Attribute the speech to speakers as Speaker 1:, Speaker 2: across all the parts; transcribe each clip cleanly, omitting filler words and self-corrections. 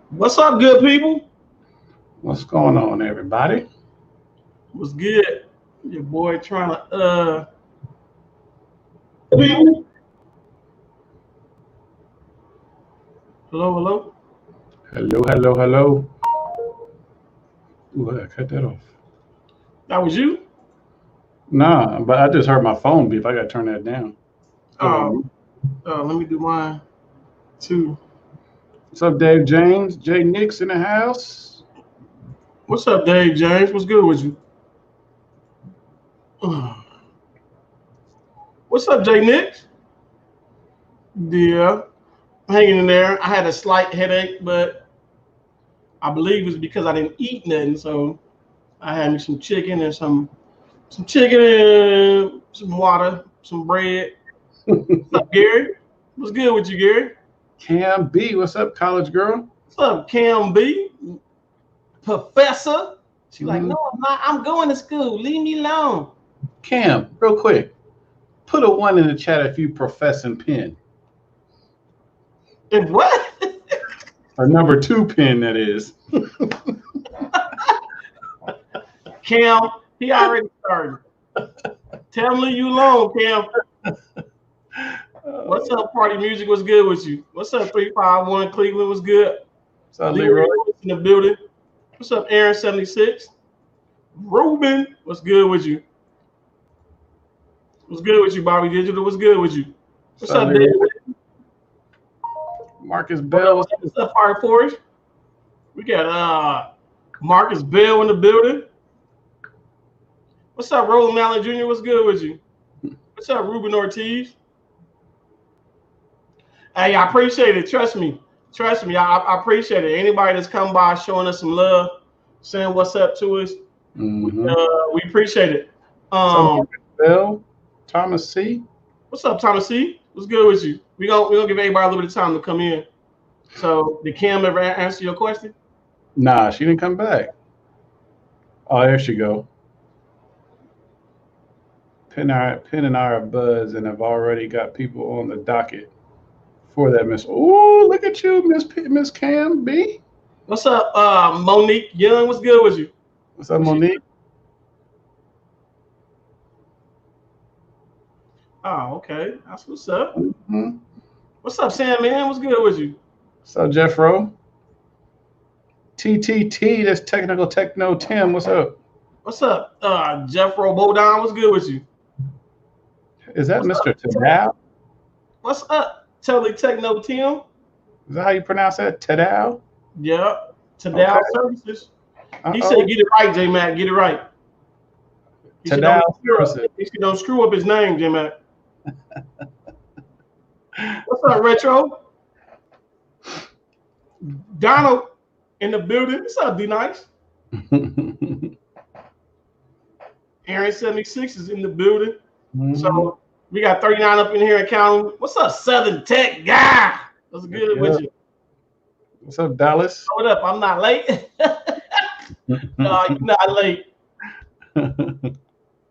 Speaker 1: What's up, good people?
Speaker 2: What's going on, everybody?
Speaker 1: What's good? Your boy trying to people. Hello, hello.
Speaker 2: Hello, hello, hello. Ooh, I cut that off.
Speaker 1: That was you.
Speaker 2: Nah, but I just heard my phone beep. I gotta turn that down. Put it on
Speaker 1: Oh,
Speaker 2: mute.
Speaker 1: let me do mine too.
Speaker 2: What's up, Dave James? Jay Nix in the house.
Speaker 1: What's up, Dave James? What's good with you? What's up, Jay Nick? Yeah, hanging in there. I had a slight headache, but I believe it's because I didn't eat nothing. So I had me some chicken and some chicken and some water, some bread. What's up, Gary? What's good with you, Gary?
Speaker 2: Cam B, what's up, college girl?
Speaker 1: What's up, Cam B? Professor? She like,
Speaker 2: Mhm.
Speaker 1: no, I'm not. I'm going to school. Leave me alone.
Speaker 2: Cam, real quick, put a one in the chat if you professing pen.
Speaker 1: And what?
Speaker 2: Or number two pen, that is.
Speaker 1: Cam, he already started. Tell him leave you alone, Cam. What's up, party music? What's good with you? What's up, 351 Cleveland? What's good?
Speaker 2: What's up,
Speaker 1: Leroy
Speaker 2: Leroy?
Speaker 1: in the building. What's up, Aaron 76? Ruben, what's good with you? What's good with you, Bobby Digital? What's good with you?
Speaker 2: What's
Speaker 1: What's
Speaker 2: up,
Speaker 1: up,
Speaker 2: Leroy?
Speaker 1: David?
Speaker 2: Marcus Bell.
Speaker 1: What's up, Fire Force? We got Marcus Bell in the building. What's up, Roland Allen Jr.? What's good with you? What's up, Ruben Ortiz? Hey, I appreciate it. Trust me. Trust me. I appreciate it. Anybody that's come by showing us some love, saying what's up to us,
Speaker 2: Mm-hmm.
Speaker 1: we appreciate it.
Speaker 2: What's up, Marcus Bell? Thomas C.
Speaker 1: What's up, Thomas C? What's good with you? We gonna give everybody a little bit of time to come in. So, did Kim ever answer your question?
Speaker 2: Nah, she didn't come back. Oh, there she go. Penn and I are buds and have already got people on the docket for that Miss. Oh, look at you, Miss Cam B.
Speaker 1: What's up, Monique Young? What's good with you?
Speaker 2: What's up, Monique?
Speaker 1: Oh, okay. That's what's up.
Speaker 2: Mm-hmm.
Speaker 1: What's up, Sam, man? What's good with you?
Speaker 2: What's up, Jeffro? TTT, that's Technical Techno Tim. What's up?
Speaker 1: What's up, Jeff Robodon? What's good with you?
Speaker 2: Is that
Speaker 1: What's
Speaker 2: Mr.
Speaker 1: up?
Speaker 2: Tadao?
Speaker 1: What's up, Telly Techno Tim?
Speaker 2: Is that how you pronounce that? Tadao?
Speaker 1: Yeah,
Speaker 2: Okay.
Speaker 1: Tadal Services. He said,
Speaker 2: Uh-oh.
Speaker 1: "Get it right, J Mac. Get it right." He said,
Speaker 2: Tadao Services.
Speaker 1: don't screw up his name, J Mac." What's up, Retro? Donald in the building. What's up, D Nice? Aaron 76 is in the building.
Speaker 2: Mm-hmm.
Speaker 1: So we got 39 up in here and counting. What's up, Southern Tech guy? What's good with you?
Speaker 2: What's up, Dallas?
Speaker 1: What up? I'm not late. No, you're not late.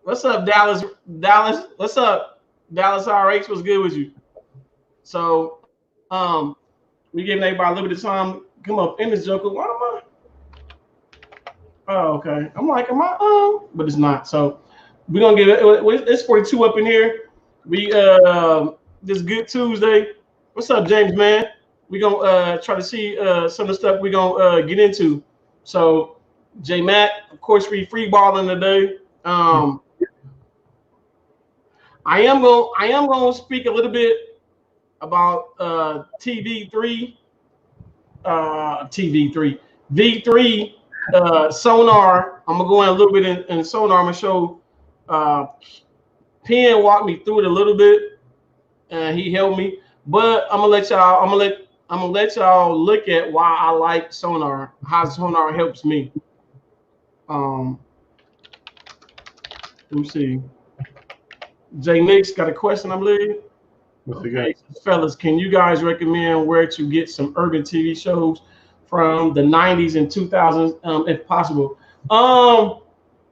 Speaker 1: What's up, Dallas? Dallas, what's up? Dallas RH, what's good with you? So, we giving everybody a little bit of time to come up in this joker. Why am I? Oh, okay. I'm like, am I? But it's not. So, we're gonna get it. It's 42 up in here. We this good Tuesday. What's up, James? Man, we gonna try to see some of the stuff we gonna get into. So, J Mac, of course, we free balling today. I am gonna speak a little bit about TV3, TV3, V3, Sonar. I'm gonna go in a little bit in Sonar. I'm gonna show Penn walked me through it a little bit, and he helped me. But I'm gonna let y'all look at why I like Sonar, how Sonar helps me. Let me see. Jay Nix got a question, I believe. Okay, fellas, can you guys recommend where to get some urban TV shows from the 90s and 2000s, if possible?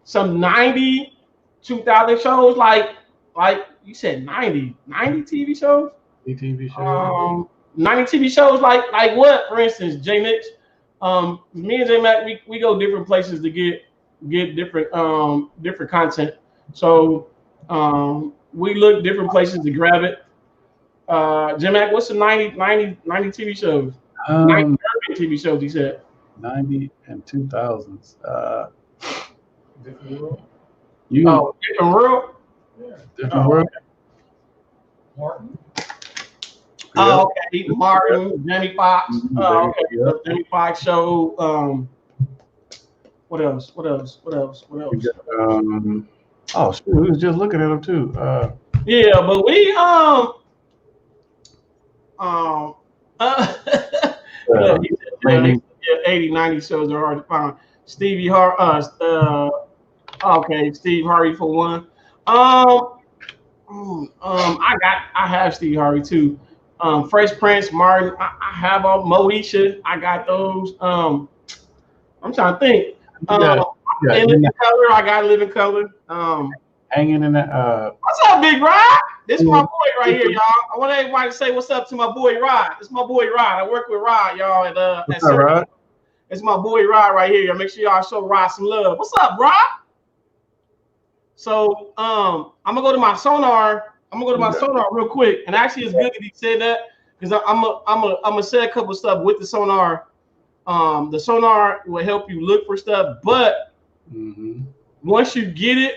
Speaker 1: Some 90, 2000 shows, like you said, 90 TV shows?
Speaker 2: TV shows.
Speaker 1: 90 TV shows, like what, for instance, J Nix? Me and J Mac, we go different places to get different content. So we look different places to grab it. J Mac, what's the 90 TV shows? 90
Speaker 2: Um,
Speaker 1: TV shows, he said.
Speaker 2: 90 and 2000s.
Speaker 3: Different world.
Speaker 2: You
Speaker 1: Different world.
Speaker 3: Yeah.
Speaker 2: different world.
Speaker 3: Martin.
Speaker 2: Yeah.
Speaker 1: Oh, okay. Martin, Jamie Foxx.
Speaker 2: Mhm,
Speaker 1: Oh, okay.
Speaker 2: yeah.
Speaker 1: The Jamie Foxx show. What else? What else? What else? What
Speaker 2: We
Speaker 1: else?
Speaker 2: got, oh, shoot, we was just looking at them too.
Speaker 1: Yeah, but we um look, he said,
Speaker 2: Maybe
Speaker 1: 80, 90 shows are hard to find. Stevie Har okay, Steve Harvey for one. I have Steve Harvey too. Fresh Prince, Martin, I have all Moesha, I got those. I'm trying to think. In Living Color, I got Living Color.
Speaker 2: hanging in that.
Speaker 1: What's up, Big Rod? This is my boy right here, y'all. I want everybody to say what's up to my boy Rod. It's my boy Rod. I work with Rod, y'all. At
Speaker 2: Rod?
Speaker 1: It's my boy Rod right here. Y'all make sure y'all show Rod some love. What's up, Rod? So I'm gonna go to my Sonar. I'm gonna go to my Sonar real quick. And actually, it's good that he said that because I'm gonna say a couple of stuff with the Sonar. The Sonar will help you look for stuff, but once you get it,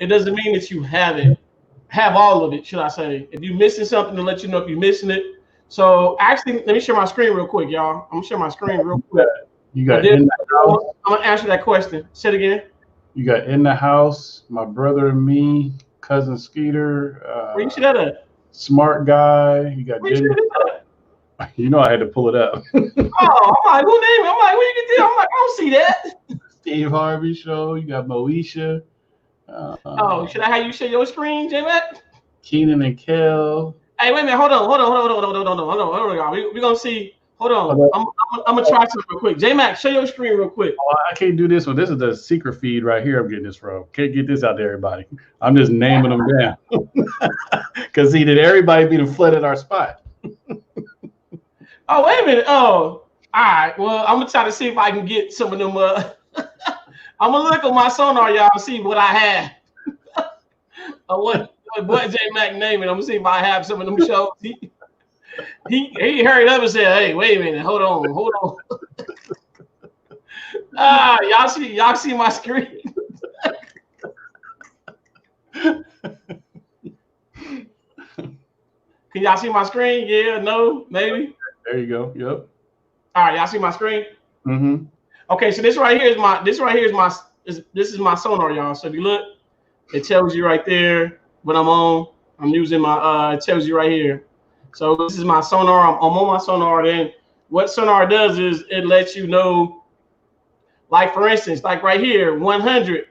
Speaker 1: it doesn't mean that you have all of it, should I say. If you're missing something, to let you know if you're missing it. So actually, let me share my screen real quick, y'all. I'm gonna share my screen real quick.
Speaker 2: You got in the house.
Speaker 1: I'm gonna answer that question. Say it again.
Speaker 2: You got in the house, my brother and me, cousin Skeeter.
Speaker 1: Where you see that at?
Speaker 2: Smart guy. You got.
Speaker 1: Where you see that at?
Speaker 2: You know I had to pull it up.
Speaker 1: Oh, I'm like, who named it? I'm like, where you get that? I'm like, I don't see that.
Speaker 2: Steve Harvey show. You got Moesha.
Speaker 1: Should I have you share your screen, J-Mac?
Speaker 2: Keenan and Kel.
Speaker 1: Hey, wait a minute. Hold on, y'all. We're gonna see. Hold on. I'm gonna try something real quick. J-Mac, show your screen real quick.
Speaker 2: Oh, I can't do this one. This is the secret feed right here. I'm getting this from. Can't get this out to everybody. I'm just naming them down. Because see, did everybody be flooded our spot?
Speaker 1: Oh, wait a minute. Oh, all right. Well, I'm gonna try to see if I can get some of them. I'm gonna look on my Sonar, y'all, and see what I have. what J Mac naming? I'm gonna see if I have some of them shows. He hurried up and said, "Hey, wait a minute, hold on." Y'all see my screen. Can y'all see my screen? Yeah, no, maybe.
Speaker 2: There you go. Yep.
Speaker 1: All right, y'all see my screen?
Speaker 2: Mm-hmm.
Speaker 1: Okay, so this right here is my Sonar, y'all. So if you look, it tells you right there what I'm on. I'm using my it tells you right here. So this is my Sonar. I'm on my Sonar. Then what Sonar does is it lets you know, like for instance, like right here, 100.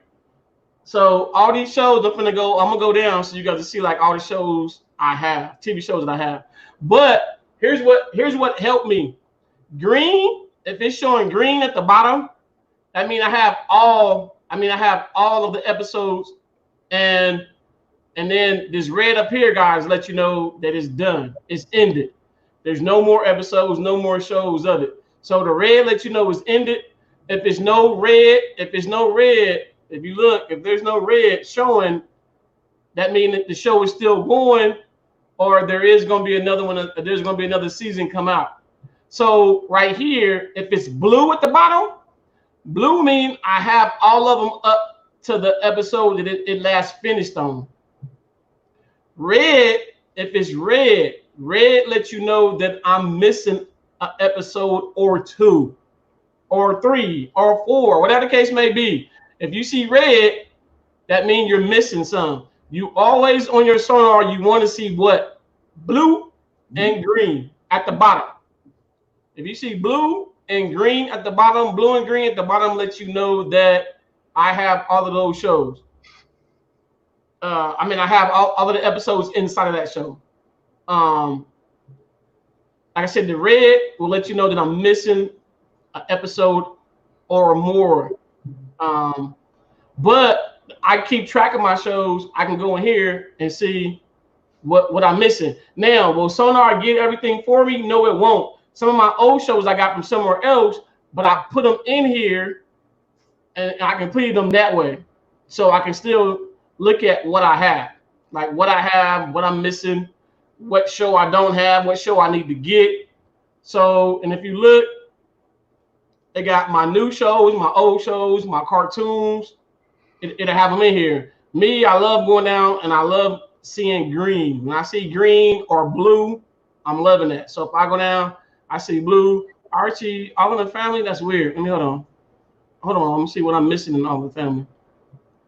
Speaker 1: So all these shows, I'm gonna go down so you guys to see like all the shows I have, TV shows that I have. But here's what helped me. Green, if it's showing green at the bottom, that means I have all of the episodes, and then this red up here, guys, let you know that it's done. It's ended. There's no more episodes, no more shows of it. So the red lets you know it's ended. If there's no red, if you look, if there's no red showing, that means that the show is still going, or there is going to be another one. There's going to be another season come out. So right here, if it's blue at the bottom, blue means I have all of them up to the episode that it last finished on. Red, if it's red lets you know that I'm missing an episode or 2 or 3 or 4, whatever the case may be. If you see red, that means you're missing some. You always on your Sonar, you want to see what? Blue and green at the bottom. If you see blue and green at the bottom, blue and green at the bottom lets you know that I have all of those shows. I have all of the episodes inside of that show. Like I said, the red will let you know that I'm missing an episode or more. But I keep track of my shows. I can go in here and see what I'm missing. Now, will Sonar get everything for me? No, it won't. Some of my old shows I got from somewhere else, but I put them in here and I completed them that way. So I can still look at what I have, like what I have, what I'm missing, what show I don't have, what show I need to get. So, and if you look, it got my new shows, my old shows, my cartoons. It'll have them in here. Me, I love going down and I love seeing green. When I see green or blue, I'm loving that. So if I go down, I see blue, Archie, All in the Family. That's weird. Let me hold on. Let me see what I'm missing in All in the Family.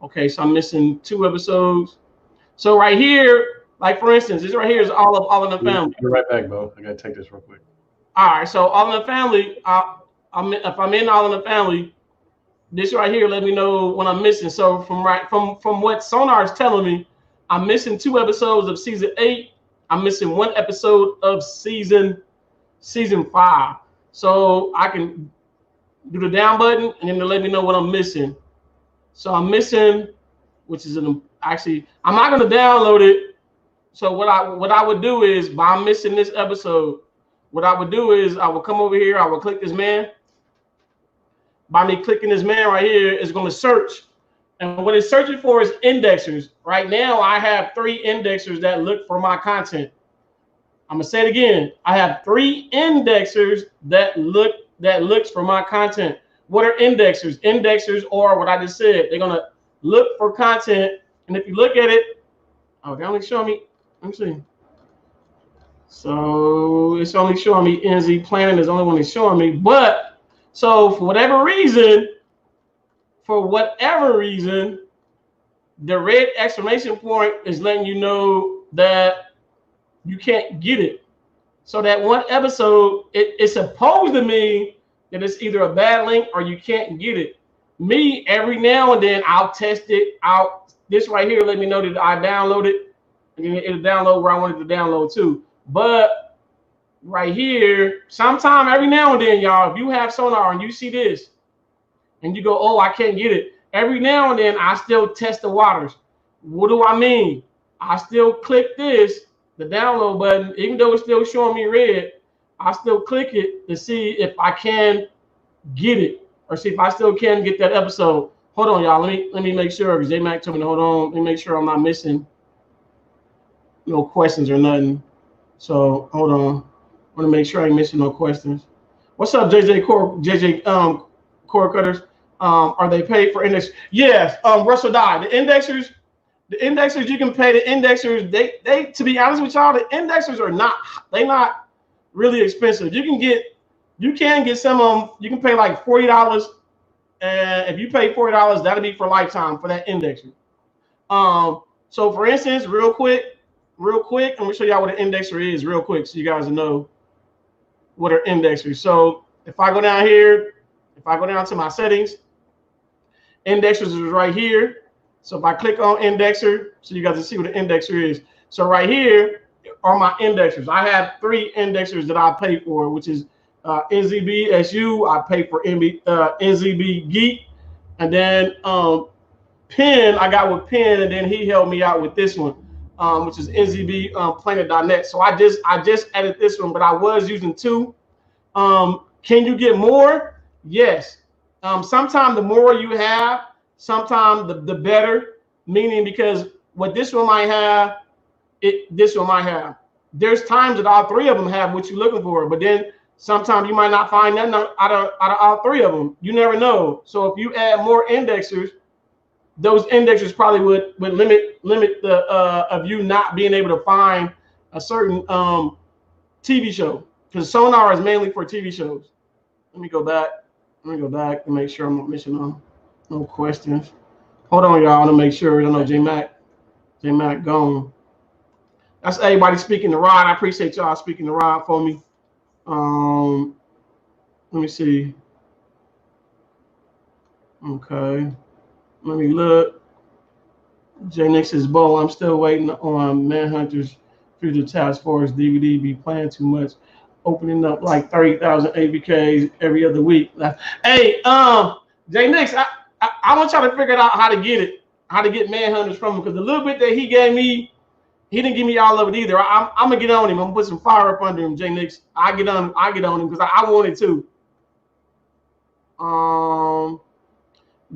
Speaker 1: Okay, so I'm missing 2 episodes. So right here, like for instance, this right here is All in the Family.
Speaker 2: You're right back, Bo. I gotta take this real quick.
Speaker 1: All right, so All in the Family. If I'm in All in the Family, this right here let me know what I'm missing. So from what Sonar is telling me, I'm missing 2 episodes of season 8. I'm missing 1 episode of season 5. So I can do the down button and then to let me know what I'm missing. So I'm missing, which is actually I'm not gonna download it. So what I would do is, by I'm missing this episode, what I would do is I would come over here, I would click this man. By me clicking this man right here, it's going to search. And what it's searching for is indexers. Right now, I have 3 indexers that look for my content. I'm going to say it again. I have 3 indexers that looks for my content. What are indexers? Indexers are what I just said. They're going to look for content. And if you look at it, oh, they only show me, let me see. So it's only showing me NZ Planning is the only one that's showing me. But so for whatever reason, the red exclamation point is letting you know that you can't get it. So that 1 episode, it's supposed to mean that it's either a bad link or you can't get it. Me, every now and then, I'll test it out. This right here let me know that I download it. And it'll download where I want it to download to. But right here, sometime every now and then, y'all, if you have Sonar and you see this and you go, oh, I can't get it. Every now and then, I still test the waters. What do I mean? I still click this, the download button, even though it's still showing me red, I still click it to see if I can get it or see if I still can get that episode. Hold on, y'all. Let me make sure, because J-Mac told me to hold on. Let me make sure I'm not missing no questions or nothing. So hold on. I want to make sure I ain't missing no questions. What's up, Cordcutters? Are they paid for index? Yes. Russell Dye. The indexers, you can pay the indexers. They to be honest with y'all, the indexers are not really expensive. You can get some of them. You can pay like $40. And if you pay $40, that'll be for lifetime for that indexer. So for instance, real quick, I'm gonna show y'all what an indexer is real quick so you guys know what are indexers. So if I go down here, if I go down to my settings, indexers is right here. So if I click on indexer, so you guys can see what an indexer is. So right here are my indexers. I have 3 indexers that I pay for, which is NZBSU. I pay for NZB Geek, and then Penn. I got with Penn, and then he helped me out with this one, which is NZBplanet.net. So I just added this one, but I was using 2. Can you get more? Yes. Sometimes the more you have, sometimes the better. Meaning, because what this one might have, this one might have. There's times that all 3 of them have what you're looking for, but then sometimes you might not find nothing out of all 3 of them. You never know. So if you add more indexers, those indexers probably would limit the of you not being able to find a certain TV show, because Sonar is mainly for TV shows. Let me go back and make sure I'm not missing no questions. Hold on, y'all, to make sure. I know J-Mac gone. That's everybody speaking the rod. I appreciate y'all speaking the rod for me. Let me see. Okay. Let me look. J Nix is bold. I'm still waiting on Manhunters Future Task Force DVD. Be playing too much. Opening up like 30,000 ABKs every other week. Hey, J Nix, I want y'all to figure out how to get Manhunters from him, because the little bit that he gave me, he didn't give me all of it either. I'm gonna get on him. I'm gonna put some fire up under him, J Nix. I get on him because I wanted to. The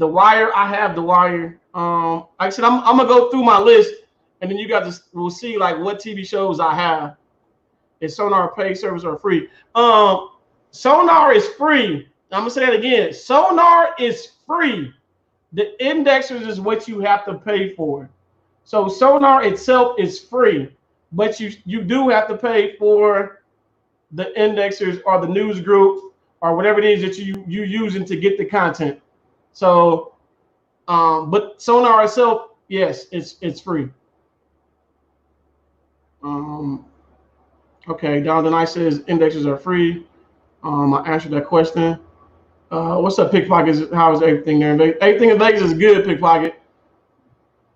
Speaker 1: Wire, I have The Wire. Like I said, I'm gonna go through my list, and then you guys will see like what TV shows I have. Is Sonar paid service or free? Sonar is free. I'm gonna say that again. Sonar is free. The indexers is what you have to pay for. So Sonar itself is free, but you do have to pay for the indexers or the news group or whatever it is that you using to get the content. So, but Sonar itself, yes, it's free. Okay, Down the Night says indexers are free. I answered that question. What's up, Pickpocket? How is everything there in Vegas? Everything in Vegas is good, Pickpocket.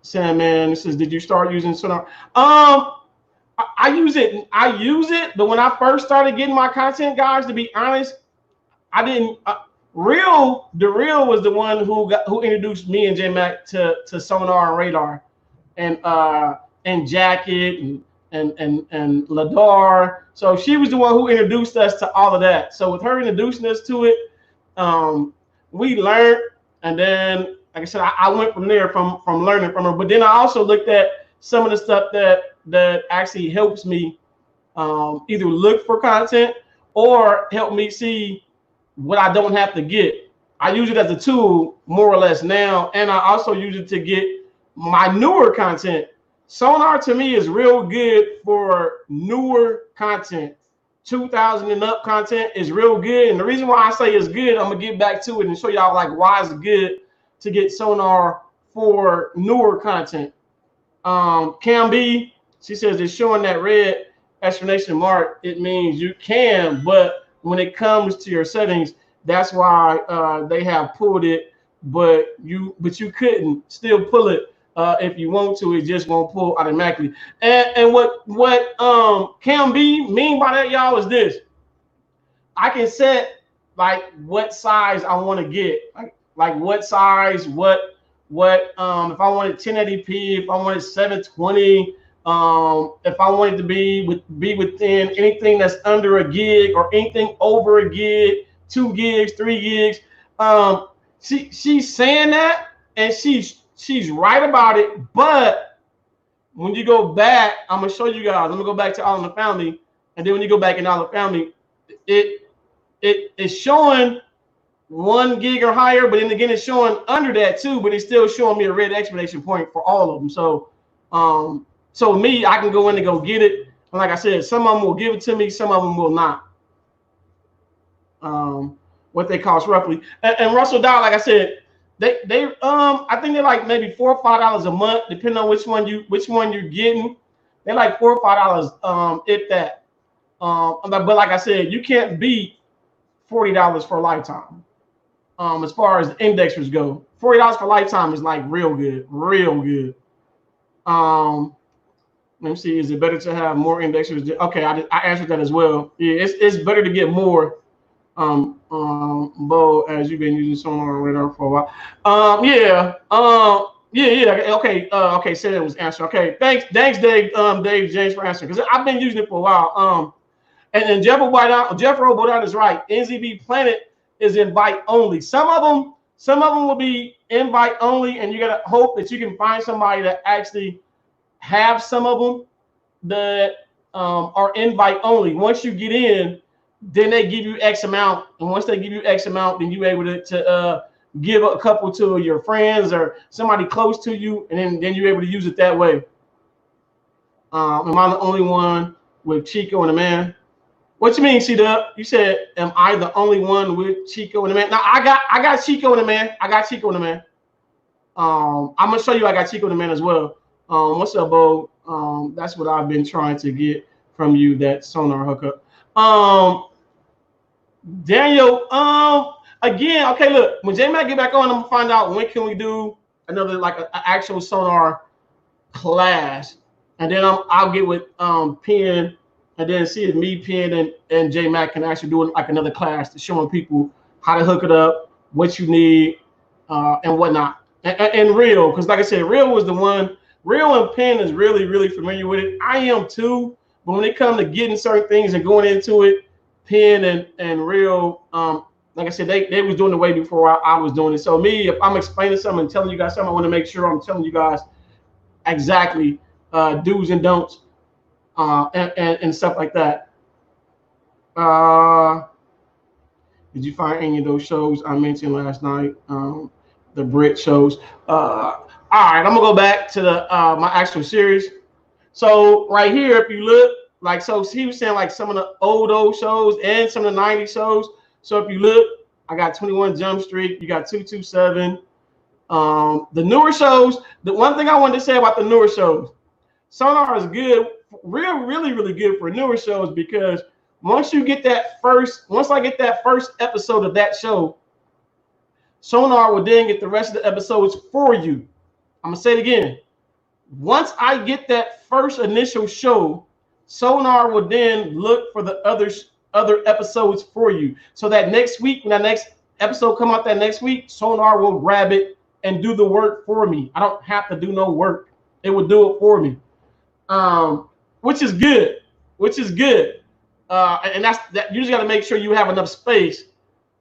Speaker 1: Sandman says, did you start using Sonar? I use it. I use it, but when I first started getting my content, guys, to be honest, I didn't. The Real was the one who introduced me and J Mac to Sonar and Radar, and Jacket and Ladar. So she was the one who introduced us to all of that. So with her introducing us to it, we learned, and then like I said, I went from there from learning from her. But then I also looked at some of the stuff that actually helps me either look for content or help me see what I don't have to get. I use it as a tool more or less now, and I also use it to get my newer content. Sonar to me is real good for newer content. 2000 and up content is real good, and the reason why I say it's good, I'm gonna get back to it and show y'all like why it's good to get Sonar for newer content. Cam B, she says it's showing that red exclamation mark. It means you can, but when it comes to your settings, that's why they have pulled it. But you couldn't still pull it if you want to. It just won't pull automatically. And what Cam B mean by that, y'all, is this: I can set like what size I want to get, like what size, what if I wanted 1080p, if I wanted 720, if I wanted to be within anything that's under a gig or anything over a gig, 2 gigs, 3 gigs. She's saying that, and she's right about it. But when you go back, I'm gonna show you guys. I'm gonna go back to All in the Family, and then when you go back in All in the Family, it's showing 1 gig or higher, but then again it's showing under that too, but it's still showing me a red exclamation point for all of them. So so me, I can go in and go get it, and like I said, some of them will give it to me, some of them will not. What they cost roughly, and Russell Dow, like I said, they I think they're like maybe $4 or $5 a month, depending on which one you're getting. They're like $4 or $5, if that. But like I said, you can't beat $40 for a lifetime. As far as indexers go, $40 for lifetime is like real good, real good. Let me see, is it better to have more indexers? Okay, I answered that as well. Yeah, it's better to get more. Bo, as you've been using Sonar on Radar for a while. Yeah. Okay. Said it was answered. Okay, thanks, Dave. Dave James for answering, because I've been using it for a while. And Jeff Robodown is right. NZB Planet is invite only. Some of them will be invite only, and you gotta hope that you can find somebody that actually have some of them that are invite only. Once you get in, then they give you X amount, and once they give you X amount, then you're able to give a couple to your friends or somebody close to you, and then you're able to use it that way. Am I the only one with Chico and the Man? What you mean, C-Dub? You said, am I the only one with Chico and the Man? Now I got Chico and the Man. I got Chico and the Man. I'm gonna show you I got Chico and the Man as well. What's up, Bo? That's what I've been trying to get from you, that Sonar hookup. Daniel, again, okay, look, when J-Mac get back on, I'm gonna find out when can we do another like an actual Sonar class, and then I'll get with Penn, and then see if me, Penn, and J-Mac can actually do like another class to showing people how to hook it up, what you need, and whatnot. And Real, because like I said, Real was the one. Real and Penn is really, really familiar with it. I am too, but when it comes to getting certain things and going into it, Penn and Real like I said, they was doing it way before I was doing it. So me, if I'm explaining something and telling you guys something, I want to make sure I'm telling you guys exactly do's and don'ts and stuff like that. Did you find any of those shows I mentioned last night? The Brit shows. All right, I'm gonna go back to the my actual series. So right here, if you look, like, so he was saying like some of the old shows and some of the 90s shows. So if you look, I got 21 Jump Street, you got 227. The newer shows, the one thing I wanted to say about the newer shows, Sonar is good, really good for newer shows, because once I get that first episode of that show, Sonar will then get the rest of the episodes for you. I'm gonna say it again. Once I get that first initial show, Sonar will then look for the other episodes for you. So that next week, when that next episode come out that next week, Sonar will grab it and do the work for me. I don't have to do no work. It will do it for me. Which is good. And that you just got to make sure you have enough space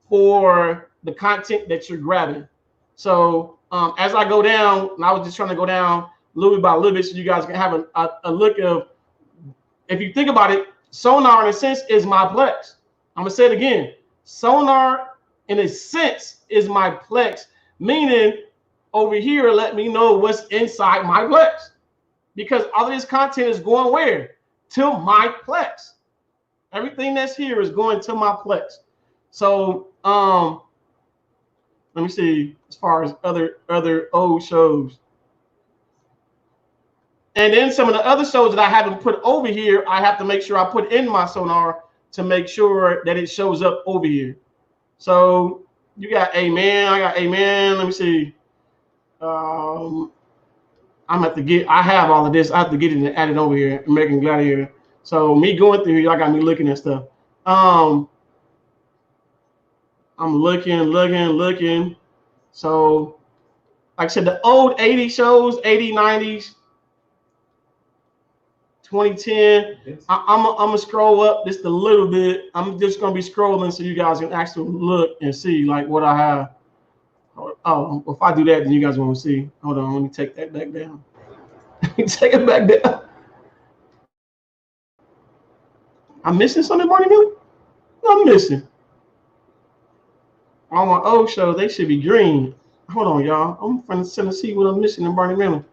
Speaker 1: for the content that you're grabbing. So as I go down, and I was just trying to go down little bit by little bit so you guys can have a look of, if you think about it, Sonar in a sense is my Plex. I'm gonna say it again. Sonar in a sense is my Plex, meaning over here let me know what's inside my Plex, because all of this content is going where? To my Plex. Everything that's here is going to my Plex. So let me see as far as other old shows. And then some of the other shows that I haven't put over here, I have to make sure I put in my Sonar to make sure that it shows up over here. So you got Amen, I got Amen. Let me see. I have all of this. I have to get it and add it over here, American Gladiator. So me going through here, y'all got me looking at stuff. I'm looking. So like I said, the old 80 shows, 80s, 90s, 2010. I'm gonna scroll up just a little bit. I'm just gonna be scrolling so you guys can actually look and see like what I have. Oh, if I do that, then you guys won't see. Hold on, let me take that back down. Take it back down. I'm missing something, Barney Miller? I'm missing. All my old shows, they should be green. Hold on, y'all. I'm trying to see what I'm missing in Barney Miller.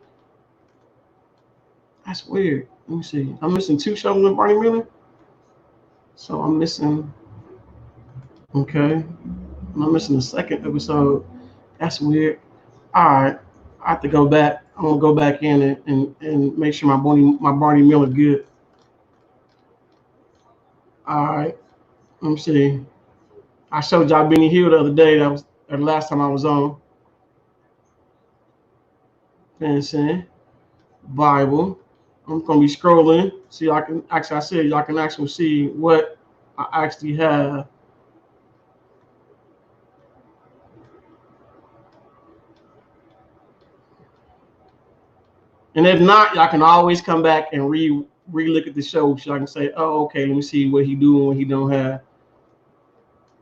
Speaker 1: That's weird. Let me see. I'm missing 2 shows in Barney Miller. So I'm missing. Okay. I'm missing the second episode. That's weird. All right. I have to go back. I'm gonna go back in and make sure my Barney Miller good. All right. Let me see. I showed y'all Benny Hill the other day. That was the last time I was on. Fancy. Bible. I'm gonna be scrolling. See, y'all can actually see what I actually have. And if not, y'all can always come back and re-look at the show. So I can say, oh, okay, let me see what he doing, what he don't have.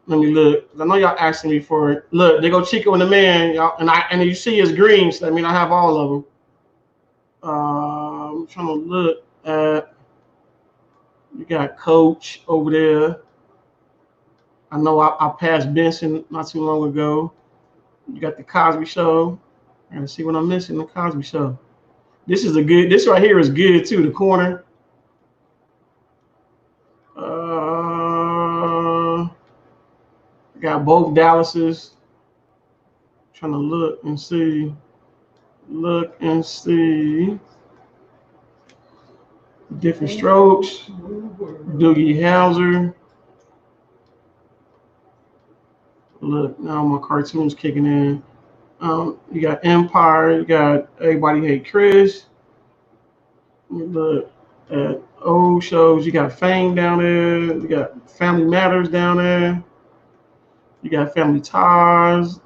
Speaker 1: Let me look. I know y'all asking me for it. Look, they go Chico and the Man, y'all, and you see his green. So I mean, I have all of them. I'm trying to look at. You got Coach over there. I know I passed Benson not too long ago. You got the Cosby Show. I gotta see what I'm missing. The Cosby Show. This right here is good too. The corner. Got both Dallases. Trying to look and see. Different Strokes. Doogie Howser. Look, now my cartoon's kicking in. You got Empire. You got Everybody Hate Chris. You look at old shows. You got Fame down there. You got Family Matters down there. You got Family Ties.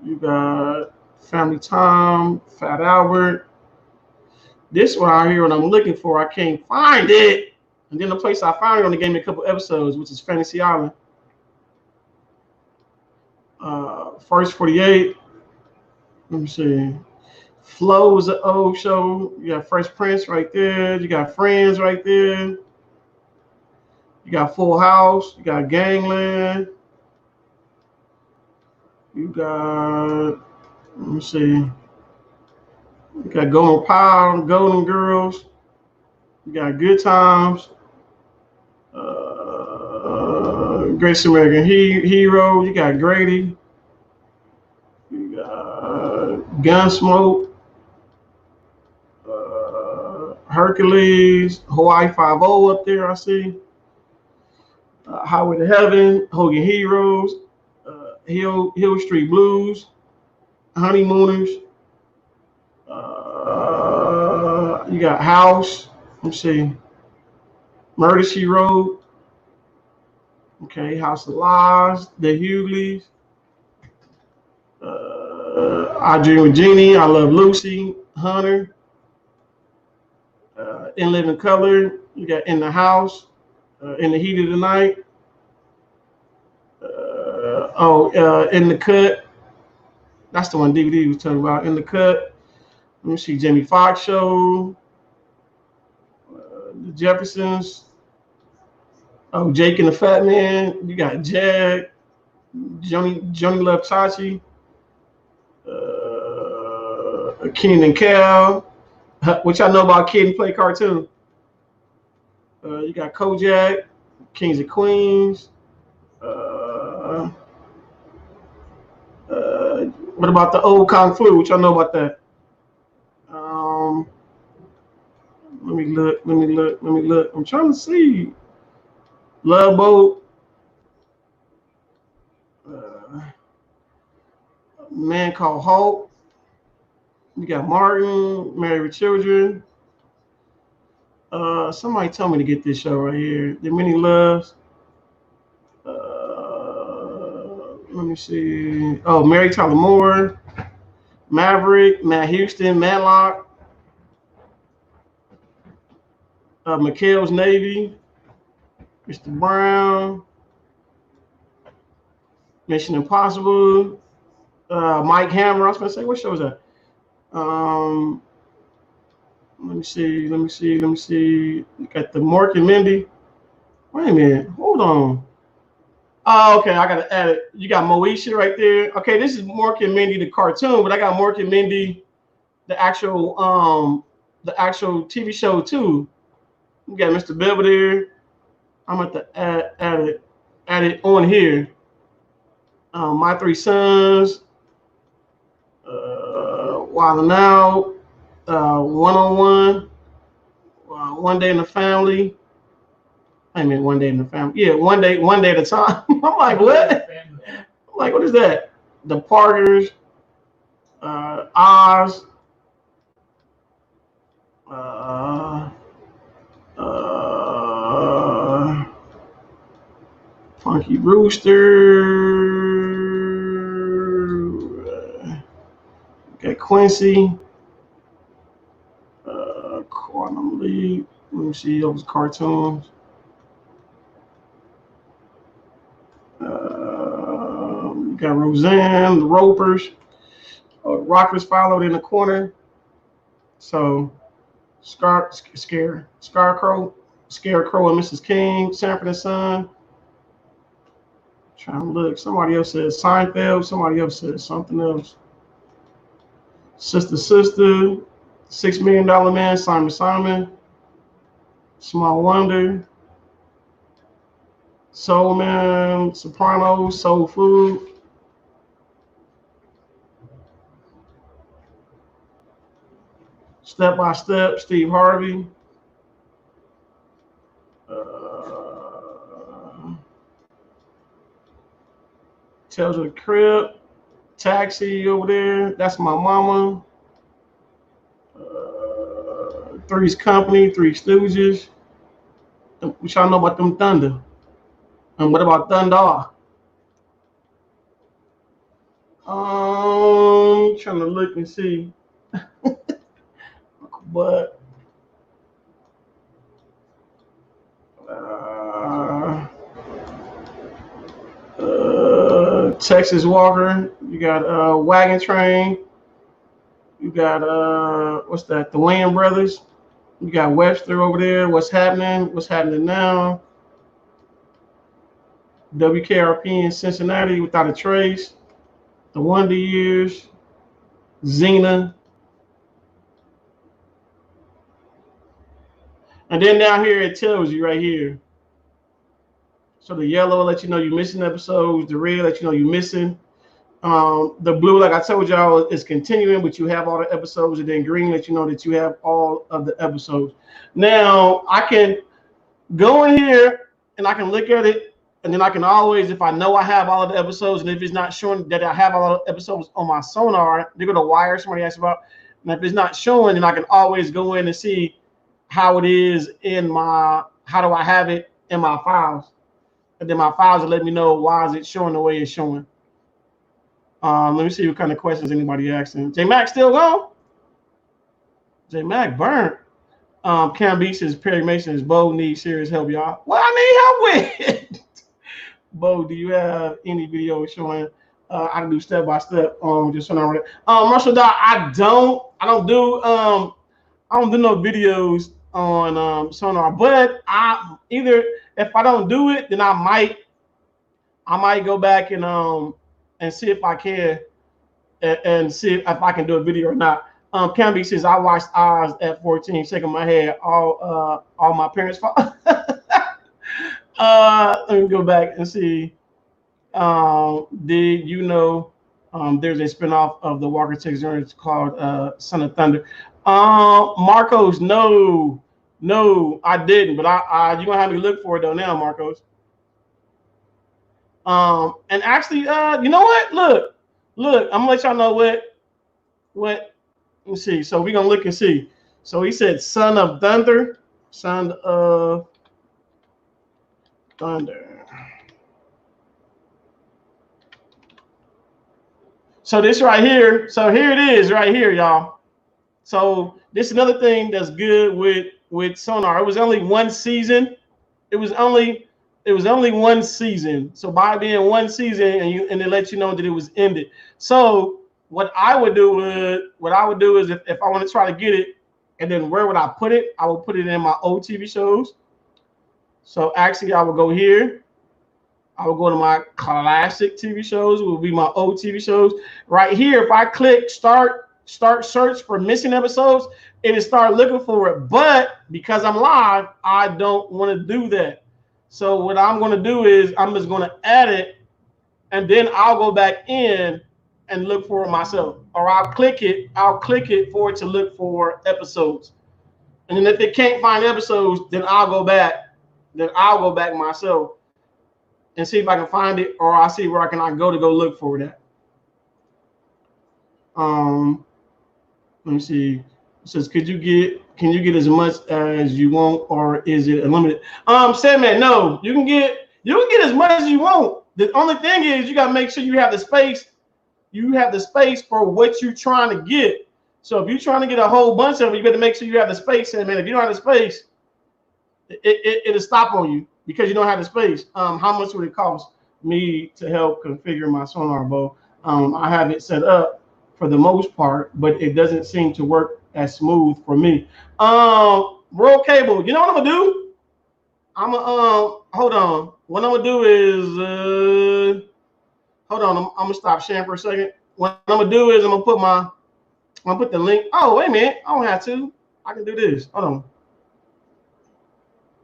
Speaker 1: You got Family Time. Fat Albert. This one out here, what I'm looking for, I can't find it. And then the place I found it only gave me a couple episodes, which is Fantasy Island. First 48. Let me see. Flow is an old show. You got Fresh Prince right there. You got Friends right there. You got Full House. You got Gangland. You got, let me see. You got Golden Power, Golden Girls. You got Good Times. Greatest American Hero. You got Grady. You got Gunsmoke. Hercules. Hawaii 5-0 up there, I see. Highway to Heaven. Hogan Heroes. Hill Street Blues. Honeymooners. You got House. Let me see. Murder, She Wrote. Okay, House of Lies. The Hughleys. I Dream of Jeannie. I Love Lucy. Hunter. In Living Color. You got In the House. In the Heat of the Night. In the Cut. That's the one DVD was talking about. In the Cut. Let me see. Jamie Foxx Show. The Jeffersons. Oh, Jake and the Fat Man. You got Jag. Johnny Love Chachi. Kenan and Kel. Which I know about Kid and Play Cartoon. You got Kojak. Kings and Queens. What about the old Kung Flu? Which I know about that. Let me look. I'm trying to see. Love Boat. Man Called Hulk. You got Martin, Married with Children. Somebody told me to get this show right here. The Many Loves. Let me see. Oh, Mary Tyler Moore. Maverick, Matt Houston, Matlock. McHale's Navy. Mr. Brown. Mission Impossible. Mike Hammer. I was gonna say, what show is that? Let me see. You got the Mork and Mindy. Wait a minute. Hold on. Oh, okay. I gotta add it. You got Moesha right there. Okay, this is Mork and Mindy, the cartoon, but I got Mork and Mindy, the actual TV show too. You got Mr. Belvedere. I'm going to add it on here. My Three Sons. Wild 'N Out. One-on-One. One Day in the Family. I mean, One Day in the Family. Yeah, one day at a time. I'm like, what? I'm like, what is that? The Parkers. Oz. Funky Rooster. Got Quincy. Quantum League. Let me see those cartoons. Got Roseanne, the Ropers. Rockers followed in the corner. So Scarecrow, and Mrs. King, Sanford and Son. Trying to look. Somebody else said Seinfeld. Somebody else said something else. Sister, $6 Million Man, Simon. Small Wonder. Soul Man, Sopranos, Soul Food. Step by Step, Steve Harvey. Tales of the Crib. Taxi over there. That's My Mama. Three's Company, Three Stooges. Which y'all know about them Thunder. And what about Thunder? Trying to look and see. But Texas Walker. You got Wagon Train. You got what's that? The Wayne Brothers. You got Webster over there. What's happening? What's happening now? WKRP in Cincinnati Without a Trace. The Wonder Years. Xena. And then down here it tells you right here. So the yellow will let you know you're missing episodes. The red let you know you're missing. The blue, like I told y'all, is continuing, but you have all the episodes. And then green let you know that you have all of the episodes. Now, I can go in here and I can look at it. And then I can always, if I know I have all of the episodes, and if it's not showing that I have all of the episodes on my Sonar, they're going to wire somebody asked about. And if it's not showing, then I can always go in and see how it is in my, how do I have it in my files. And then my files will let me know why is it showing the way it's showing. Let me see what kind of questions anybody asking. J Mac still gone? J Mac burnt. Cam B says Perry Mason is Bo needs serious help, y'all. What I need help with? Bo, do you have any video showing? I can do step by step. Just on Marshall Dot. I don't do no videos on Sonar, but I either if I don't do it, then I might go back and see if I can and see if I can do a video or not. Camby says I watched Oz at 14, shaking my head. All my parents' fault. Let me go back and see. Did you know there's a spinoff of the Walker Texas Rangers called Son of Thunder? Marcos, no, I didn't, but I you gonna have me look for it though now, Marcos. And actually, you know what? Look, I'm gonna let y'all know what. Let me see. So we're gonna look and see. So he said Son of Thunder, Son of Thunder. So this right here. So here it is, right here, y'all. So this is another thing that's good with Sonar. It was only one season. It was only one season. So by being one season, and they let you know that it was ended. So what I would do is if I want to try to get it, and then where would I put it? I would put it in my old TV shows. So actually, I would go here. I will go to my classic TV shows. Will be my old TV shows. Right here, if I click start search for missing episodes, it'll start looking for it. But because I'm live, I don't want to do that. So what I'm going to do is I'm just going to add it, and then I'll go back in and look for it myself. Or I'll click it for it to look for episodes. And then if it can't find episodes, then I'll go back myself and see if I can find it, or I'll see where I can go look for that. Let me see. It says, can you get as much as you want, or is it unlimited? Sandman, no, you can get as much as you want. The only thing is you gotta make sure you have the space. You have the space for what you're trying to get. So if you're trying to get a whole bunch of it, you better make sure you have the space. Sandman, if you don't have the space, it'll stop on you because you don't have the space. How much would it cost me to help configure my Sonar, Bo? I have it set up for the most part, but it doesn't seem to work as smooth for me. Roll cable. You know what I'm gonna do? I'm gonna hold on. What I'm gonna do is hold on. I'm gonna stop sharing for a second. What I'm gonna do is I'm gonna put the link. Oh, wait a minute. I don't have to. I can do this. Hold on.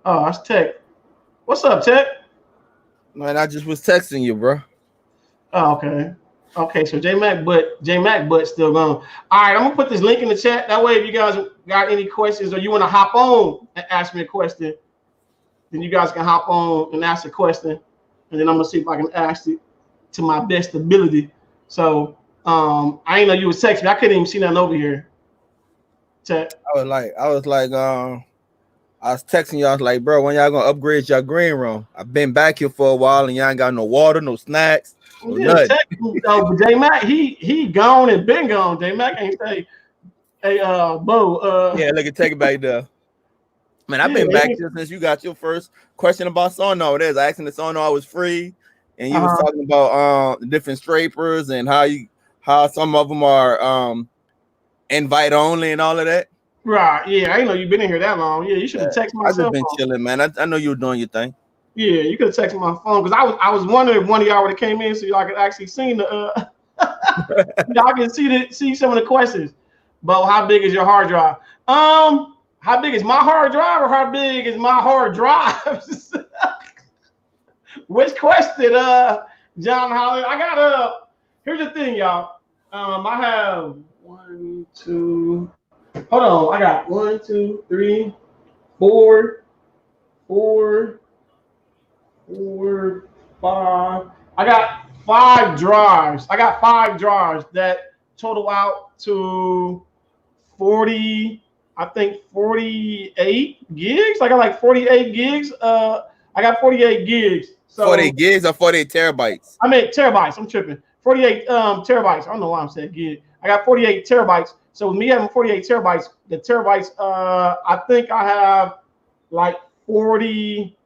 Speaker 1: Oh, that's Tech. What's up, Tech?
Speaker 4: Man, I just was texting you, bro.
Speaker 1: Oh, okay. Okay, so J Mac butt still gone. All right, I'm gonna put this link in the chat. That way, if you guys got any questions or you want to hop on and ask me a question, then you guys can hop on and ask a question, and then I'm gonna see if I can ask it to my best ability. So I didn't know you was texting me. I couldn't even see nothing over here. Tech.
Speaker 4: I was texting you. I was like, bro, when y'all gonna upgrade your green room? I've been back here for a while and y'all ain't got no water, no snacks, no nothing.
Speaker 1: But J Mac, he gone and been gone. J Mac ain't say, hey, Bo.
Speaker 4: Yeah, look at take it back there. Man, I've been back here since you got your first question about Sonar. I asked him the Sonar was free, and you was talking about the different scrapers and how some of them are invite only and all of that.
Speaker 1: Right. Yeah, I didn't know you've been in here that long. Yeah, you should have texted my
Speaker 4: I just
Speaker 1: cell
Speaker 4: been
Speaker 1: phone.
Speaker 4: chilling, man. I know you were doing your thing.
Speaker 1: Yeah, you could have texted my phone because I was wondering if one of y'all would have came in so y'all could actually see the y'all can see some of the questions. But how big is your hard drive? How big is my hard drive or how big is my hard drive? Which question, John Holly? I got here's the thing, y'all. I have 1, 2. Hold on, I got 1, 2, 3, 4, 4, 4, 5. I got 5 drives. I got 5 drives that total out to 40. I think 48 gigs. I got like 48 gigs. I got 48 gigs. So
Speaker 4: 48 gigs or 48 terabytes?
Speaker 1: I meant terabytes. I'm tripping. 48 terabytes. I don't know why I'm saying gig. I got 48 terabytes. So with me having 48 terabytes, the terabytes, I think I have like 40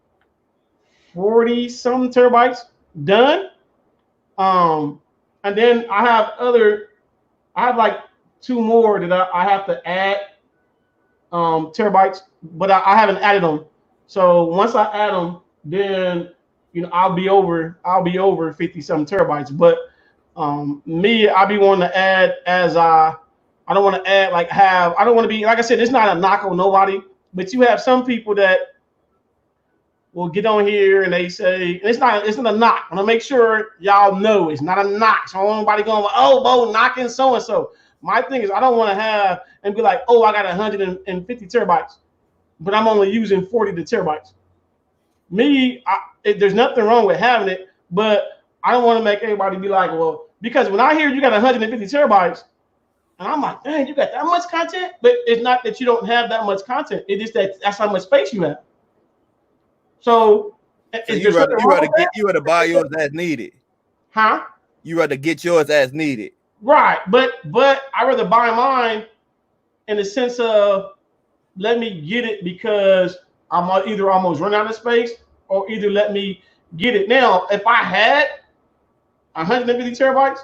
Speaker 1: some terabytes done. And then I have like 2 more that I have to add terabytes, but I haven't added them. So once I add them, then I'll be over 50 some terabytes. But me, I'll be wanting to add as I don't want to add I don't want to be, like I said, it's not a knock on nobody, but you have some people that will get on here and they say, and it's not a knock. I want to make sure y'all know it's not a knock. So I don't want nobody going, oh, Bo, knocking so and so. My thing is I don't want to have and be like, oh, I got 150 terabytes, but I'm only using 40 terabytes. Me, there's nothing wrong with having it, but I don't want to make everybody be like, well, because when I hear you got 150 terabytes, and I'm like, dang, you got that much content? But it's not that you don't have that much content. It's just that's how much space you have. So
Speaker 4: you rather buy yours as needed.
Speaker 1: Huh?
Speaker 4: You rather get yours as needed.
Speaker 1: Right. But I rather buy mine in the sense of let me get it because I'm either almost run out of space or either let me get it. Now, if I had 150 terabytes,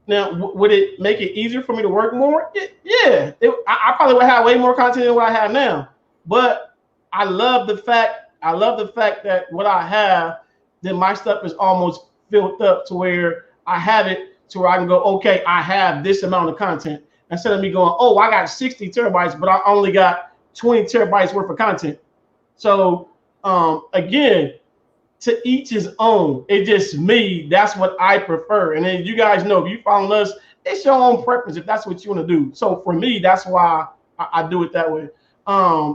Speaker 1: now would it make it easier for me to work more? Yeah. I probably would have way more content than what I have now. But I love the fact that what I have, then my stuff is almost filled up to where I have it to where I can go, okay, I have this amount of content. Instead of me going, oh, I got 60 terabytes, but I only got 20 terabytes worth of content. So again, to each his own. It's just me. That's what I prefer. And then you guys know if you follow us, it's your own preference if that's what you want to do. So for me, that's why I do it that way.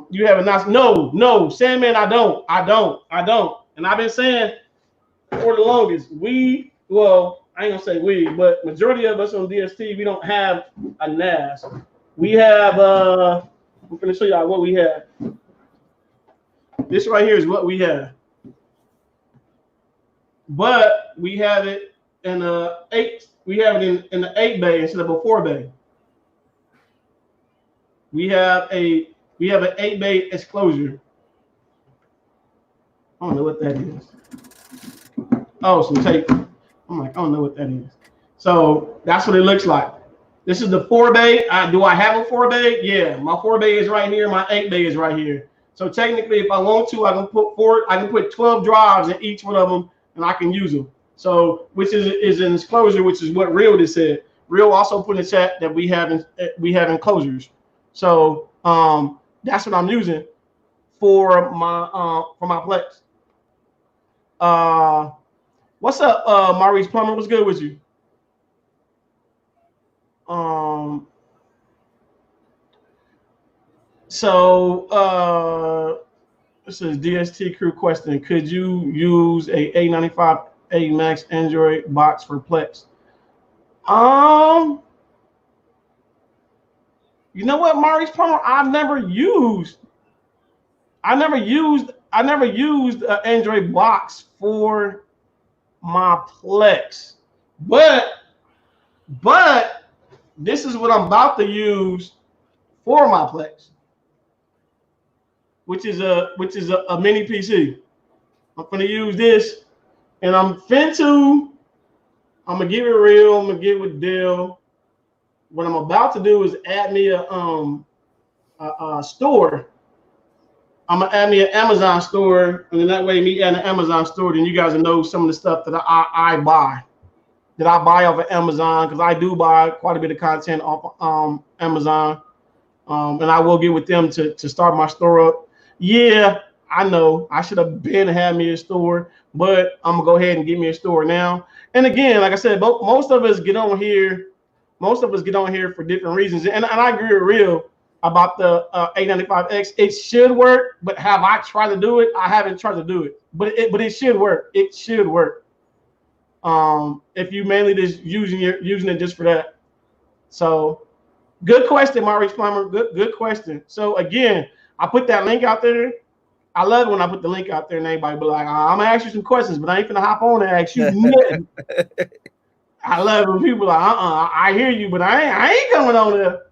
Speaker 1: You have a nice no, Sandman, I don't. And I've been saying for the longest, I ain't gonna say we, but majority of us on DST, we don't have a NAS. We have I'm gonna show y'all what we have. This right here is what we have. But we have it in a 8. We have it in the 8 bay instead of a 4 bay. We have an 8 bay exclosure. I don't know what that is. Oh, some tape. I'm like, I don't know what that is. So that's what it looks like. This is the 4 bay. Do I have a 4 bay? Yeah, my 4 bay is right here. My 8 bay is right here. So technically, if I want to, I can put 12 drives in each one of them, and I can use them. So, which is an enclosure, which is what Real just said. Real also put in the chat that we have enclosures. So that's what I'm using for my Plex. What's up, Maurice Plummer? What's good with you? So this is DST crew question. Could you use a A95A Max Android box for Plex? You know what, Maurice Plummer? I never used an Android box for my Plex, but this is what I'm about to use for my Plex, which is a mini PC. I'm going to use this And I'm gonna give it real. I'm gonna get with Dell. What I'm about to do is add me a store. I'm gonna add me an Amazon store, and then that way, me adding an Amazon store, then you guys will know some of the stuff that I buy, that I buy off of Amazon, because I do buy quite a bit of content off Amazon, and I will get with them to start my store up. Yeah, I know I should have been had me a store, but I'm gonna go ahead and get me a store now. And again, like I said, most of us get on here. Most of us get on here for different reasons, and I agree with Real about the 895X. It should work, but have I tried to do it? I haven't tried to do it, but it should work. It should work. If you mainly just using it just for that. So good question, Maurice Plummer. Good question. So again, I put that link out there. I love it when I put the link out there and everybody be like, I'm gonna ask you some questions, but I ain't gonna hop on and ask you nothing. I love it when people are like, I hear you, but I ain't coming on there.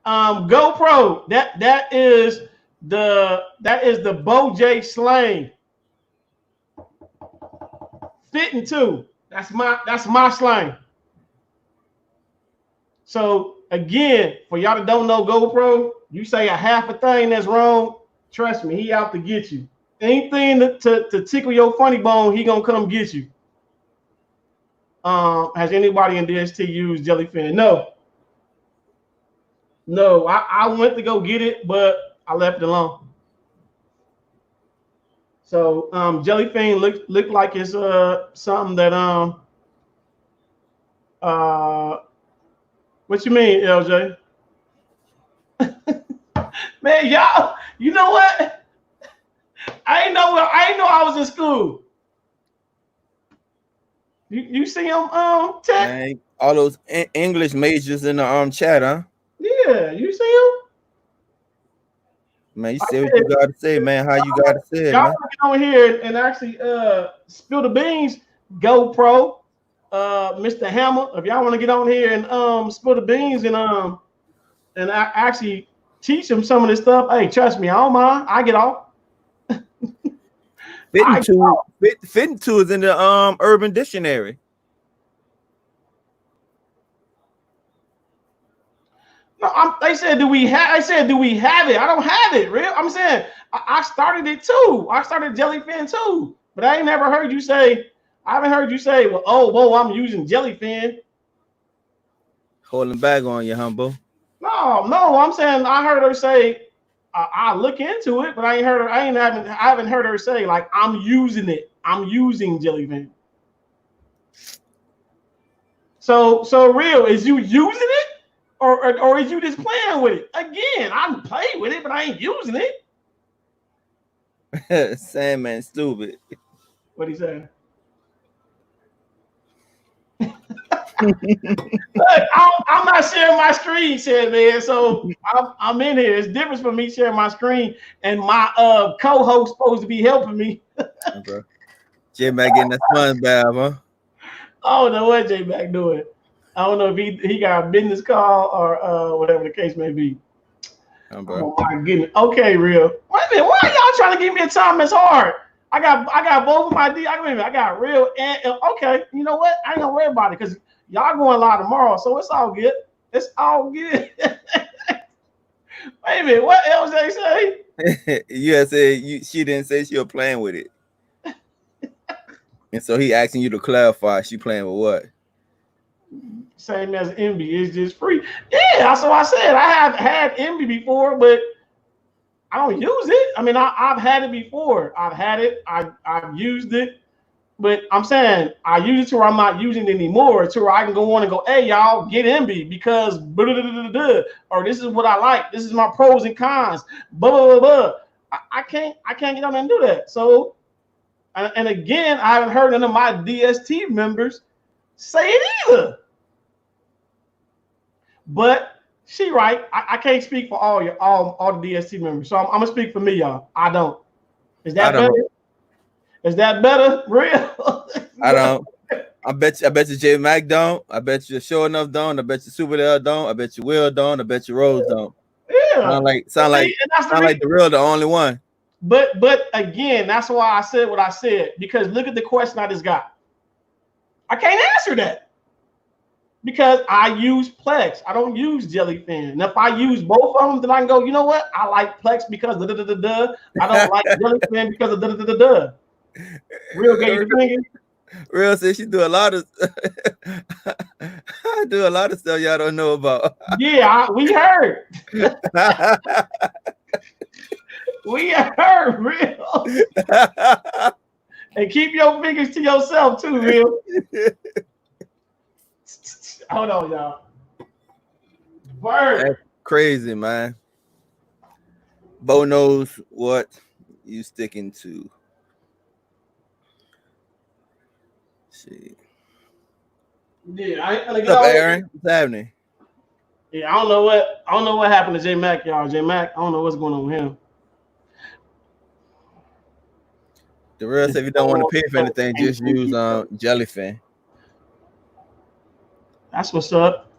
Speaker 1: GoPro, that is the Bo J slang. Fitting too. That's my slang. So again, for y'all that don't know GoPro, you say a half a thing that's wrong, trust me, he out to get you. Anything to tickle your funny bone, he gonna come get you. Has anybody in DST used Jellyfin? No, I went to go get it, but I left it alone. So Jellyfin look like it's something that what you mean, LJ? Man, y'all, you know what? I ain't know I was in school. You see him Tech?
Speaker 4: Man, all those English majors in the chat, huh?
Speaker 1: Yeah, you see him?
Speaker 4: Man, you say what you gotta say, man. How you gotta say it,
Speaker 1: y'all
Speaker 4: man.
Speaker 1: get on here and actually spill the beans, GoPro, Mr. Hammer. If y'all want to get on here and spill the beans and I actually teach them some of this stuff, hey, trust me, I don't mind. I get off.
Speaker 4: Fitting to is in the Urban Dictionary.
Speaker 1: No, they said, do we have? I said, do we have it? I don't have it, real. I'm saying I started it too. I started Jellyfin too, but I ain't never heard you say. I haven't heard you say, well, whoa, I'm using Jellyfin.
Speaker 4: Holding back on you, humble.
Speaker 1: No, I'm saying I heard her say I look into it, but I haven't heard her say like I'm using it. I'm using Jellyfin. So real, is you using it? Or is you just playing with it? Again, I play with it, but I ain't using it.
Speaker 4: Sandman, stupid.
Speaker 1: What he saying? Look, I'm not sharing my screen, said man. So I'm in here. It's different for me sharing my screen and my co-host supposed to be helping me.
Speaker 4: Okay. J-Mac getting that SpongeBob, huh?
Speaker 1: I don't know what J-Mac doing. I don't know if he got a business call or whatever the case may be. Oh my goodness. Okay, real. Wait a minute. Why are y'all trying to give me a time that's hard? I got both of my I got real and okay. You know what? I ain't gonna worry about it because y'all going live tomorrow, so it's all good. It's all good. Wait a minute. What else they say?
Speaker 4: You said she didn't say she was playing with it. And so he asking you to clarify. She playing with what?
Speaker 1: Same as Envy, it's just free. Yeah, that's what I said. I have had Envy before, but I don't use it. I mean, I've had it before. I've had it. I've used it, but I'm saying I use it to where I'm not using it anymore. To where I can go on and go, hey y'all, get Envy because blah, blah, blah, blah, or this is what I like. This is my pros and cons. Blah blah blah blah. I can't get on and do that. So, and again, I haven't heard none of my DST members say it either. But she right. I can't speak for all the DST members. So I'm gonna speak for me, y'all. I don't. Is that better? Is that better? Real?
Speaker 4: I don't. I bet you J Mac don't. I bet you Sure Enough don't. I bet you Super L don't. I bet you Will don't. I bet you Rose don't.
Speaker 1: Yeah.
Speaker 4: Sound like the real the only one.
Speaker 1: But again, that's why I said what I said, because look at the question I just got. I can't answer that because I use Plex. I don't use Jellyfin. And if I use both of them, then I can go, you know what? I like Plex because of da-da-da-da-da. I don't like Jellyfin because of da-da-da-da-da. Real gave you the finger.
Speaker 4: Real says she do a lot of I do a lot of stuff y'all don't know about.
Speaker 1: Yeah, we heard. We heard, Real. And keep your fingers to yourself too, Real. Hold on, y'all. Bird.
Speaker 4: That's crazy, man. Bo knows what you sticking to. See.
Speaker 1: Yeah, I ain't gonna
Speaker 4: What's up, Aaron? What's happening?
Speaker 1: Yeah, I don't know what happened to J Mac, y'all. J Mac, I don't know what's going on with him.
Speaker 4: The real said if you don't want to pay for anything, just use Jellyfin.
Speaker 1: That's what's up.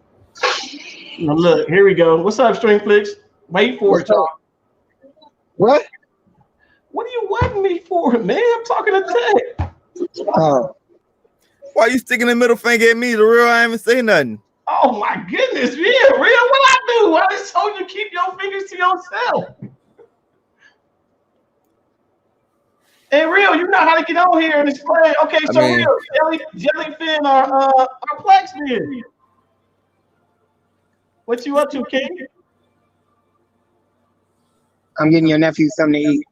Speaker 1: Now look, here we go. What's up, Stringflix? Wait for it, y'all.
Speaker 5: What?
Speaker 1: What are you waiting me for, man? I'm talking to Tech.
Speaker 4: Why you sticking the middle finger at me? The real, I ain't even say nothing.
Speaker 1: Oh my goodness, real. What I do? I just told you keep your fingers to yourself. And real, you know how to get on here and explain. Okay, so real, Jellyfin or Plex then. What you up to, King?
Speaker 5: I'm getting your nephew something to eat.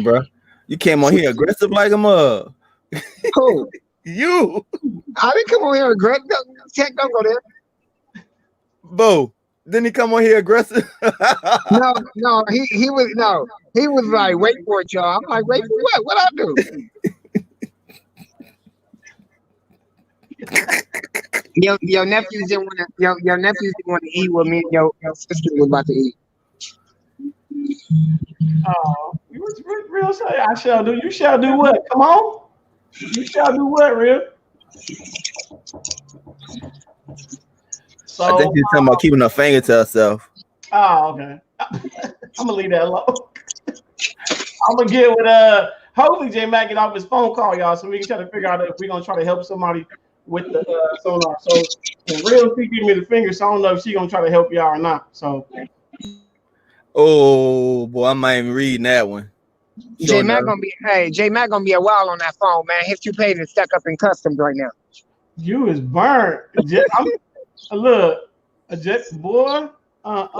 Speaker 4: Bro, you came on here aggressive like a mug.
Speaker 5: Who?
Speaker 4: You.
Speaker 5: I didn't come on here aggressive. Tech, don't go there.
Speaker 4: Bo, didn't he come on here aggressive?
Speaker 5: No, he was like, wait for it, y'all. I'm like, wait for what? What I do? Your nephews didn't want to. Your nephews didn't want to eat what me and your sister was about to eat.
Speaker 1: Oh, real say I shall do. You shall do what? Come on. You shall do what, real? So,
Speaker 4: I think she's talking about keeping her finger to herself.
Speaker 1: Oh, okay. I'm gonna leave that alone. I'm gonna get with hopefully J Mac get off his phone call, y'all, so we can try to figure out if we're gonna try to help somebody with the sonar. So and real she give me the finger, so I don't know if she's gonna try to help y'all or not. So
Speaker 4: oh boy, I'm not even reading that one.
Speaker 5: J Mac gonna be a while on that phone, man. His toupee is stuck up in customs right now.
Speaker 1: You is burnt. Look, a jet boy.
Speaker 4: Shots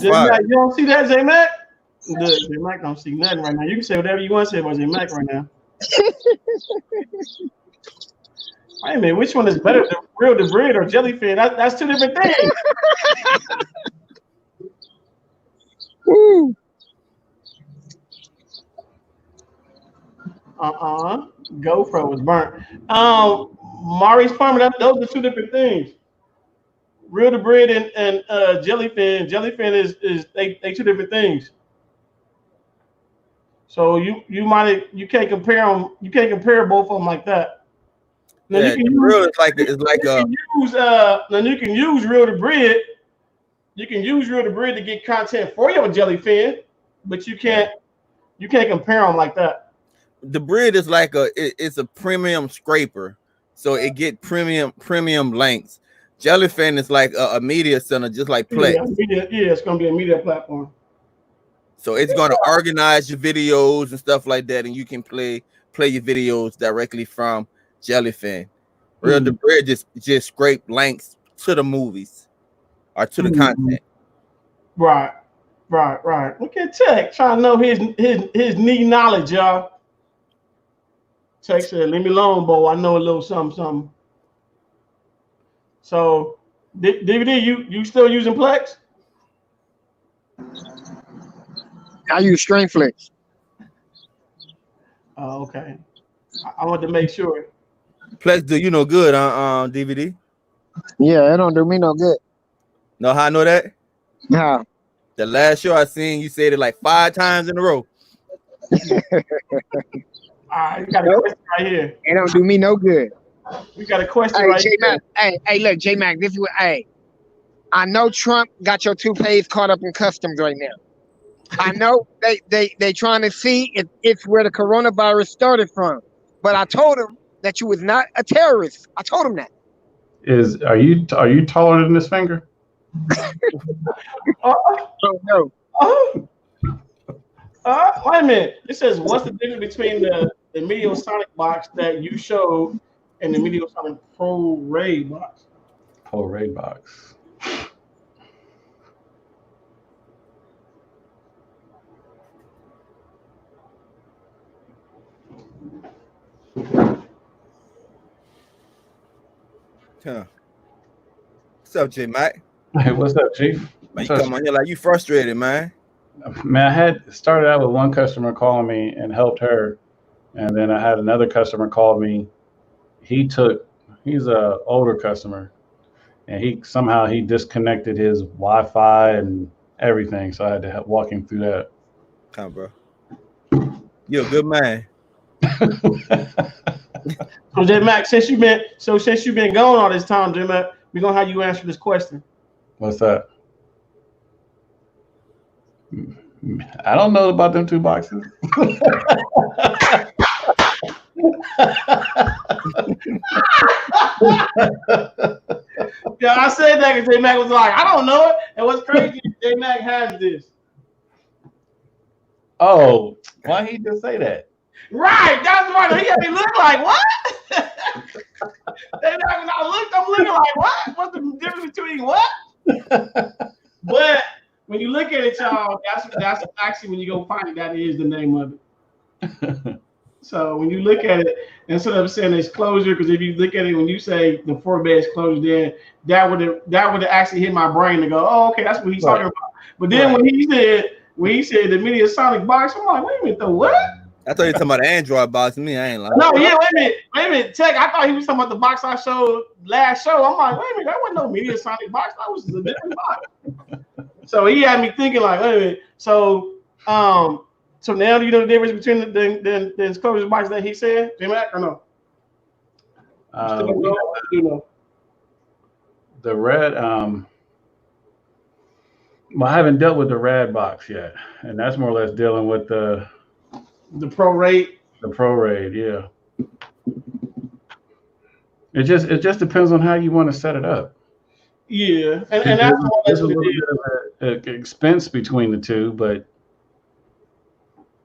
Speaker 1: J
Speaker 4: fired.
Speaker 1: Mac, you don't see that, J Mac? Look, J Mac don't see nothing right now. You can say whatever you want to say about J Mac right now. Wait a minute, which one is better, the real the bread or Jellyfin? That's two different things.
Speaker 5: Woo.
Speaker 1: GoPro was burnt. Maurice Farmer, those are two different things. Real the bread and Jellyfin. Jellyfin is they two different things. So you can't compare them. You can't compare both of them like that. Now
Speaker 4: yeah,
Speaker 1: you can
Speaker 4: real
Speaker 1: use, you can use real the bread. You can use real the bread to get content for your Jellyfin, but you can't compare them like that.
Speaker 4: The bread is like it's a premium scraper, so it get premium lengths. Jellyfin is like a media center, just like Plex.
Speaker 1: It's gonna be a media platform.
Speaker 4: So it's gonna organize your videos and stuff like that, and you can play your videos directly from Jellyfin. Real the bread just scrape links to the movies or to the content.
Speaker 1: Right. Look at Tech trying to know his knee knowledge, y'all. Tech said, "Leave me alone, Bo. I know a little something." So, DVD, you still using Plex?
Speaker 5: I use Stringflix.
Speaker 1: Oh, okay. I want to make sure.
Speaker 4: Plex do you no good on DVD?
Speaker 5: Yeah, it don't do me no good.
Speaker 4: Know how I know that?
Speaker 5: How?
Speaker 4: The last show I seen, you said it like 5 times in a row.
Speaker 1: You got a question right here.
Speaker 5: It don't do me no good.
Speaker 1: We got a question
Speaker 5: Hey,
Speaker 1: right
Speaker 5: J-Mac, hey, look, J-Mac, this is what, I know Trump got your toupees caught up in customs right now. I know they trying to see if it's where the coronavirus started from, but I told them that you was not a terrorist. I told them that.
Speaker 2: Are you taller than this finger?
Speaker 1: Uh,
Speaker 5: Oh no.
Speaker 1: Wait a minute. It says, what's the difference between the Mediasonic box that you showed and the Mediasonic Pro Ray box?
Speaker 2: Pro Ray box.
Speaker 4: Huh. What's up, J Mac?
Speaker 2: Hey, what's up, Chief?
Speaker 4: Man, you come on here like you frustrated, man.
Speaker 2: Man, I had started out with one customer calling me and helped her, and then I had another customer call me. He's a older customer, and he disconnected his Wi-Fi and everything, so I had to help walk him through that.
Speaker 4: Come, bro. You're a good man.
Speaker 1: So J Mac, since you've been gone all this time, J Mac, we're gonna have you answer this question.
Speaker 2: What's that? I don't know about them 2 boxes.
Speaker 1: Yeah, I said that because J Mac was like, I don't know it. And what's crazy is J Mac has this.
Speaker 2: Oh, why he just say that?
Speaker 1: Right, that's why he got me look like what? I'm looking like what? What's the difference between what? But when you look at it, y'all, that's actually when you go find it, that is the name of it. So when you look at it, instead of saying it's closure, because if you look at it, when you say the 4 beds closure, then that would have actually hit my brain to go, oh, okay, that's what he's talking about. But then when he said the Mediasonic box, I'm like, wait a minute, the what?
Speaker 4: I thought you were talking about the Android box. Me, I ain't like.
Speaker 1: No, yeah, wait a minute, Tech. I thought he was talking about the box I showed last show. I'm like, wait a minute, that wasn't no Mediasonic box. That was a different box. So he had me thinking like, wait a minute. So now do you know the difference between the disclosure box that he said, J-Mac, or no? You know.
Speaker 2: The red, well, I haven't dealt with the red box yet, and that's more or less dealing with the
Speaker 1: Pro Rate.
Speaker 2: The Pro Raid, yeah. It just depends on how you want to set it up.
Speaker 1: Yeah, and that's all
Speaker 2: there's a little bit of an expense between the two, but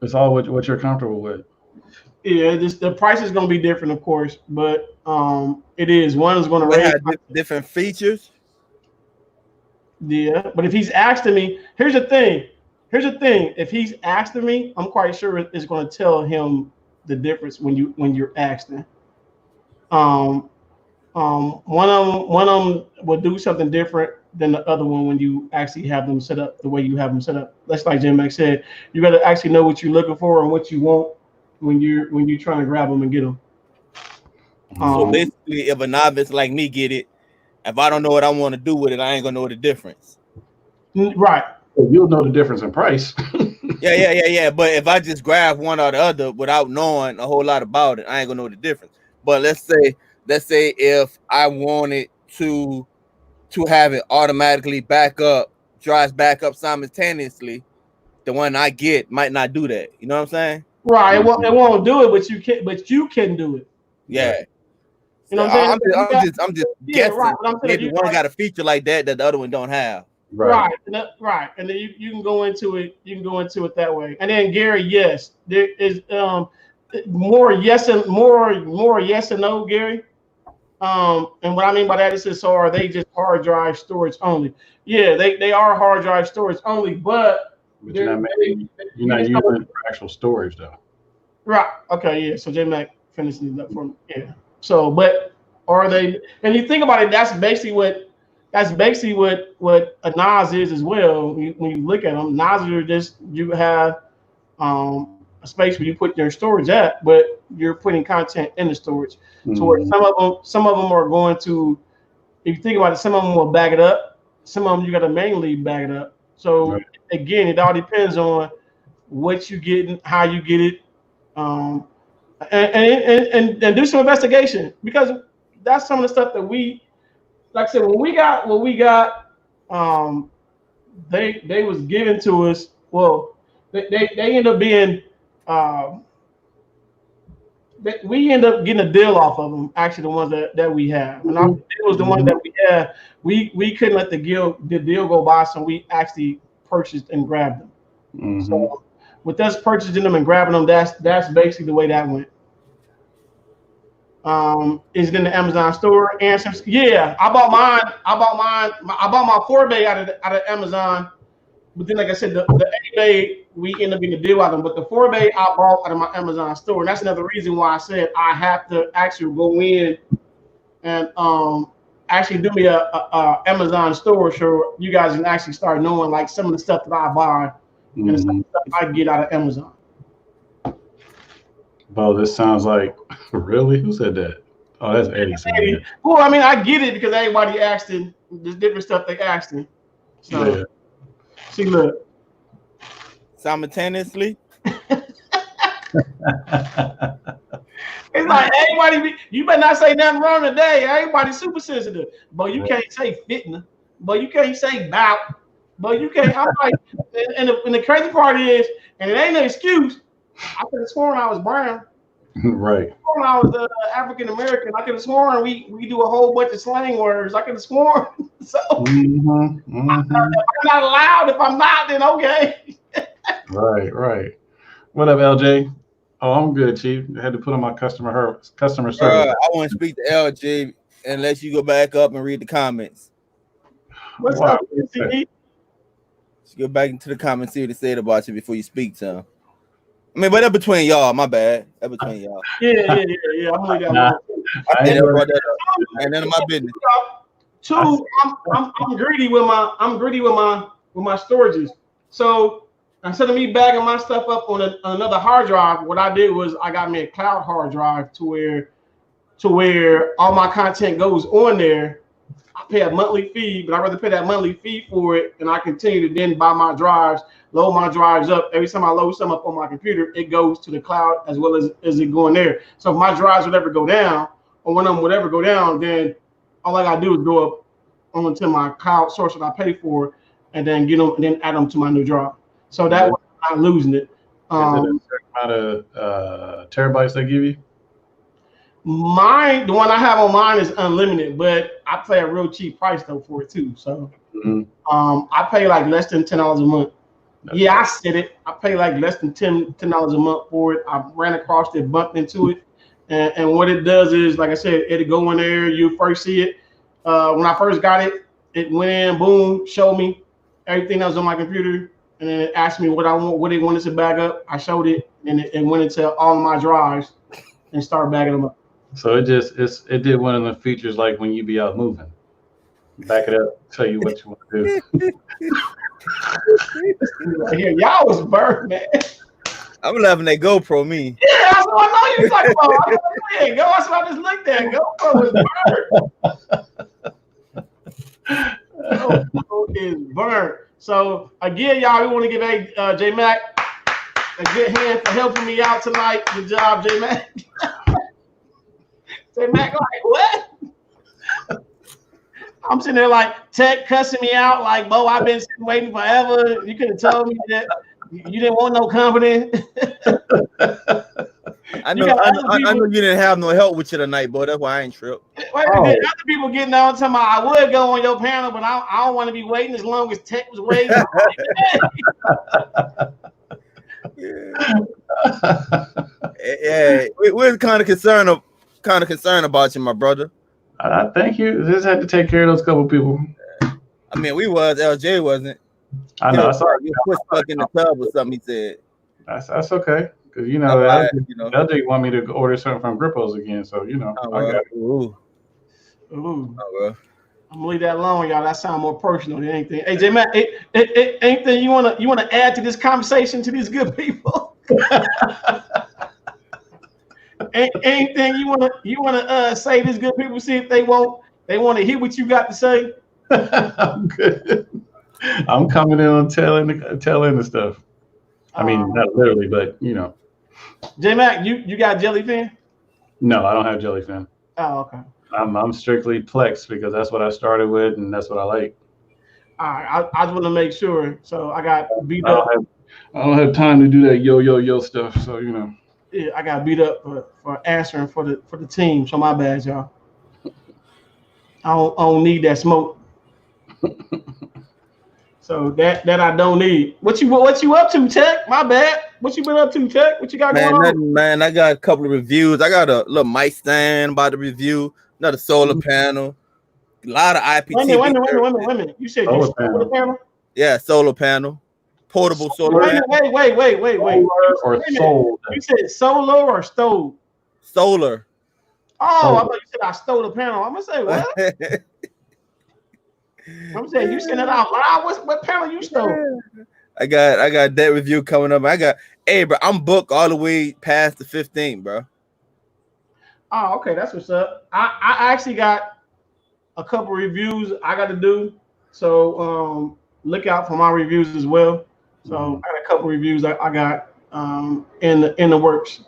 Speaker 2: it's all what you're comfortable with.
Speaker 1: Yeah, the price is going to be different, of course, but it is one is going to raise
Speaker 4: different features.
Speaker 1: Yeah, but if he's asking me, here's the thing. If he's asking me, I'm quite sure it's going to tell him the difference when you're asking. One of them will do something different than the other one when you actually have them set up the way you have them set up. That's like Jim Max said. You got to actually know what you're looking for and what you want when you're trying to grab them and get them.
Speaker 4: So basically, if a novice like me get it, if I don't know what I want to do with it, I ain't gonna know the difference.
Speaker 1: Right.
Speaker 2: You'll know the difference in price.
Speaker 4: Yeah. But if I just grab one or the other without knowing a whole lot about it, I ain't gonna know the difference. But let's say if I wanted to have it automatically drives back up simultaneously, the one I get might not do that. You know what I'm saying?
Speaker 1: Right. It won't do it, but you can do it.
Speaker 4: Yeah.
Speaker 1: You know what I'm saying?
Speaker 4: I'm just guessing.
Speaker 1: Right.
Speaker 4: Maybe one got a feature like that the other one don't have.
Speaker 1: Right. And then you can go into it. You can go into it that way. And then Gary, yes, there is more yes and no, Gary. And what I mean by that is, so are they just hard drive storage only? Yeah, they are hard drive storage only, but
Speaker 2: you're not using it for actual storage though.
Speaker 1: Right. Okay. Yeah. So J-Mac finishing up for me. Yeah. So, but are they? And you think about it, that's basically what a NAS is as well. When you look at them, NAS are just, you have a space where you put your storage at, but you're putting content in the storage. Mm-hmm. So where some of them are going to, if you think about it, some of them will back it up. Some of them you got to manually back it up. So again, it all depends on what you get and how you get it, and do some investigation, because that's some of the stuff that we, like I said, when we got what we got, they was given to us. Well, they end up being. We end up getting a deal off of them. Actually, the ones that we have, and it was the one that we had. We couldn't let the deal go by, so we actually purchased and grabbed them.
Speaker 2: Mm-hmm.
Speaker 1: So with us purchasing them and grabbing them, that's basically the way that went. Is it in the Amazon store? Answers, yeah. I bought my 4-bay out of Amazon, but then like I said, the 8-bay we end up getting a deal out of them. But the 4-bay I bought out of my Amazon store, and that's another reason why I said I have to actually go in and actually do me a Amazon store, so you guys can actually start knowing like some of the stuff that I buy and the stuff I get out of Amazon.
Speaker 2: Bo, this sounds like really? Who said that? Oh, that's Eddie saying that.
Speaker 1: Well, I mean, I get it because everybody asked him. There's different stuff they asked him. So,
Speaker 2: Yeah.
Speaker 1: see, look.
Speaker 4: Simultaneously.
Speaker 1: It's like everybody. You better not say nothing wrong today. Everybody's super sensitive, but you can't say fitna, but you can't say bout, but you can't. I'm like, and the crazy part is, and it ain't no excuse. I could have sworn I was brown.
Speaker 2: Right.
Speaker 1: When I was African American, I could have sworn we do a whole bunch of slang words. I could have sworn. So I'm not allowed. If I'm not, then okay.
Speaker 2: Right. What up, LJ? Oh, I'm good, Chief. I had to put on my customer service.
Speaker 4: I want to speak to LJ unless you go back up and read the comments.
Speaker 1: What's up, CD?
Speaker 4: Just go back into the comments, see what they said about you before you speak to them. I mean, but that's between y'all. My bad. That's between y'all.
Speaker 1: Yeah. I'm gonna leave that
Speaker 4: alone. And none of my business.
Speaker 1: Two, I'm greedy with my storages. So instead of me bagging my stuff up on another hard drive, what I did was I got me a cloud hard drive to where all my content goes on there. I pay a monthly fee, but I'd rather pay that monthly fee for it, and I continue to then buy my drives, load my drives up. Every time I load some up on my computer, it goes to the cloud as well as it going there. So if my drives would ever go down, or one of them would ever go down, then all I gotta do is go up onto my cloud source that I pay for, and then get them, and then add them to my new drive. So that way I'm not losing it.
Speaker 2: Is it a certain amount of terabytes they give you?
Speaker 1: The one I have on mine is unlimited, but I pay a real cheap price though for it too. So I pay like less than $10 a month. I said it. I pay like less than $10 a month for it. I ran across it, bumped into it, and what it does is, like I said, it'll go in there. You first see it. When I first got it, it went in, boom, showed me everything that was on my computer, and then it asked me what it wanted to back up. I showed it, and it went into all of my drives and started backing them up.
Speaker 2: So it did one of the features like when you be out moving. Back it up, tell you what you want to do.
Speaker 1: Right here, y'all was burned, man.
Speaker 4: I'm loving that GoPro me.
Speaker 1: Yeah, that's what I know you talking about. That's what I just looked at. GoPro is burned. GoPro is burned. So again, y'all, we want to give J Mac a good hand for helping me out tonight. Good job, J Mac. J Mac, like what? I'm sitting there like Tech cussing me out, like, Bo, I've been sitting waiting forever. You could have told me that you didn't want no company.
Speaker 4: I know you didn't have no help with you tonight, boy. That's why I ain't tripped.
Speaker 1: Other people getting on talking about I would go on your panel, but I don't want to be waiting as long as Tech was waiting.
Speaker 4: Yeah, we're kind of concerned about you, my brother.
Speaker 2: Thank you. Just had to take care of those couple people.
Speaker 4: I mean, we was. LJ wasn't.
Speaker 2: I know. I saw
Speaker 4: you put stuck in the tub or something. He said.
Speaker 2: That's okay, because LJ want me to order something from Grippos again. So I got it.
Speaker 1: Ooh. Oh, well. I'm gonna leave that alone, y'all. That sounds more personal than anything. Hey, J Matt, anything you wanna add to this conversation to these good people? Anything you wanna say to these good people? See if they want to hear what you got to say.
Speaker 2: I'm good. I'm coming in on tail end of stuff. I mean, not literally, but
Speaker 1: J Mac, you got Jellyfin?
Speaker 2: No, I don't have Jellyfin.
Speaker 1: Oh, okay.
Speaker 2: I'm strictly Plex because that's what I started with and that's what I like.
Speaker 1: All right, I just want to make sure. So I got beat up.
Speaker 2: I don't have time to do that yo stuff. So
Speaker 1: Yeah, I got beat up for answering for the team. So my bad, y'all. I don't need that smoke. So that I don't need. What you up to, Tech? My bad. What you been up to, Tech? What you got
Speaker 4: Man,
Speaker 1: going on?
Speaker 4: nothing, man. I got a couple of reviews. I got a little mic stand about the review, another solar panel, a lot of IPTV.
Speaker 1: Wait a minute. You said you
Speaker 2: Solar
Speaker 1: stole the panel?
Speaker 4: Yeah, solar panel, portable solar
Speaker 1: Wait,
Speaker 4: panel.
Speaker 1: wait.
Speaker 2: solar or sold?
Speaker 1: You said solo or stole?
Speaker 4: Solar.
Speaker 1: Oh,
Speaker 2: Solar.
Speaker 1: I thought you said I stole the panel. I'm gonna say what? I'm saying you said it out loud. What panel you stole?
Speaker 4: I got that review coming up. Bro, I'm booked all the way past the 15th, bro.
Speaker 1: Oh, okay, that's what's up. I actually got a couple reviews I got to do, so look out for my reviews as well. So I got a couple reviews I got in the works.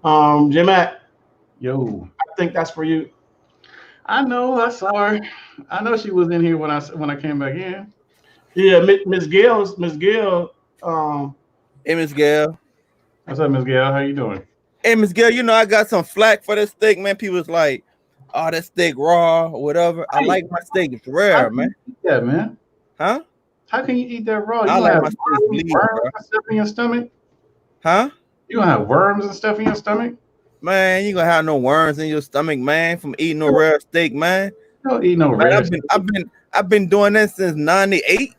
Speaker 1: J-Mac,
Speaker 2: Yo,
Speaker 1: I think that's for you.
Speaker 2: I know. I saw her. I know she was in here when I came back in.
Speaker 1: Yeah, Miss Gail.
Speaker 4: Hey, Miss Gail.
Speaker 2: What's up, Miss Gail? How you doing?
Speaker 4: Hey, Miss Gail, I got some flack for this steak, man. People's like, oh, that steak raw or whatever. I like my steak. It's rare, man.
Speaker 2: Yeah, man.
Speaker 4: Huh?
Speaker 2: How can you eat that raw?
Speaker 4: I
Speaker 2: You
Speaker 4: like
Speaker 2: have
Speaker 4: my steak bleed,
Speaker 2: worms
Speaker 4: bro.
Speaker 2: and stuff in your stomach?
Speaker 4: Huh?
Speaker 2: You gonna have worms and stuff in your stomach?
Speaker 4: Man, you gonna have no worms in your stomach, man, from eating no rare steak, man.
Speaker 2: You don't eat no
Speaker 4: Man,
Speaker 2: rare
Speaker 4: I've been doing that since '98.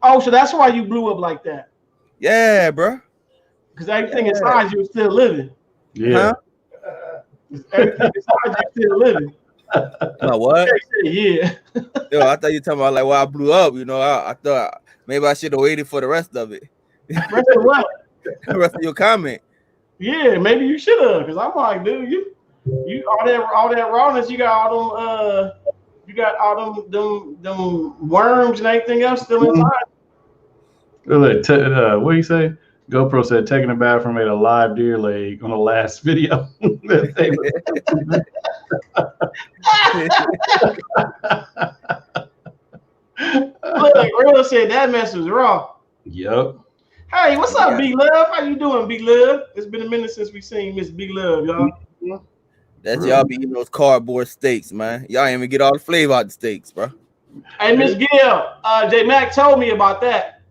Speaker 1: Oh, so that's why you blew up like that?
Speaker 4: Yeah, bro.
Speaker 1: Because everything inside you is still living.
Speaker 2: Yeah.
Speaker 4: Huh?
Speaker 1: Everything inside you is still living.
Speaker 4: My what?
Speaker 1: Yeah.
Speaker 4: Yo, I thought you were talking about like why I blew up. I thought maybe I should have waited for the rest of it.
Speaker 1: Rest of what?
Speaker 4: The rest of your comment.
Speaker 1: Yeah, maybe you should have. Because I'm like, dude, you all that rawness. You got all them worms and everything else still inside.
Speaker 2: What do you say? GoPro said taking a bath from made a live deer leg on the last video.
Speaker 1: Look, Real said that mess was raw.
Speaker 2: Yep.
Speaker 1: Hey, what's up, B Love? How you doing, B Love? It's been a minute since we seen Miss B Love, y'all.
Speaker 4: That's y'all be eating those cardboard steaks, man. Y'all ain't even get all the flavor out the steaks, bro.
Speaker 1: Hey, Miss Gail, J Mac told me about that.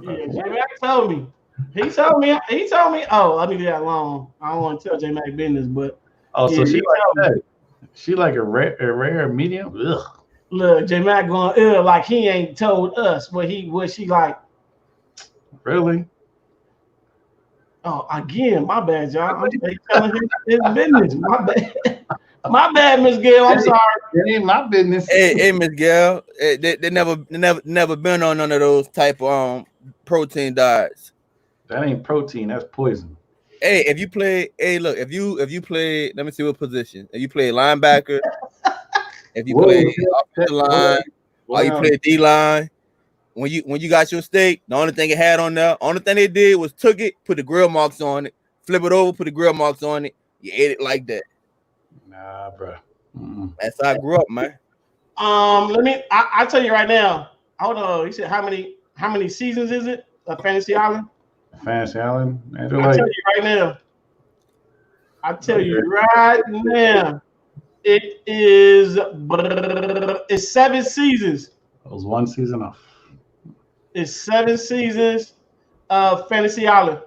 Speaker 1: Yeah, J Mac told me. He told me. Oh, I leave that alone. I don't want to tell J Mac business, but
Speaker 2: so she like that. She like a rare medium. Ugh.
Speaker 1: Look, J Mac going like he ain't told us what she like.
Speaker 2: Really?
Speaker 1: Oh, again, my bad, y'all. I'm just telling him his business. My bad. My bad, Miss Gail. I'm sorry.
Speaker 2: It ain't my business.
Speaker 4: Hey, Miss Gail. They never been on none of those type of protein diets.
Speaker 2: That ain't protein. That's poison.
Speaker 4: Hey, if you play, let me see what position. If you play linebacker, if you play offensive line, or you play D line, when you got your steak, the only thing it had on there, only thing they did was took it, put the grill marks on it, flip it over, put the grill marks on it. You ate it like that.
Speaker 2: Nah, bro.
Speaker 4: That's how I grew up, man.
Speaker 1: I tell you right now. Hold on. You said how many seasons is it? Fantasy Island.
Speaker 2: Fantasy Island.
Speaker 1: I tell you right now. It is. It's 7 seasons.
Speaker 2: It was one season off.
Speaker 1: It's 7 seasons of Fantasy Island.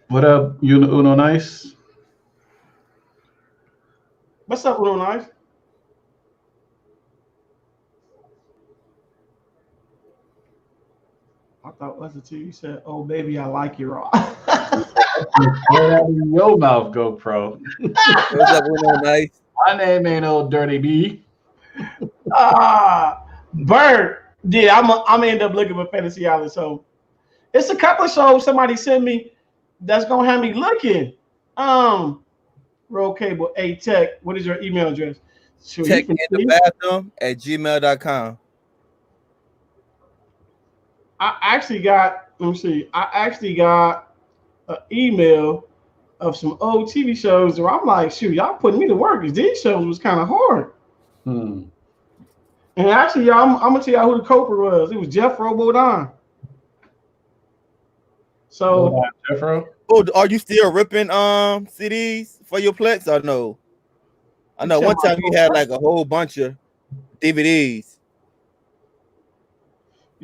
Speaker 2: What up, Uno Nice?
Speaker 1: What's up, Uno Nice? I thought was it too. You said, "Oh baby, I like you raw."
Speaker 2: Get out of your mouth, GoPro.
Speaker 4: What's up, Uno Nice?
Speaker 2: My name ain't old Dirty B.
Speaker 1: Bird. Yeah, I'm gonna end up looking for Fantasy Island. So it's a couple of shows somebody sent me that's gonna have me looking. Roll Cable, A Tech. What is your email address? Sure,
Speaker 4: Tech in the bathroom at gmail.com.
Speaker 1: I actually got. Let me see. I actually got an email of some old TV shows where I'm like, shoot, y'all putting me to work because these shows was kind of hard.
Speaker 2: Hmm.
Speaker 1: And actually, y'all, I'm gonna tell y'all who the culprit was. It was Jeff Robodon. So
Speaker 2: Hold on, Jeffro.
Speaker 4: Oh, are you still ripping CDs for your Plex or no? I
Speaker 1: you
Speaker 4: know
Speaker 1: tell
Speaker 4: one
Speaker 1: my
Speaker 4: time you had like a whole bunch of DVDs.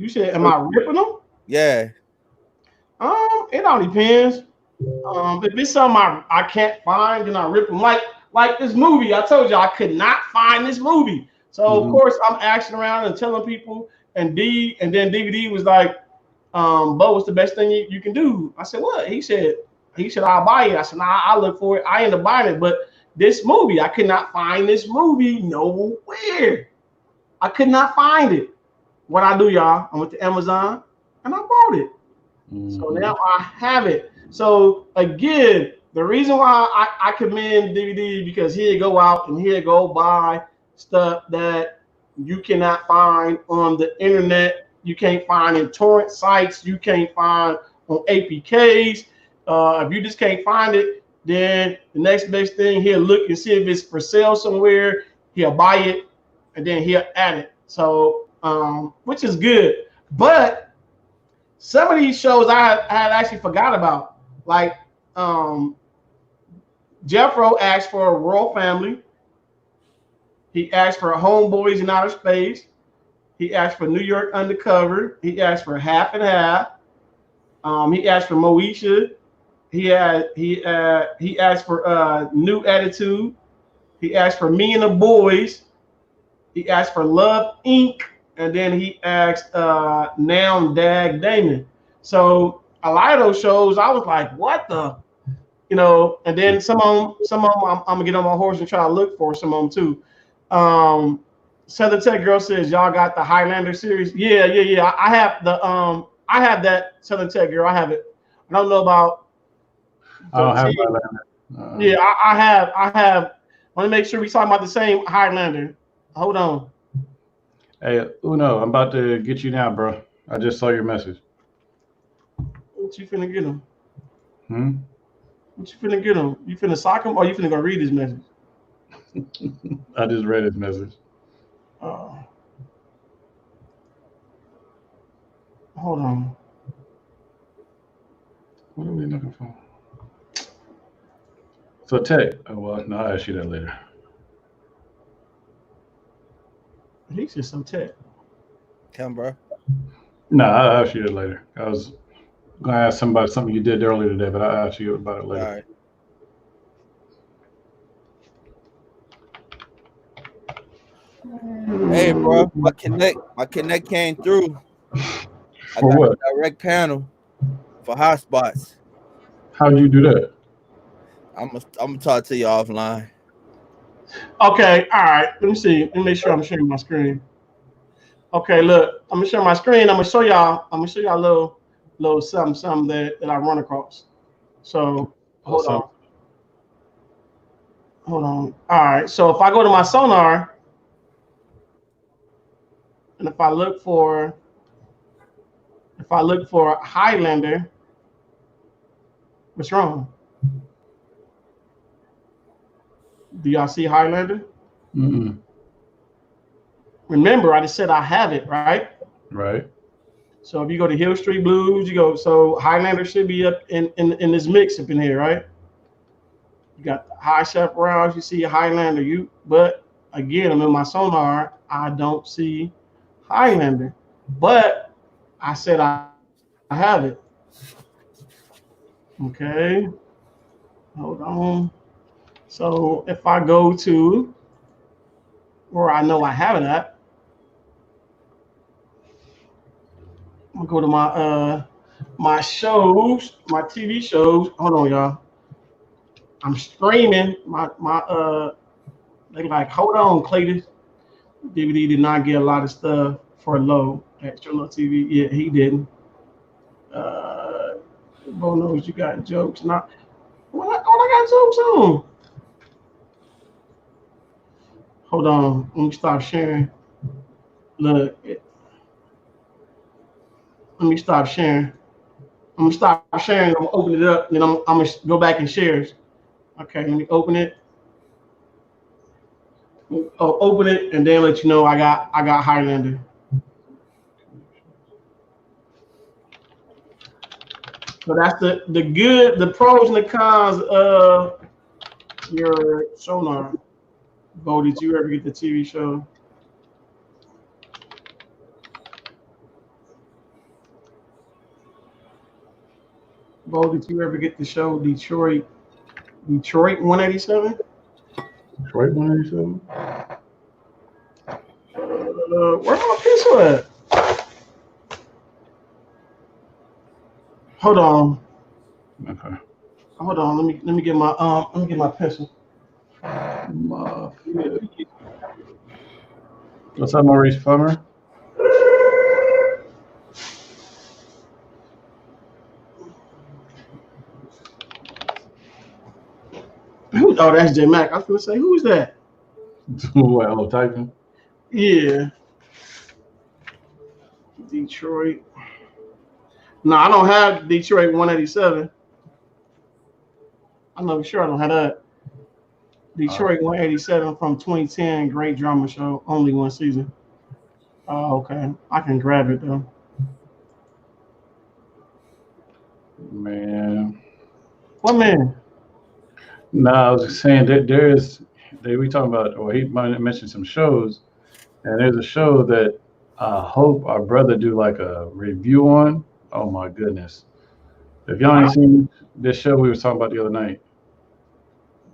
Speaker 1: you said, am I ripping them?
Speaker 4: Yeah.
Speaker 1: It all depends. If it's something I can't find, then I rip them. Like this movie, I told you I could not find this movie. So of course I'm asking around and telling people, and then DVD was like, Bo, what's the best thing you can do? I said, what? He said, I'll buy it. I said, nah, I'll look for it. I end up buying it. But this movie, I could not find this movie nowhere. I could not find it. What I do, y'all, I went to Amazon and I bought it. So now I have it. So again, the reason why I commend DVD because he'll go out and he'll go buy stuff that you cannot find on the internet. You can't find in torrent sites. You can't find on APKs. If you just can't find it, then the next best thing he'll look and see if it's for sale somewhere. He'll buy it and then he'll add it. So which is good, but some of these shows I had actually forgot about. Like Jeffro asked for a Royal Family. He asked for Homeboys in Outer Space. He asked for New York Undercover. He asked for Half and Half. He asked for Moesha. He asked for New Attitude. He asked for Me and the Boys. He asked for Love Inc. And then he asked Now Dag Damon. So a lot of those shows, I was like, what the, and then some of them I'm gonna get on my horse and try to look for some of them too. Southern Tech Girl says y'all got the Highlander series. Yeah. I have that Southern Tech Girl. I have it. I don't know about.
Speaker 2: I don't have Highlander.
Speaker 1: Yeah, I have. I want to make sure we talking about the same Highlander. Hold on.
Speaker 2: Hey, Uno, I'm about to get you now, bro. I just saw your message.
Speaker 1: What you finna get him?
Speaker 2: Hmm?
Speaker 1: What you finna get him? You finna sock him or you finna go read his message?
Speaker 2: I just read his message.
Speaker 1: Hold on.
Speaker 2: What are we looking for? So Tech. Oh, well, no, I'll ask you that later.
Speaker 1: He's just so tech.
Speaker 4: Come, bro.
Speaker 2: No, I'll ask you that later. I was going to ask somebody something you did earlier today, but I'll ask you about it later.
Speaker 4: All right. Hey, bro, my connect came through. I
Speaker 2: For
Speaker 4: got
Speaker 2: what?
Speaker 4: a direct panel for hotspots.
Speaker 2: How do you do that?
Speaker 4: I'm gonna talk to you offline.
Speaker 1: Okay, all right. Let me see. Let me make sure I'm sharing my screen. Okay, look, I'm gonna share my screen. I'm gonna show y'all a little something that I run across. So hold on. All right. So if I go to my Sonar and if I look for Highlander, what's wrong? Do y'all see Highlander?
Speaker 2: Mm-mm.
Speaker 1: Remember, I just said I have it, right?
Speaker 2: Right.
Speaker 1: So if you go to Hill Street Blues, so Highlander should be up in this mix up in here, right? You got the High Chaparrals, you see Highlander, but again, I'm in my Sonar, I don't see Highlander. But I said I have it. Okay. Hold on. So if I go to where I know I have it at, I'm gonna go to my shows, my TV shows. Hold on, y'all. I'm streaming they like, hold on, Clayton. DVD did not get a lot of stuff for low extra low TV. Yeah, he didn't. Bo knows you got jokes. Not what I got jokes on. Hold on, let me stop sharing. Look, let me stop sharing. gonna stop sharing. I'm gonna open it up, and then I'm gonna go back in shares. Okay, let me open it. I'll open it and then let you know I got Highlander. So that's the pros and the cons of your Sonar. Bo, did you ever get the TV show? Bo, did you ever get the show Detroit 187?
Speaker 2: Detroit 187?
Speaker 1: Where's my pencil at? Hold on.
Speaker 2: Okay.
Speaker 1: Hold on. Let me get my pencil.
Speaker 2: What's up, Maurice Plummer?
Speaker 1: Oh, that's J Mac. I was gonna say, who's that?
Speaker 2: Well, typing.
Speaker 1: Yeah. Detroit. No, I don't have Detroit 187. I know for sure I don't have that. Detroit 187 from 2010, great drama show, only one season. Oh, okay. I can grab it though.
Speaker 2: Man.
Speaker 1: What man?
Speaker 2: No, I was just saying that we talking about, or he might have mentioned some shows, and there's a show that I hope our brother do like a review on. Oh my goodness. If y'all ain't seen this show we was talking about the other night,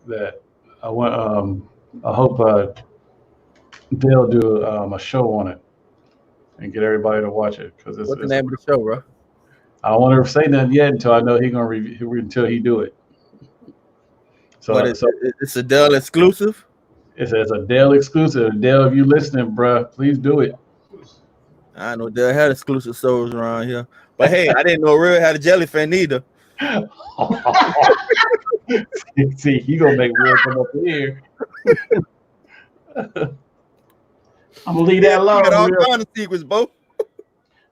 Speaker 2: that I hope they'll do a show on it and get everybody to watch it. What's
Speaker 4: the name of the show, bro?
Speaker 2: I don't want to say nothing yet until I know he's gonna review until he do it. So
Speaker 4: it's a Dell exclusive.
Speaker 2: It's a Dell exclusive. Dell, if you listening, bruh, please do it.
Speaker 4: I know Dell had exclusive shows around here, but hey, I didn't know Real had a Jellyfin either.
Speaker 2: See, he gonna make Real come up here.
Speaker 1: I'm gonna leave that alone.
Speaker 4: Got all kind of secrets, Bo.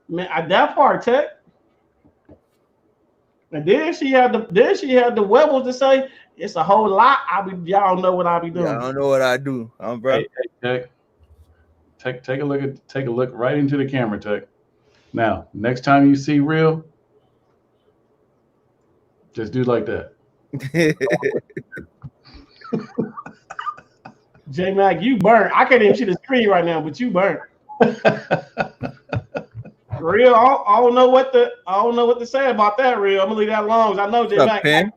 Speaker 1: Man, at that part, Tech. And then she had the webbles to say it's a whole lot. Y'all know what I be doing.
Speaker 4: Yeah, I don't know what I do. I'm bro.
Speaker 2: Hey, Tech. Take a look right into the camera, Tech. Now, next time you see Real, just do like that.
Speaker 1: J Mac, you burnt. I can't even see the screen right now, but you burnt. Real, I don't know what to say about that. Real, I'm gonna leave that alone. I know J Mac.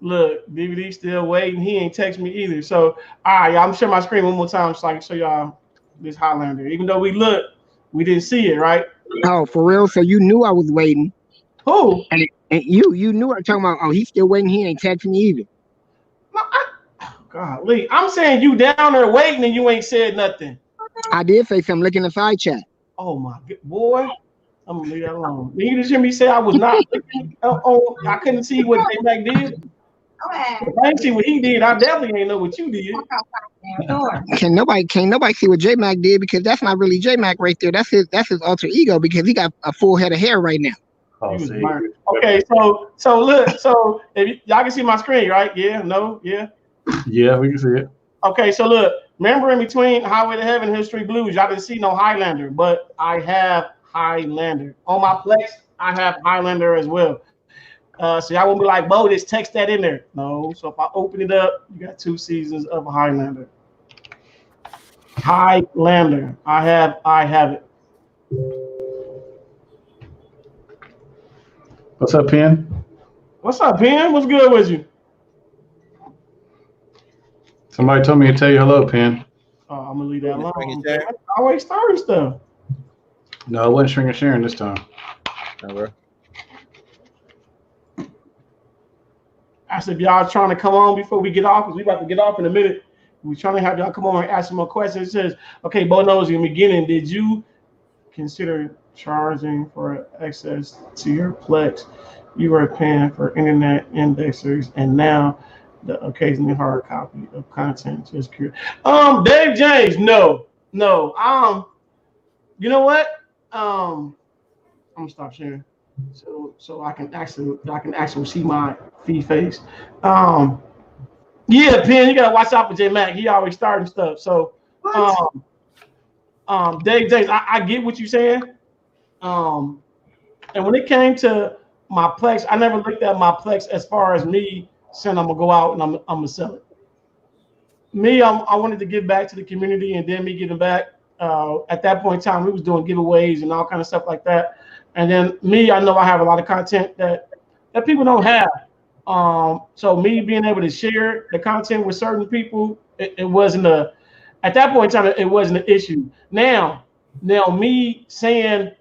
Speaker 1: Look, DVD still waiting. He ain't text me either. So, all right, y'all, I'm share my screen one more time so I can show y'all this Highlander. Even though we didn't see it, right?
Speaker 5: Oh, for real? So you knew I was waiting.
Speaker 1: Who?
Speaker 5: And you knew I was talking about. Oh, he's still waiting. He ain't texting me either.
Speaker 1: No, golly, I'm saying you down there waiting and you ain't said nothing.
Speaker 5: I did say something. Look in the side chat.
Speaker 1: Oh my good boy, I'm gonna leave that alone. You just hear me say I was not looking. I couldn't see what J Mac did. If I didn't see what he did, I definitely ain't know what you did.
Speaker 5: Can nobody see what J Mac did, because that's not really J Mac right there. That's his alter ego, because he got a full head of hair right now.
Speaker 1: Okay, so look, so if y'all can see my screen, right? Yeah, no, yeah.
Speaker 2: Yeah, we can see it.
Speaker 1: Okay, so look, remember in between Highway to Heaven, History Blues, y'all didn't see no Highlander, but I have Highlander on my Plex. I have Highlander as well. So y'all won't be like, Bo, just text that in there. No, so if I open it up, you got 2 seasons of Highlander. Highlander, I have it.
Speaker 2: What's up, Pen?
Speaker 1: What's up, Pen? What's good with you?
Speaker 2: Somebody told me to tell you hello, Pen.
Speaker 1: Oh, I'm gonna leave that alone. I always start stuff.
Speaker 2: No, I wasn't Stringer Sharon this time.
Speaker 4: Never.
Speaker 1: I said, if y'all trying to come on before we get off, because we about to get off in a minute. We're trying to have y'all come on and ask some more questions. It says, okay, Bo knows in the beginning, did you consider charging for access to your Plex? You were paying for internet indexers, and now the occasionally hard copy of content. Just curious. Dave James, no. You know what? gonna stop sharing, so I can actually see my feed face. Yeah, Penn, you gotta watch out for J Mac. He always starting stuff. So, Dave, I get what you're saying. And when it came to my Plex, I never looked at my Plex as far as me saying I'm gonna go out and I'm gonna sell it. Me, I wanted to give back to the community, and then me giving back. At that point in time, we was doing giveaways and all kind of stuff like that. And then me, I know I have a lot of content that people don't have. So me being able to share the content with certain people, it wasn't at that point in time, it wasn't an issue. Now me saying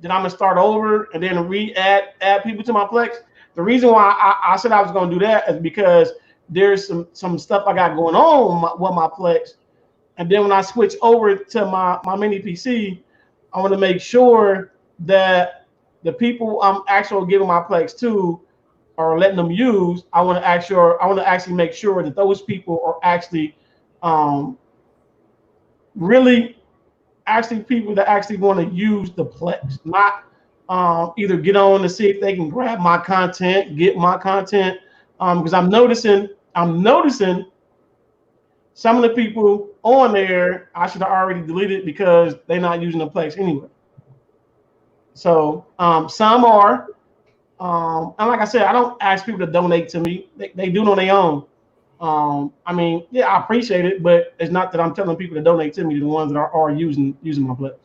Speaker 1: that I'm gonna start over and then add people to my Plex. The reason why I said I was gonna do that is because there's some stuff I got going on with my Plex, and then when I switch over to my mini PC, I want to make sure that the people I'm actually giving my Plex to or letting them use, I want to actually make sure that those people are actually really actually people that actually want to use the Plex, not either get on to see if they can grab my content, get my content, because I'm noticing some of the people on there I should have already deleted because they're not using the Plex anyway. So some are, and like I said, I don't ask people to donate to me. They do it on their own. I mean, yeah, I appreciate it, but it's not that I'm telling people to donate to me. The ones that are using my Plex.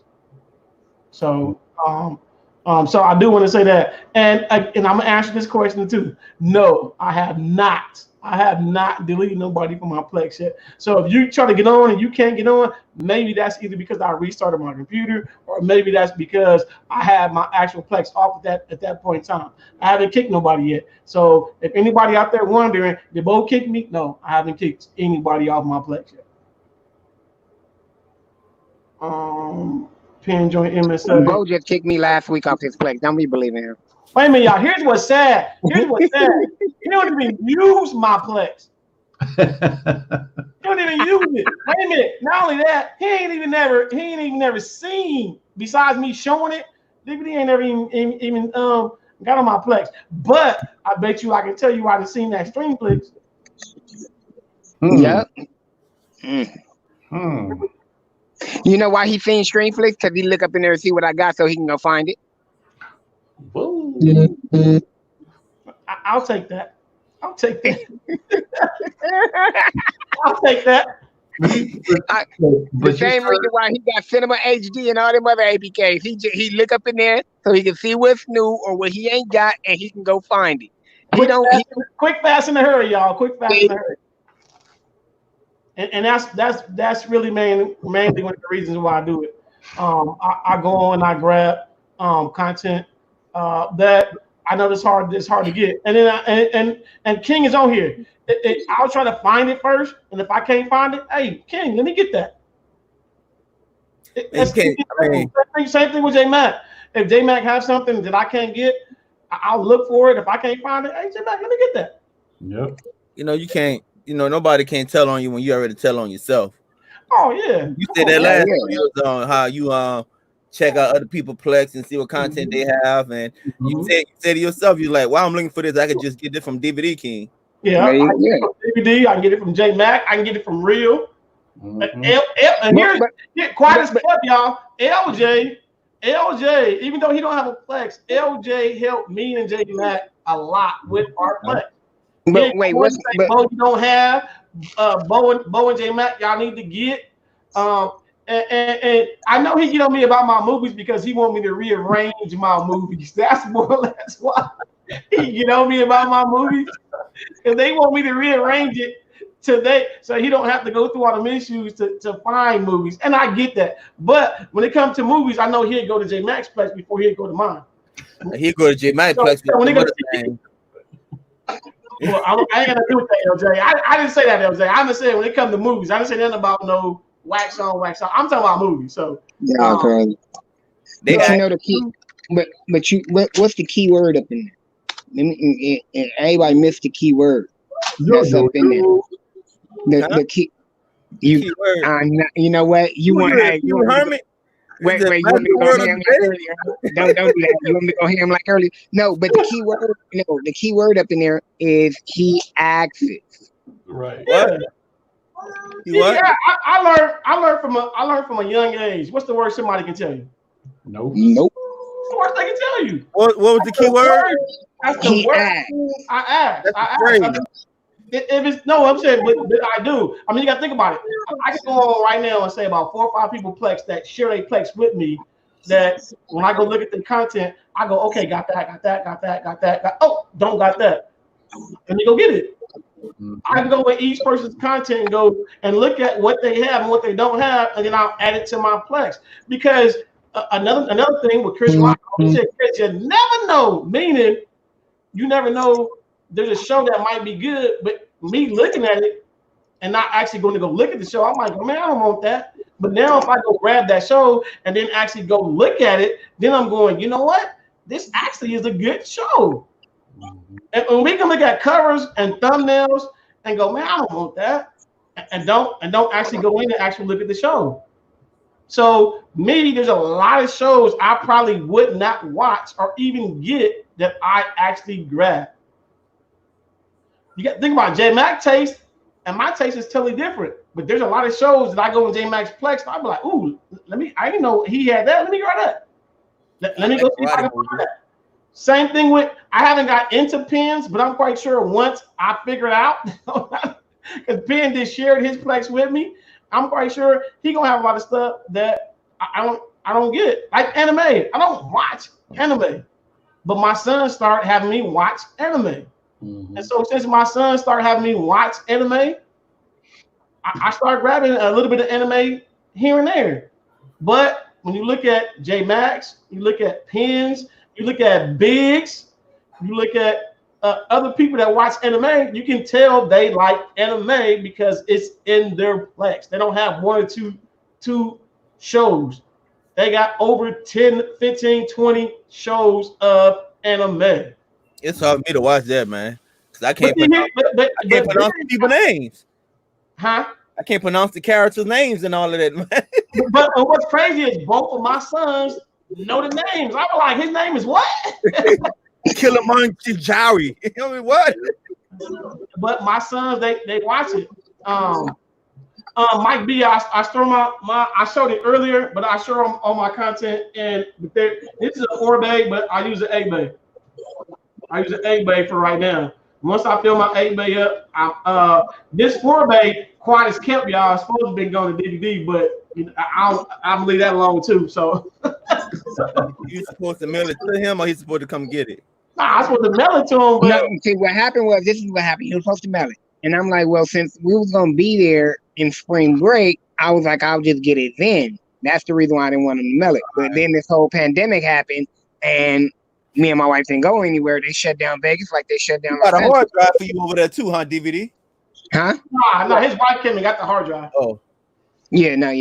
Speaker 1: So, so I do want to say that, and I'm gonna answer this question too. No, I have not deleted nobody from my Plex yet. So if you try to get on and you can't get on, maybe that's either because I restarted my computer, or maybe that's because I have my actual Plex off at that point in time. I haven't kicked nobody yet. So if anybody out there wondering, did Bo kick me? No, I haven't kicked anybody off my Plex yet. Pin joint MS7.
Speaker 5: Bo just kicked me last week off his Plex. Don't be believing him.
Speaker 1: Wait a minute, y'all. Here's what's sad. He don't even use my Plex. He don't even use it. Wait a minute. Not only that, he ain't even never seen, besides me showing it, DVD ain't never even got on my Plex. But I bet you I can tell you I done seen that stream Plex.
Speaker 5: Yep. You know why he seen Streamflix? Because he look up in there and see what I got so he can go find it.
Speaker 1: I'll take that. I'll take that. I'll take that.
Speaker 5: The same reason why he got Cinema HD and all them other APKs. He look up in there so he can see what's new or what he ain't got, and he can go find it.
Speaker 1: Quick, fast, in a hurry, y'all. Quick, fast, in a hurry. And that's really mainly one of the reasons why I do it. I go on, I grab content that I know it's hard to get, and then and King is on here. I'll try to find it first, and if I can't find it, hey King, let me get that. Same thing with J Mac. If J Mac has something that I can't get, I'll look for it. If I can't find it, hey J Mac, let me get that.
Speaker 2: Yep.
Speaker 4: You can't. Nobody can tell on you when you already tell on yourself.
Speaker 1: Oh yeah.
Speaker 4: You said that last video on how you check out other people's Plex and see what content they have, and you said to yourself, you're like, "Wow, I'm looking for this. I could just get it from DVD King."
Speaker 1: Yeah, I can get it from DVD. I can get it from J Mac. I can get it from Real. And here's quite a step, y'all. LJ, even though he don't have a Plex, LJ helped me and J Mac a lot with our Plex.
Speaker 5: But wait,
Speaker 1: Bo, you don't have Bo and J Mac, y'all need to get. And I know he get on me about my movies because he want me to rearrange my movies. That's more or less why he get on me about my movies, because they want me to rearrange it today so he don't have to go through all the issues to find movies. And I get that. But when it comes to movies, I know he'd go to J Mac's Plex before he'd go to mine.
Speaker 4: He'd go to J Mac's Plex.
Speaker 1: So when they go to well, I ain't gonna do with that, LJ. I didn't say that, LJ. I'm just saying when it comes to movies, I didn't say nothing about no wax on, wax off. I'm talking about movies. So
Speaker 5: yeah, okay. But you know the key. But what's the key word up in there? And everybody missed the key word. That's up in there. The key. You know what? You want
Speaker 4: hermit?
Speaker 5: Wait, you want me to go ham like earlier? Don't do that. You want me to go ham like earlier? No, but the key word up in there is he axes.
Speaker 2: Right.
Speaker 4: What?
Speaker 1: Yeah, I learned from a young age. What's the word somebody can tell you?
Speaker 2: Nope.
Speaker 1: The worst they can tell you.
Speaker 4: What was the key word?
Speaker 1: That's the word I asked. If it's no, I'm saying, but I do. I mean, you got to think about it. I can go on right now and say about 4 or 5 people Plex that share their Plex with me. That when I go look at the content, I go, okay, got that. Oh, don't got that. Let me go get it. I can go with each person's content and go and look at what they have and what they don't have, and then I'll add it to my Plex. Because another thing with Chris Rock, he said, Chris, you never know. Meaning, you never know. There's a show that might be good, but me looking at it and not actually going to go look at the show, I'm like, man, I don't want that. But now if I go grab that show and then actually go look at it, then I'm going, you know what? This actually is a good show. And when we can look at covers and thumbnails and go, man, I don't want that, and don't actually go in and actually look at the show. So me, there's a lot of shows I probably would not watch or even get that I actually grab. You got to think about J Mac taste, and my taste is totally different. But there's a lot of shows that I go in J Mac's Plex, and I'll be like, ooh, I didn't know he had that. Let me grab that. Let me go see if I can find that. Same thing with, I haven't got into Pins, but I'm quite sure once I figure it out, because Penn just shared his Plex with me, I'm quite sure he gonna have a lot of stuff that I don't get. Like anime, I don't watch anime, but my son started having me watch anime. And so since my son started having me watch anime, I started grabbing a little bit of anime here and there. But when you look at J Max, you look at Pins, you look at Biggs, you look at other people that watch anime, you can tell they like anime because it's in their Plex. They don't have 1 or 2 shows. They got over 10, 15, 20 shows of anime.
Speaker 4: It's hard for me to watch that, man, because I can't pronounce people's names.
Speaker 1: Huh?
Speaker 4: I can't pronounce the characters' names and all of that, man.
Speaker 1: But what's crazy is both of my sons know the names. I was like, his name is what?
Speaker 4: Killamanjaro. Jari. I mean, what?
Speaker 1: But my sons, they watch it. Mike B, I showed it earlier, but I show them all my content, and this is a 4-bay, but I use an 8-bay. I use an 8-bay for right now. Once I fill my 8-bay up, this 4-bay quad is kept, y'all. It's supposed to be going to DVD, but I believe that alone too. So
Speaker 4: you supposed to mail it to him, or he's supposed to come get it?
Speaker 1: Nah, I supposed to mail it to him. But
Speaker 5: no, see, what happened was, this is what happened. He was supposed to mail it, and I'm like, well, since we was gonna be there in spring break, I was like, I'll just get it then. That's the reason why I didn't want him to mail it. But then this whole pandemic happened, and me and my wife didn't go anywhere. They shut down Vegas like they shut down.
Speaker 4: Got a hard drive for you over there too, huh? DVD?
Speaker 5: Huh?
Speaker 1: Nah, his wife came and got the hard drive.
Speaker 4: Oh.
Speaker 5: Yeah, no.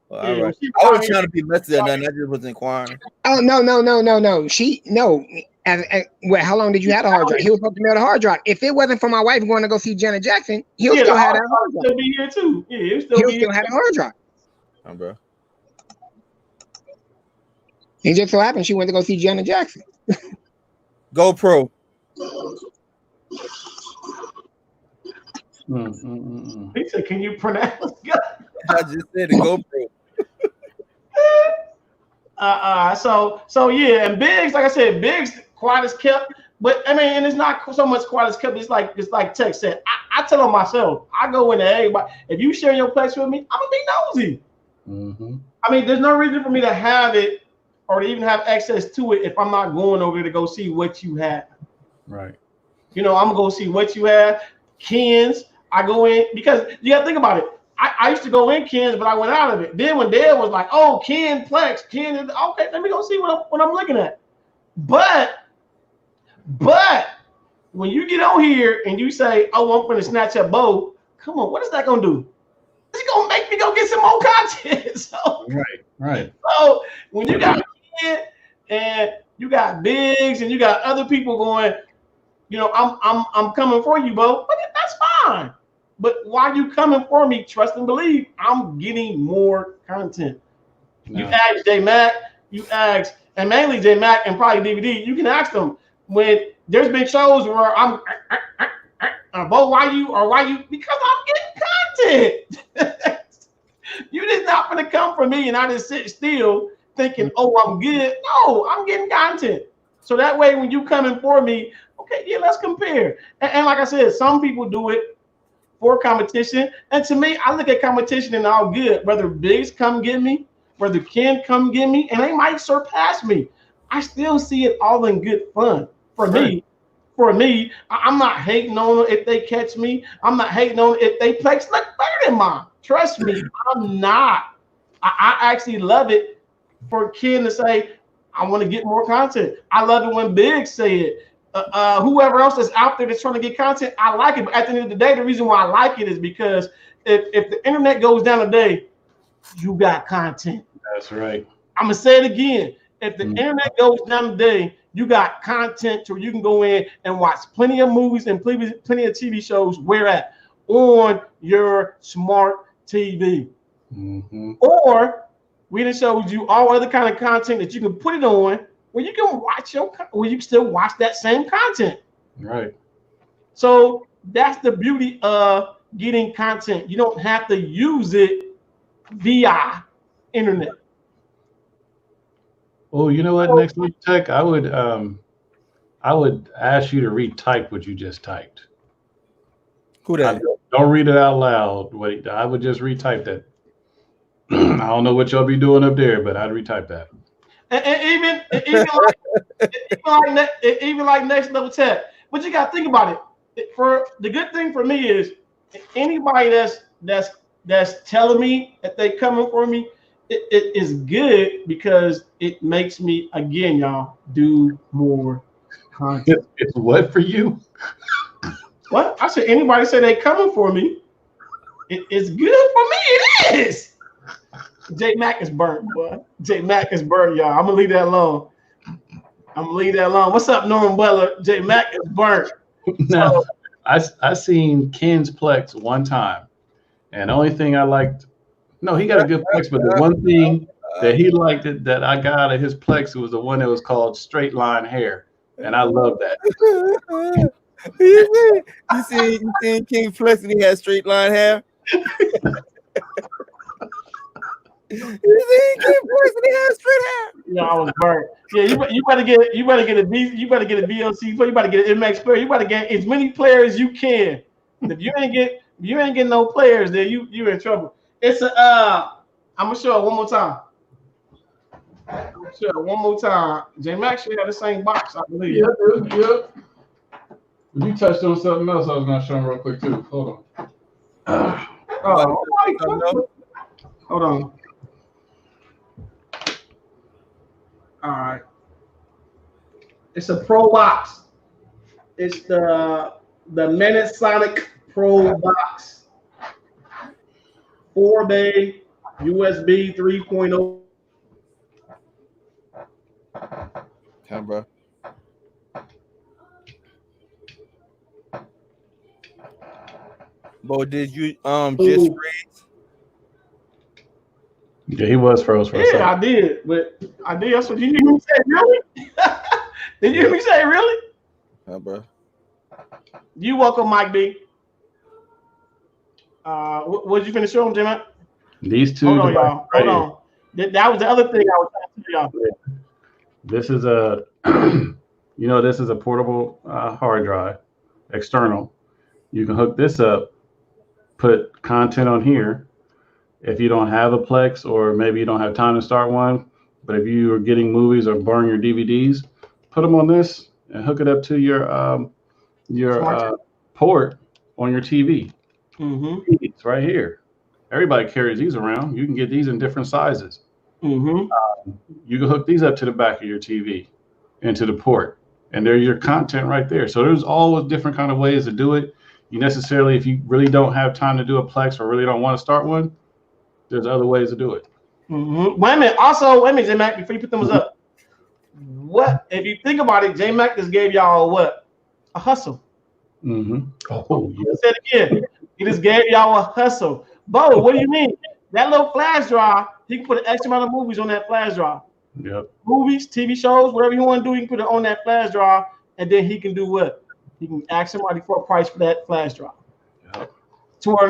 Speaker 4: Well, all right. I was trying to be messy or nothing. I just was inquiring.
Speaker 5: Oh, no. Well, how long did you have a hard drive? He was supposed to mail the hard drive. If it wasn't for my wife going to go see Janet Jackson, he'll still have that hard drive.
Speaker 1: Still be here too. Yeah, he'll
Speaker 5: still have a hard drive.
Speaker 4: Oh, bro.
Speaker 5: It just so happened she went to go see Janet Jackson.
Speaker 4: GoPro.
Speaker 1: He said, "Can you pronounce?"
Speaker 4: I just said it. GoPro.
Speaker 1: So yeah, and Biggs, like I said, Biggs quiet as kept. But I mean, and it's not so much quiet as kept. It's like Tech said. I tell them myself, I go into everybody. If you share your Plex with me, I'm gonna be nosy. I mean, there's no reason for me to have it or to even have access to it if I'm not going over there to go see what you have.
Speaker 2: Right.
Speaker 1: You know, I'm gonna go see what you have. Ken's, I go in because you gotta think about it. I used to go in Ken's, but I went out of it. Then when Dad was like, "Oh, Ken Plex, Ken," okay, let me go see what I'm looking at. But when you get on here and you say, "Oh, I'm gonna snatch up Bo," come on, what is that gonna do? It's gonna make me go get some more content. So,
Speaker 2: right.
Speaker 1: So when you got Ken and you got Biggs and you got other people going, you know, I'm coming for you, Bo. But that's fine. But while you coming for me, trust and believe, I'm getting more content. You ask J Mac, and mainly J Mac and probably DVD. You can ask them when there's been shows where I'm Bo, why you because I'm getting content. You just not gonna come for me and I just sit still thinking, oh, I'm good. No, I'm getting content. So that way when you coming for me, okay, yeah, let's compare. And like I said, some people do it for competition. And to me, I look at competition and all good. Whether Biggs come get me, whether Ken come get me, and they might surpass me. I still see it all in good fun. For me, I'm not hating on them if they catch me. I'm not hating on them if they Plex look better than mine. Trust me, I'm not. I actually love it for Ken to say, I want to get more content. I love it when Biggs say it. Whoever else is out there that's trying to get content, I like it. But at the end of the day, the reason why I like it is because if the internet goes down today, you got content.
Speaker 2: That's right.
Speaker 1: I'm going to say it again. If the internet goes down today, you got content where you can go in and watch plenty of movies and plenty of TV shows. Where at? On your smart TV.
Speaker 2: Mm-hmm.
Speaker 1: Or we done showed you all other kind of content that you can put it on where you can watch where you can still watch that same content.
Speaker 2: Right.
Speaker 1: So that's the beauty of getting content. You don't have to use it via internet.
Speaker 2: Oh, you know what? Next week, Tech, I would ask you to retype what you just typed.
Speaker 4: Who that?
Speaker 2: Don't read it out loud. Wait, I would just retype that. I don't know what y'all be doing up there, but I'd retype that.
Speaker 1: And even like next level tech. But you got to think about it. For the good thing for me is anybody that's telling me that they coming for me, it is good because it makes me again, y'all, do more content.
Speaker 2: It's what for you?
Speaker 1: What? I said anybody say they coming for me, it's good for me. It is. J Mac is burnt, boy. J Mac is burnt, y'all. I'm gonna leave that alone. What's up, Norman Butler? J Mac is burnt.
Speaker 2: No, I seen Ken's Plex one time, and the only thing I liked, no, he got a good Plex, but the one thing that he liked that I got out of his Plex was the one that was called straight line hair, and I love that.
Speaker 4: You seen King Flex and he had straight line hair? You seen King Flex and he had straight hair?
Speaker 1: Yeah, I was burnt. Yeah, you better get a VOC player. You better get an MX player. You better get as many players as you can. If you ain't get no players, then you in trouble. It's I'm gonna show it one more time. J Max should have the same box, I believe.
Speaker 2: Yep. You touched on something else I was gonna show him real quick too. Hold on.
Speaker 1: Hold on. All right. It's a Pro box. It's the Menesonic Pro box. 4-bay USB 3.0.
Speaker 4: Come, bro. Bo, did you just freeze?
Speaker 2: Yeah, he was froze for a second.
Speaker 1: Yeah, I did. That's what you hear me say, really? Did you hear me say, really?
Speaker 4: Yeah, bro.
Speaker 1: You welcome, Mike B. What did you finish showing, Jim?
Speaker 2: These two.
Speaker 1: Hold on, y'all. Hold on. That was the other thing I was trying to tell y'all.
Speaker 2: This is a, this is a portable hard drive, external. You can hook this up, put content on here. If you don't have a Plex or maybe you don't have time to start one, but if you are getting movies or borrowing your DVDs, put them on this and hook it up to your port on your TV.
Speaker 1: Mm-hmm.
Speaker 2: It's right here. Everybody carries these around. You can get these in different sizes.
Speaker 1: Mm-hmm.
Speaker 2: You can hook these up to the back of your TV into the port, and there's your content right there. So there's always different kind of ways to do it. You necessarily, if you really don't have time to do a Plex or really don't want to start one, there's other ways to do it.
Speaker 1: Mm-hmm. Wait a minute, J Mac, before you put them up. What if you think about it? J Mac just gave y'all what? A hustle.
Speaker 2: Mm-hmm. Oh,
Speaker 1: yeah. Said again. He just gave y'all a hustle. Bo, what do you mean? That little flash drive, he can put an X amount of movies on that flash drive.
Speaker 2: Yep.
Speaker 1: Movies, TV shows, whatever you want to do, he can put it on that flash drive, and then he can do what? He can ask somebody for a price for that flash drive.
Speaker 2: Yep.
Speaker 1: To where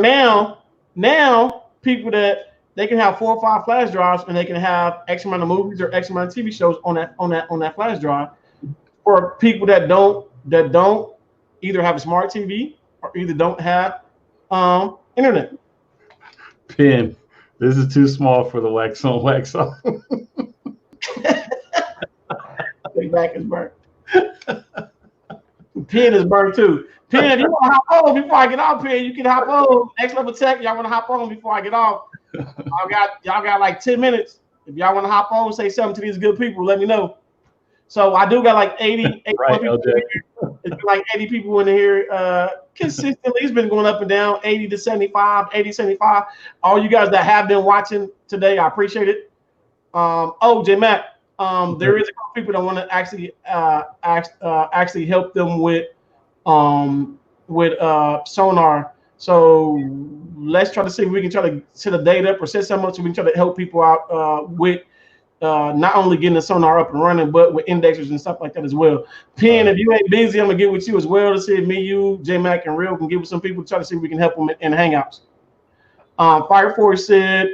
Speaker 1: now people that they can have 4 or 5 flash drives, and they can have X amount of movies or X amount of TV shows on that flash drive. For people that don't either have a smart TV or either don't have internet.
Speaker 2: Pin, this is too small for the wax on wax off.
Speaker 1: The back is burnt. Pin is burnt too. Pin, if you want to hop on before I get off, Pin, you can hop on. Next level tech, y'all want to hop on before I get off? Y'all got like 10 minutes. If y'all want to hop on, say something to these good people, let me know. So I do got like 80
Speaker 2: Right,
Speaker 1: people in here. It's been like 80 people in here consistently. It's been going up and down, 80 to 75, 80, 75. All you guys that have been watching today, I appreciate it. J Mac, there is a couple people that want to actually help them with Sonar. So let's try to see if we can try to set a date up or set something up so we can try to help people out with not only getting the Sonar up and running, but with indexers and stuff like that as well. Pin, if you ain't busy, I'm gonna get with you as well to see if me, you, J Mac, and Real can get with some people to try to see if we can help them in Hangouts. Fire Force said,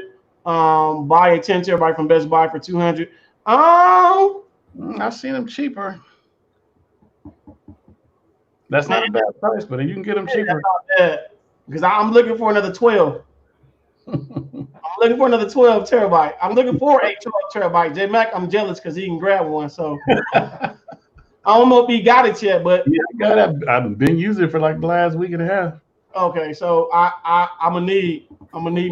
Speaker 1: buy a 10 terabyte from Best Buy for $200.
Speaker 2: I've seen them cheaper. That's not a bad price, but you can get them cheaper.
Speaker 1: Because I'm looking for another 12. I'm looking for another 12 terabyte. I'm looking for a 12 terabyte. J Mac, I'm jealous because he can grab one. So I don't know if he got it yet, but
Speaker 2: yeah, I got it. I've been using it for like the last week and a half.
Speaker 1: Okay, so I'm gonna need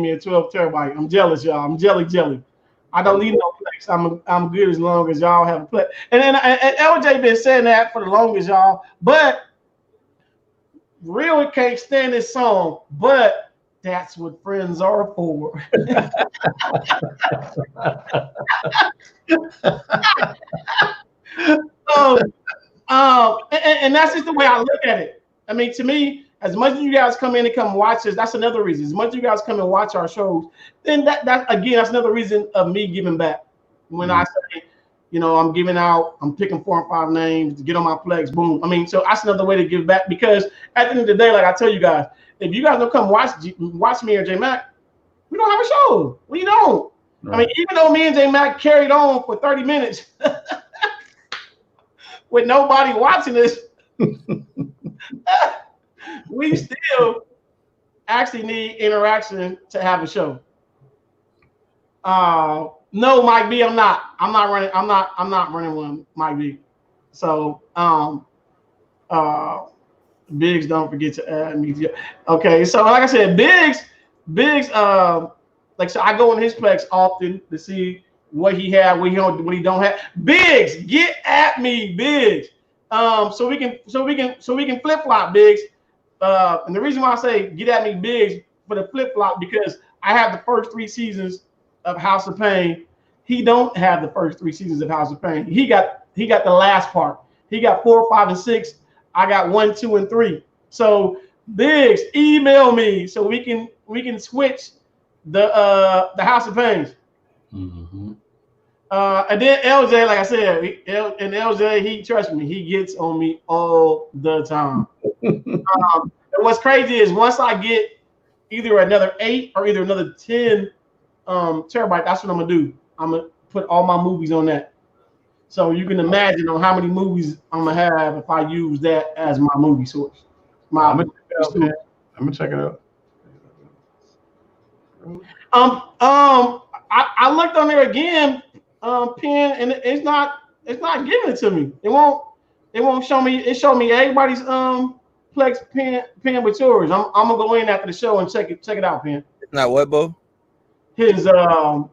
Speaker 1: me a 12 terabyte. I'm jealous, y'all. I'm jelly. I don't need no Plex. I'm good as long as y'all have a Plex. And then and LJ been saying that for the longest, y'all. But Real can't stand this song, but that's what friends are for. And that's just the way I look at it. I mean, to me, as much as you guys come in and come watch us, that's another reason. As much as you guys come and watch our shows, then that's another reason of me giving back. When I say, I'm giving out, I'm picking 4 or 5 names to get on my Plex, boom. I mean, so that's another way to give back, because at the end of the day, like I tell you guys, if you guys don't come watch me or J Mac, we don't have a show. We don't. Right. I mean, even though me and J Mac carried on for 30 minutes with nobody watching us, we still actually need interaction to have a show. No, Mike B, I'm not running one, Mike B. So Biggs, don't forget to add me. Okay, so like I said, Biggs, like so I go in his Plex often to see what he had, what he don't have. Biggs, get at me, Biggs. So we can flip flop, Biggs. And the reason why I say get at me, Biggs, for the flip flop, because I have the first 3 seasons of House of Pain. He don't have the first 3 seasons of House of Pain. He got the last part. He got 4, 5, and 6. I got 1, 2, and 3. So Biggs, email me so we can switch the House of Pains.
Speaker 2: Mm-hmm.
Speaker 1: And then LJ, like I said, LJ, he trusts me. He gets on me all the time. And what's crazy is once I get either another 8 or either another 10 terabyte, that's what I'm gonna do. I'm gonna put all my movies on that. So you can imagine on how many movies I'm gonna have if I use that as my movie source.
Speaker 2: I'm gonna check it out.
Speaker 1: I looked on there again, Pen, and it's not giving it to me. It won't show me. It showed me everybody's Plex Pen with yours. I'm gonna go in after the show and check it out, Pen.
Speaker 4: It's not what, Bo?
Speaker 1: His y'all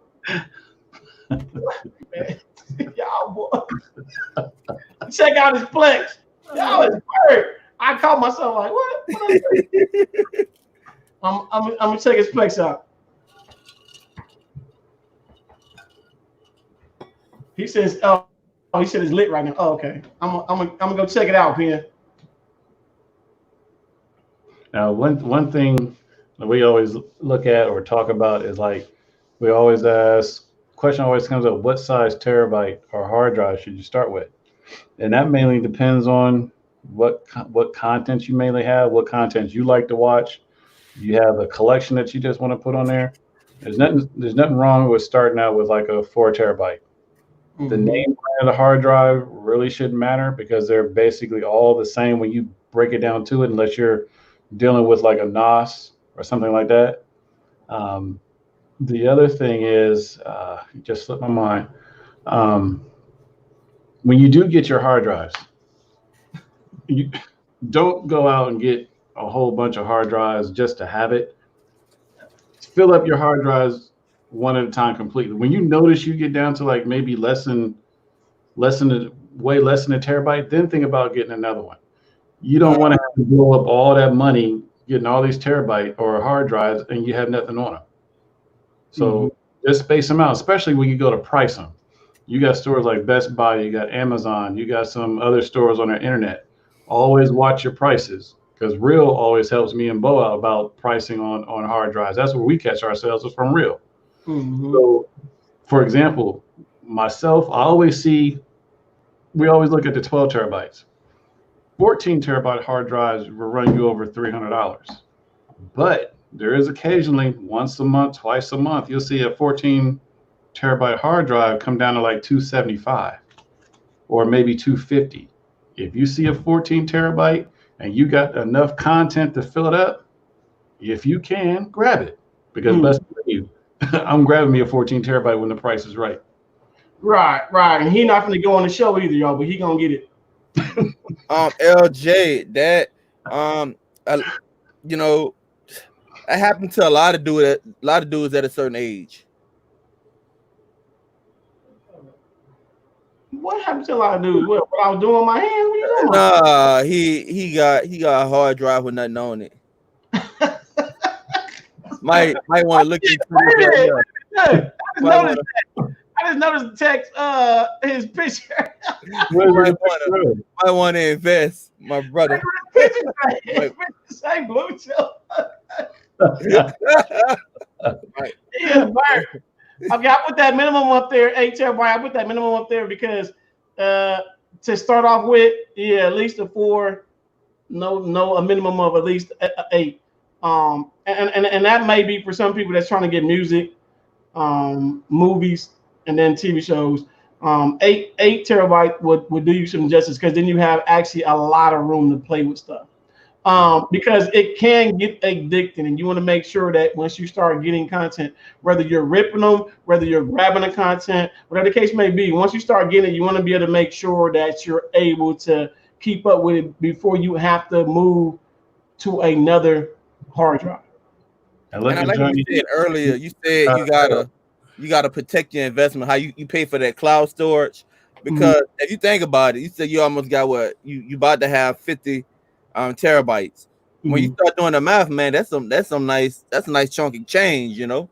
Speaker 1: boy. Check out his Plex. Y'all is weird. I caught myself like, what? I'm gonna check his Plex out. He says, oh, he said it's lit right now. Oh, okay. I'm gonna go check it out, Pen.
Speaker 2: Now, one thing that we always look at or talk about is like we always ask, question always comes up, what size terabyte or hard drive should you start with? And that mainly depends on what content you mainly have, what content you like to watch. You have a collection that you just want to put on there. There's nothing wrong with starting out with like a 4 terabyte. The name brand of the hard drive really shouldn't matter because they're basically all the same when you break it down to it, unless you're dealing with like a NOS or something like that. The other thing is, it just slipped my mind. When you do get your hard drives, you don't go out and get a whole bunch of hard drives just to have it. Fill up your hard drives one at a time completely. When you notice you get down to like maybe way less than a terabyte, then think about getting another one. You don't want to have to blow up all that money getting all these terabyte or hard drives and you have nothing on them. So just space them out, especially when you go to price them. You got stores like Best Buy, you got Amazon, you got some other stores on the internet. Always watch your prices, because Real always helps me and Bo out about pricing on hard drives. That's where we catch ourselves, is from Real. So, for example, myself, we always look at the 12 terabytes. 14 terabyte hard drives will run you over $300. But there is occasionally, once a month, twice a month, you'll see a 14 terabyte hard drive come down to like $275 or maybe $250. If you see a 14 terabyte and you got enough content to fill it up, if you can, grab it. Because best believe, I'm grabbing me a 14 terabyte when the price is right.
Speaker 1: Right. And he not going to go on the show either, y'all, but he going to get it.
Speaker 4: LJ, that you know, that happened to a lot of dudes at a certain age.
Speaker 1: What happened to a lot of dudes? What I was doing with my hands? What you doing?
Speaker 4: Nah, he got a hard drive with nothing on it. might want to look into it.
Speaker 1: I just noticed the text, his picture.
Speaker 4: might want to invest, my brother.
Speaker 1: Say blue chill.
Speaker 4: Right.
Speaker 1: Yeah, okay, I put that minimum up there, 8 terabyte. I put that minimum up there because to start off with, at least a 4, a minimum of at least 8. And that may be for some people that's trying to get music, movies, and then TV shows. 8 terabyte would do you some justice, because then you have actually a lot of room to play with stuff. Because it can get addicting, and you want to make sure that once you start getting content, whether you're ripping them, whether you're grabbing the content, whatever the case may be, once you start getting it, you want to be able to make sure that you're able to keep up with it before you have to move to another hard drive.
Speaker 4: And like you said earlier, you said you gotta protect your investment. How you pay for that cloud storage, because if you think about it, you said you almost got what you about to have 50 terabytes. When you start doing the math, man, that's a nice chunky change, you know.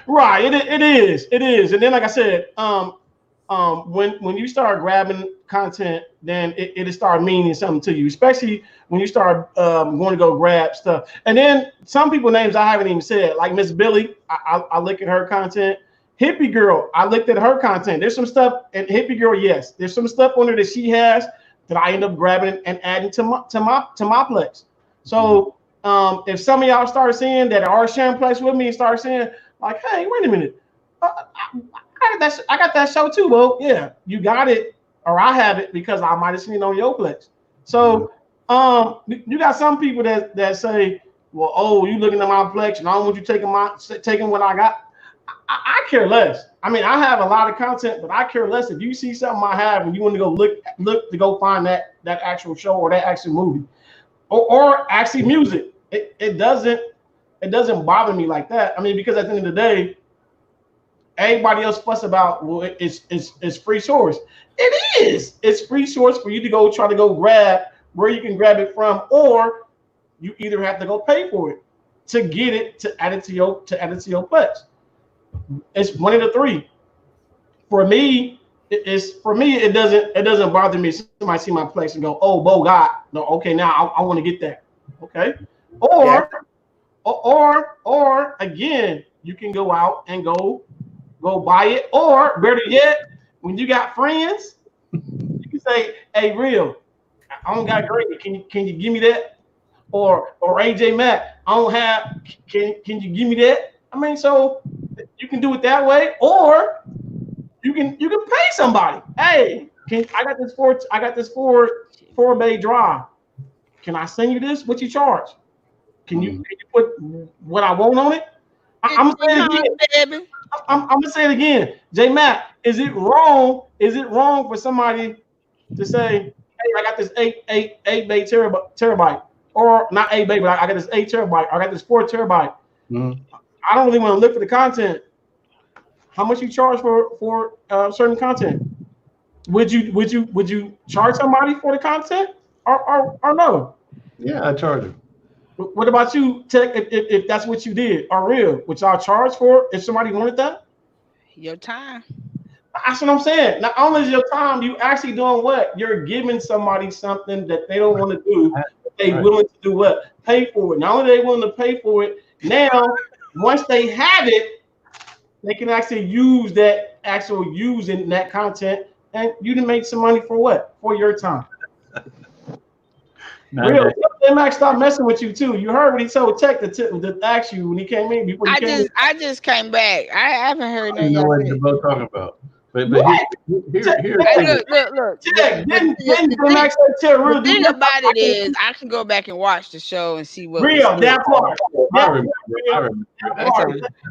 Speaker 1: Right, it is, and then like I said, when you start grabbing content, then it'll start meaning something to you, especially when you start going to go grab stuff. And then some people names I haven't even said, like Miss Billy. I look at her content. Hippie Girl, I looked at her content. There's some stuff, and Hippie Girl, yes, there's some stuff on there that she has that I end up grabbing and adding to my Plex. So if some of y'all start seeing that are sharing Plex with me and start saying like, hey, wait a minute, I got that show too. Well, yeah, you got it, or I have it because I might have seen it on your Plex. So you got some people that say, well, oh, you looking at my Plex and I don't want you taking what I got. I care less. I mean, I have a lot of content, but I care less. If you see something I have and you want to go look to go find that actual show or that actual movie, or actually music, it doesn't bother me like that. I mean, because at the end of the day, everybody else fuss about, well, it's free source. It is. It's free source for you to go try to go grab where you can grab it from, or you either have to go pay for it to get it to add it to your Plex. It's one of the three. For me, it doesn't bother me if somebody see my Plex and go, oh, Bo got no, okay, now I want to get that. Okay. Or again, you can go out and go buy it. Or better yet, when you got friends, you can say, "Hey, real, I don't got gravy. Can you give me that?" Or AJ Mack, I don't have. Can you give me that? I mean, so you can do it that way, or you can pay somebody. Hey, I got this four bay drive. Can I send you this? What you charge? Can you put what I want on it? I'm gonna say it again. I'm gonna say it again. J Matt, is it wrong? Is it wrong for somebody to say, "Hey, I got this 8 bay terabyte," or not 8 bay, but I got this 8 terabyte. I got this 4 terabyte. I don't really want to look for the content. How much you charge for certain content? Would you charge somebody for the content or no?
Speaker 2: Yeah, I charge him.
Speaker 1: What about you, Tech? If that's what you did, or real, would y'all charge for if somebody wanted that?
Speaker 6: Your time.
Speaker 1: That's what I'm saying. Not only is your time, you actually doing what? You're giving somebody something that they don't want to do. But they willing to do what? Pay for it. Not only are they willing to pay for it, now once they have it, they can actually use that using that content, and you can make some money for what? For your time. Real, Max stopped messing with you too. You heard what he told Tech to ask you when he came in before you came in.
Speaker 6: I just came back. I haven't heard nothing.
Speaker 2: You know what they're both talking about. But here,
Speaker 6: look.
Speaker 1: Tech, didn't Max tell real?
Speaker 6: The thing about it is, I can go back and watch the show and see what
Speaker 1: real that part.
Speaker 2: I remember.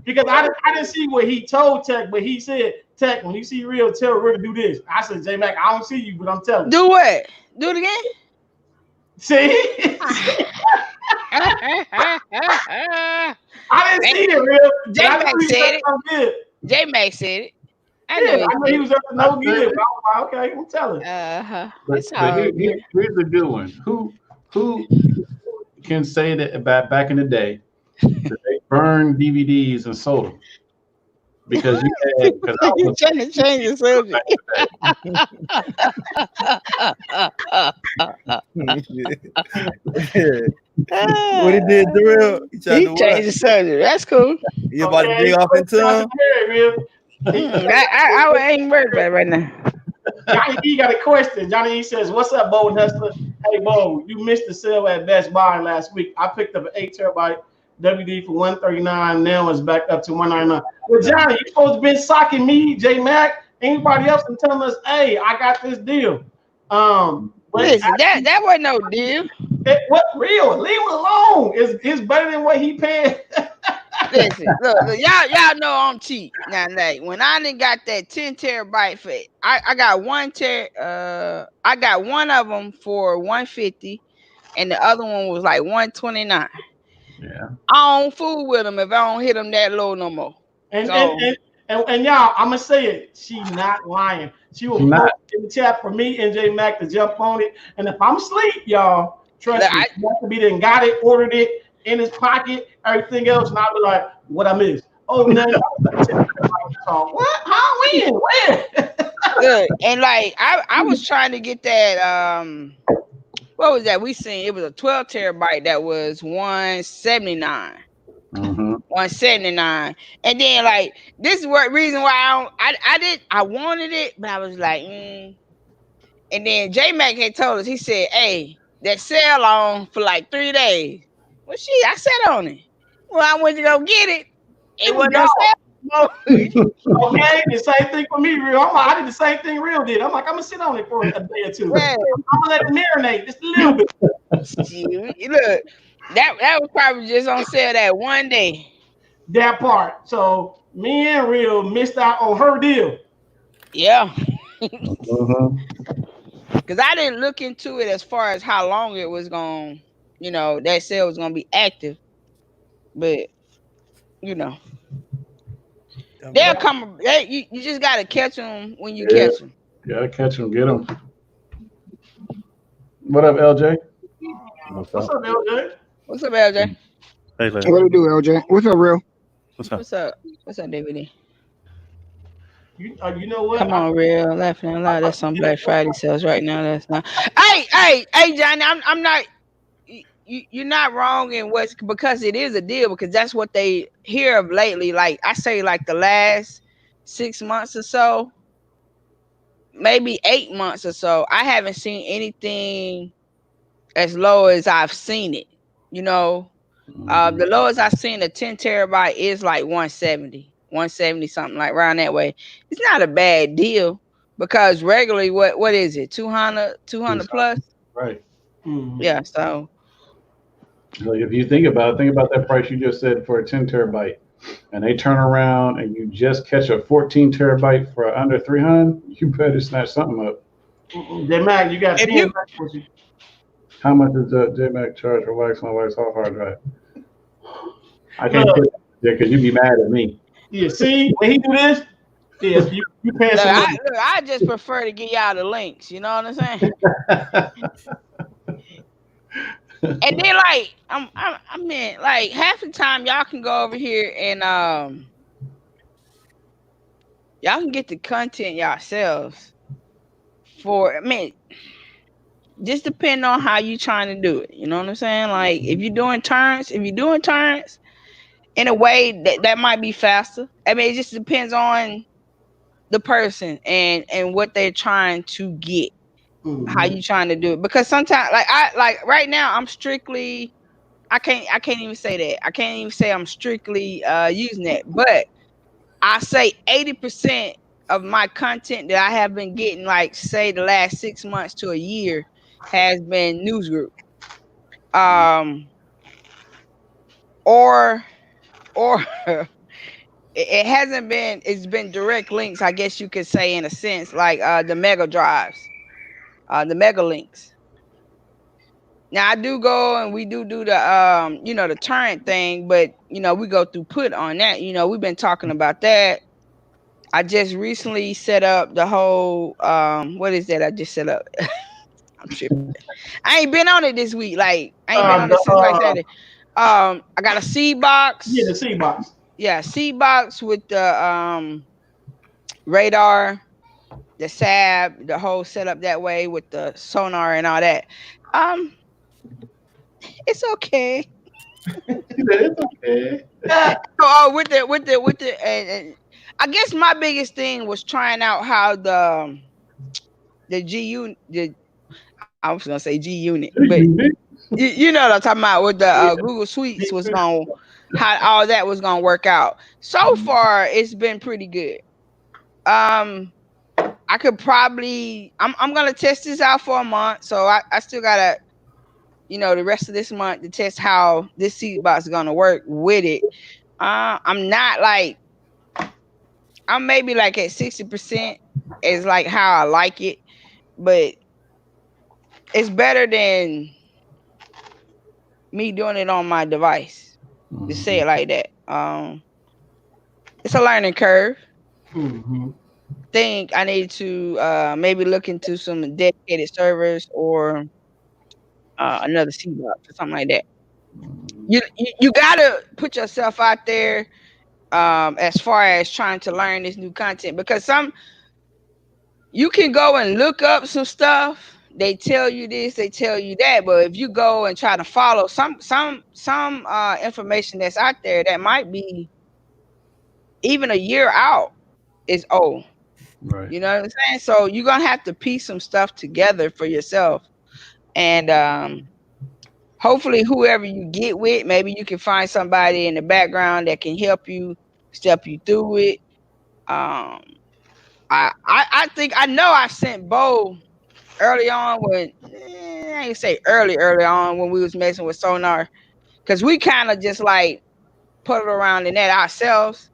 Speaker 1: Because I didn't see what he told Tech, but he said, "Tech, when you see real, tell real to do this." I said, "J Mac, I don't see you, but I'm telling."
Speaker 6: Do what? Do it again.
Speaker 1: See? I didn't see it, real.
Speaker 6: J-Mac said it. J-Mac said it. I know
Speaker 1: he was up to no good. Okay, I'm telling.
Speaker 2: But here's a good one. Who can say that back in the day that they burned DVDs and sold them? Because
Speaker 6: you're trying to change the subject.
Speaker 4: What he did, Darrell?
Speaker 6: He changed the subject. That's cool.
Speaker 4: You about to dig off into him?
Speaker 6: I ain't worried about it right now.
Speaker 1: Johnny E got a question. Johnny E says, "What's up, Bo and Hustler? Hey, Bo, you missed the sale at Best Buy last week. I picked up an 8 terabyte WD for $139. Now it's back up to $199. Well, Johnny, you supposed to be socking me, J Mac, anybody else, and telling us, "Hey, I got this deal."
Speaker 6: Listen, that wasn't no deal.
Speaker 1: What real? Leave him alone. It's better than what he paying.
Speaker 6: Listen, look, y'all know I'm cheap. Now, like, when I done got that 10 terabyte for it, I got I got one of them for $150, and the other one was like $129.
Speaker 2: Yeah.
Speaker 6: I don't fool with them if I don't hit them that low no more.
Speaker 1: And y'all, I'm gonna say it. She's not lying. She will post in the chat for me and J Mac to jump on it. And if I'm asleep, y'all, trust me, be then got it, ordered it in his pocket, everything else, and I'll be like, "What I missed? Oh no, what? How? When? Where?"
Speaker 6: Good. And like I was trying to get that what was that? We seen it was a 12 terabyte that was $179. 179. And then like this is what reason why I wanted it, but I was like, And then J Mac had told us, he said, "Hey, that sale on for like 3 days." Well, I sat on it. Well, I went to go get it. It wasn't on sale.
Speaker 1: Okay, the same thing for me, real. I did the same thing real did. I'm like, I'm gonna sit on it for a day or two. Yeah. I'm gonna let it marinate just a little bit.
Speaker 6: Look, that was probably just on sale that one day.
Speaker 1: That part. So me and Real missed out on her deal.
Speaker 6: Yeah. Because I didn't look into it as far as how long it was going, that sale was going to be active. But, they'll come. You just got to catch them when you catch them.
Speaker 2: You got to catch them, get them. What up, LJ?
Speaker 1: What's up, LJ?
Speaker 6: What's up, LJ?
Speaker 5: Hey, what do you do, LJ? What's up, Real?
Speaker 6: What's up? What's up, DVD?
Speaker 1: You know what?
Speaker 6: Come on, Real. Laughing out loud. That's on Black Friday sales right now. That's not. Hey, Johnny. I'm not. you're not wrong in what's, because it is a deal, because that's what they hear of lately. Like I say, like the last 6 months or so, maybe 8 months or so, I haven't seen anything as low as I've seen it. You know, the lowest I've seen a 10 terabyte is like 170 something, like around that way. It's not a bad deal, because regularly what is it, 200 plus?
Speaker 2: Right.
Speaker 6: Yeah, so
Speaker 2: Like if you think about that price you just said for a 10 terabyte, and they turn around and you just catch a 14 terabyte for under 300, you better snatch something up.
Speaker 1: J-Mac, you got
Speaker 6: If
Speaker 1: 10
Speaker 6: you-
Speaker 1: back with you.
Speaker 2: How much does J-Mac charge for wax my wife's hard drive? I can't
Speaker 1: Look.
Speaker 2: put it there because you'd be mad at me.
Speaker 1: Yeah, see, when he do this, yes, you pay some money.
Speaker 6: I just prefer to give y'all the links. You know what I'm saying? And then like I mean, like half the time y'all can go over here and y'all can get the content yourselves for, I mean, just depend on how you trying to do it. You know what I'm saying? Like if you're doing turns in a way that might be faster. I mean, it just depends on the person and what they're trying to get. How you trying to do it? Because sometimes, like right now, I'm strictly, I can't even say that. I can't even say I'm strictly using that. But I say 80% of my content that I have been getting, like say the last 6 months to a year, has been news group. Or it hasn't been, it's been direct links, I guess you could say, in a sense, like the mega drives, the mega links. Now I do go and we do the the torrent thing, but we go through put on that. We've been talking about that. I just recently set up the whole what is that I just set up? I'm tripping. I ain't been on it this week. Like I ain't been on it since like Saturday. I got a seed box.
Speaker 1: Yeah, the seed box.
Speaker 6: Yeah, seed box with the radar, the SAB, the whole setup that way with the sonar and all that. It's okay.
Speaker 2: It's okay.
Speaker 6: Oh, with the and I guess my biggest thing was trying out how the I was gonna say G unit, but you know what I'm talking about, with the Google Suites was going, how all that was gonna work out. So far, it's been pretty good. I could probably I'm gonna test this out for a month, so I still gotta the rest of this month to test how this seed box is gonna work with it. I'm not like, I'm maybe like at 60% is like how I like it, but it's better than me doing it on my device. To say it like that. It's a learning curve. Think I need to maybe look into some dedicated servers or another seed box or something like that. You gotta put yourself out there as far as trying to learn this new content, because you can go and look up some stuff, they tell you this, they tell you that, but if you go and try to follow some information that's out there that might be even a year out, is old.
Speaker 2: Right.
Speaker 6: You know what I'm saying? So you're gonna have to piece some stuff together for yourself, and hopefully whoever you get with, maybe you can find somebody in the background that can help you, step you through it. I think I know I sent Bo early on when I ain't say early on when we was messing with Sonar, because we kind of just like put it around the net ourselves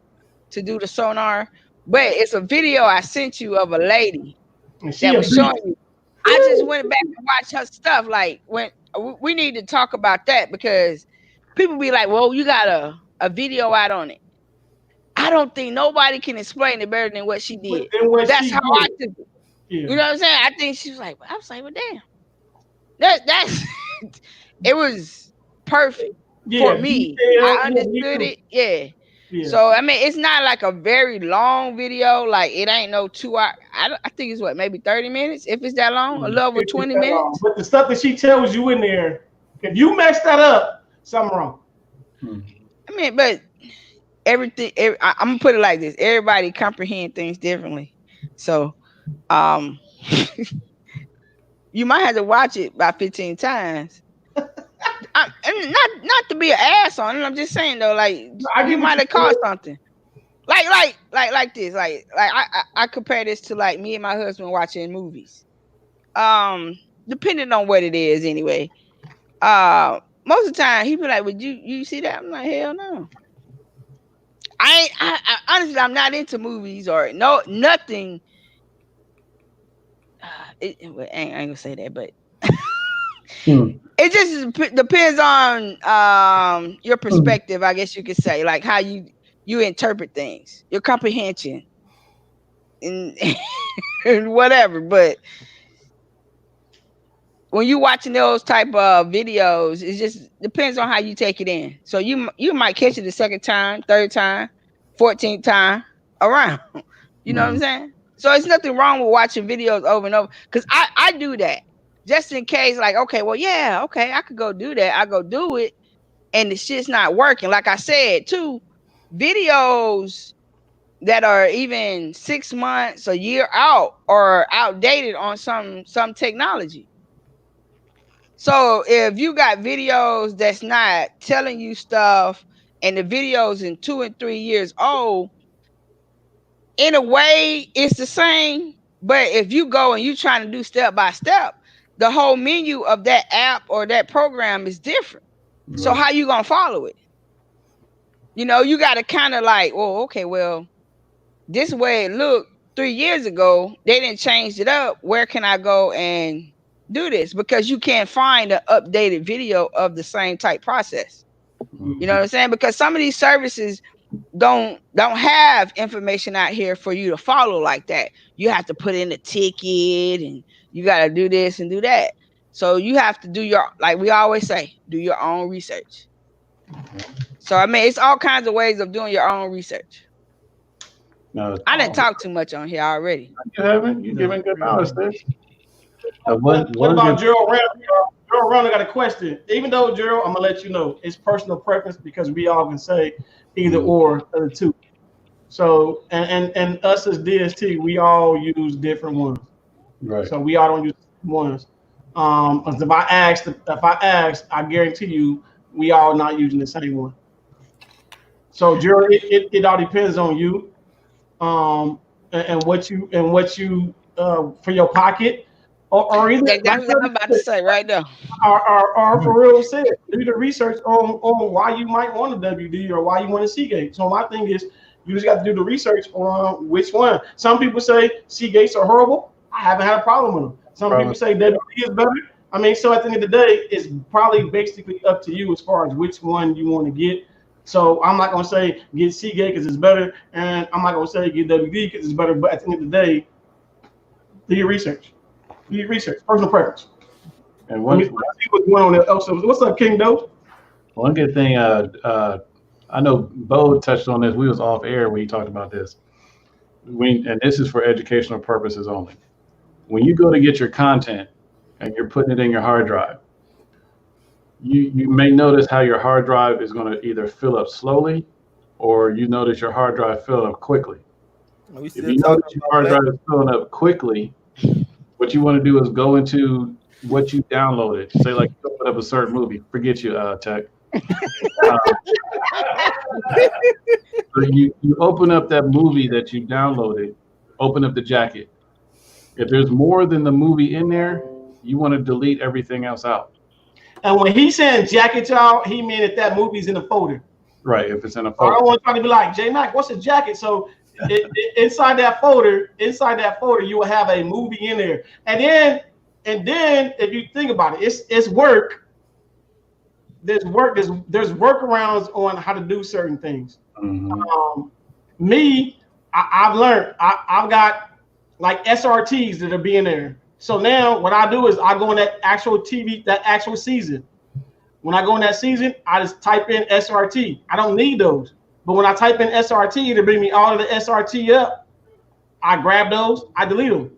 Speaker 6: to do the Sonar. But it's a video I sent you of a lady that was showing you. I just went back and watched her stuff. Like, when we need to talk about that, because people be like, well, you got a video out on it. I don't think nobody can explain it better than what she did. That's how I took it. Yeah. You know what I'm saying? I think she was like, I was like, well, damn. That's it was perfect for me. I understood it. Yeah. So I mean, it's not like a very long video. Like, it ain't no 2 hours. I think it's maybe 30 minutes, if it's that long, a little over 20 minutes.
Speaker 1: But the stuff that she tells you in there, If you mess that up, something wrong.
Speaker 6: I mean, but everything. I'm gonna put it like this: everybody comprehend things differently. So, you might have to watch it about 15 times. And not to be an ass on it. I'm just saying though, like you might have caught something. Like this. Like I compare this to like me and my husband watching movies. Depending on what it is, anyway. Most of the time he be like, "Would you see that?" I'm like, "Hell no." I honestly, I'm not into movies or nothing. I ain't gonna say that, but it just depends on your perspective, I guess you could say, like how you interpret things, your comprehension, and, and whatever. But when you watching those type of videos, it just depends on how you take it in. So you might catch it the second time, third time, 14th time around. You know what I'm saying? So it's nothing wrong with watching videos over and over, because I do that just in case, like, okay, well, yeah, okay, I could go do that. I go do it, and the shit's not working. Like I said, too, videos that are even 6 months, a year out, or outdated on some technology. So if you got videos that's not telling you stuff, and the videos in 2 and 3 years old, in a way it's the same, but if you go and you trying to do step by step, the whole menu of that app or that program is different. Right. So how you gonna follow it? You know, you got to kind of like, well, okay, well, this way it looked 3 years ago, they didn't change it up. Where can I go and do this? Because you can't find an updated video of the same type process. You know what I'm saying? Because some of these services don't have information out here for you to follow like that. You have to put in a ticket, and you got to do this and do that. So you have to do your, like we always say, do your own research. So I mean, it's all kinds of ways of doing your own research. No, I didn't talk too much on here already.
Speaker 2: You haven't. You're giving good knowledge, sis.
Speaker 1: What about Gerald Randall? Gerald Randall got a question. Even though, Gerald, I'm gonna let you know it's personal preference, because we all can say either or of the two. So and us as DST, we all use different ones. Right. So we all don't use ones. If I ask, I guarantee you, we all not using the same one. So Gerald, it all depends on you, and what you for your pocket. Or either
Speaker 6: that's what I'm about to say right now.
Speaker 1: Or for real said, do the research on why you might want a WD or why you want a Seagate. So my thing is, you just got to do the research on which one. Some people say Seagates are horrible. I haven't had a problem with them. Some people say WD is better. I mean, so at the end of the day, it's probably basically up to you as far as which one you want to get. So I'm not gonna say get Seagate because it's better, and I'm not gonna say get WD because it's better. But at the end of the day, do your research. Do your research. Personal preference.
Speaker 2: And
Speaker 1: what's going on there? What's up, King Doe?
Speaker 2: One good thing, I know Bo touched on this. We was off air when he talked about this. And this is for educational purposes only. When you go to get your content and you're putting it in your hard drive, you may notice how your hard drive is going to either fill up slowly, or you notice your hard drive fill up quickly. If you notice your hard drive is filling up quickly, what you want to do is go into what you downloaded. Say like you open up a certain movie. Forget you, Tech. So you open up that movie that you downloaded, open up the jacket. If there's more than the movie in there, you want to delete everything else out.
Speaker 1: And when he's saying jacket, y'all, he mean if that movie's in a folder.
Speaker 2: Right, if it's in a folder.
Speaker 1: I don't want to try to be like, J Mac, what's a jacket? So inside that folder, you will have a movie in there. And then if you think about it, it's work. There's workarounds on how to do certain things. Mm-hmm. I've learned. I've got like SRTs that are being there. So now what I do is I go in that actual TV, that actual season. When I go in that season, I just type in SRT. I don't need those. But when I type in SRT, it'll bring me all of the SRT up. I grab those, I delete them.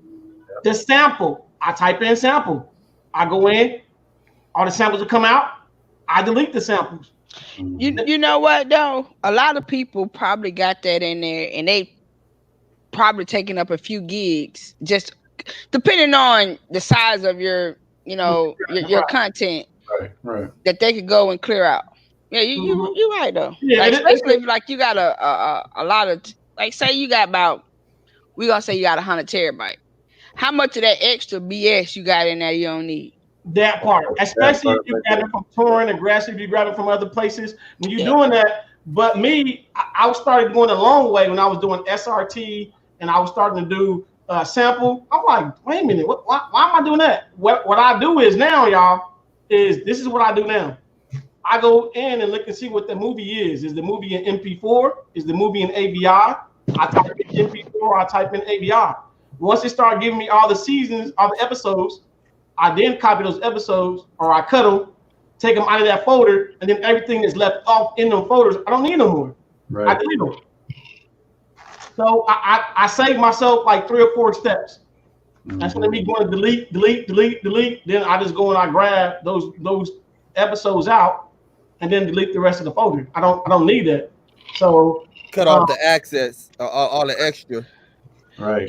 Speaker 1: The sample, I type in sample. I go in, all the samples that come out, I delete the samples.
Speaker 6: You know what though? A lot of people probably got that in there, and they probably taking up a few gigs, just depending on the size of your, your content.
Speaker 2: Right.
Speaker 6: That they could go and clear out. Yeah, you're right though.
Speaker 1: Yeah,
Speaker 6: like, especially if like you got a lot of like, say you got about, we gonna say you got 100 terabyte. How much of that extra BS you got in there you don't need?
Speaker 1: That part, especially if you grab it from touring, aggressive, you grab it from other places. When you're doing that, but me, I started going a long way when I was doing SRT and I was starting to do sample. I'm like, wait a minute, why am I doing that? What I do is now, y'all, this is what I do now. I go in and look and see what the movie is. Is the movie in MP4? Is the movie in AVI? I type in MP4, I type in AVI. Once they start giving me all the seasons, all the episodes, I then copy those episodes, or I cut them, take them out of that folder, and then everything that's left off in them folders, I don't need no more.
Speaker 2: Right.
Speaker 1: I delete them. So I save myself like 3 or 4 steps. That's when me going to delete. Then I just go and I grab those episodes out, and then delete the rest of the folder. I don't need that. So
Speaker 4: cut off the access, all the extra.
Speaker 2: Right.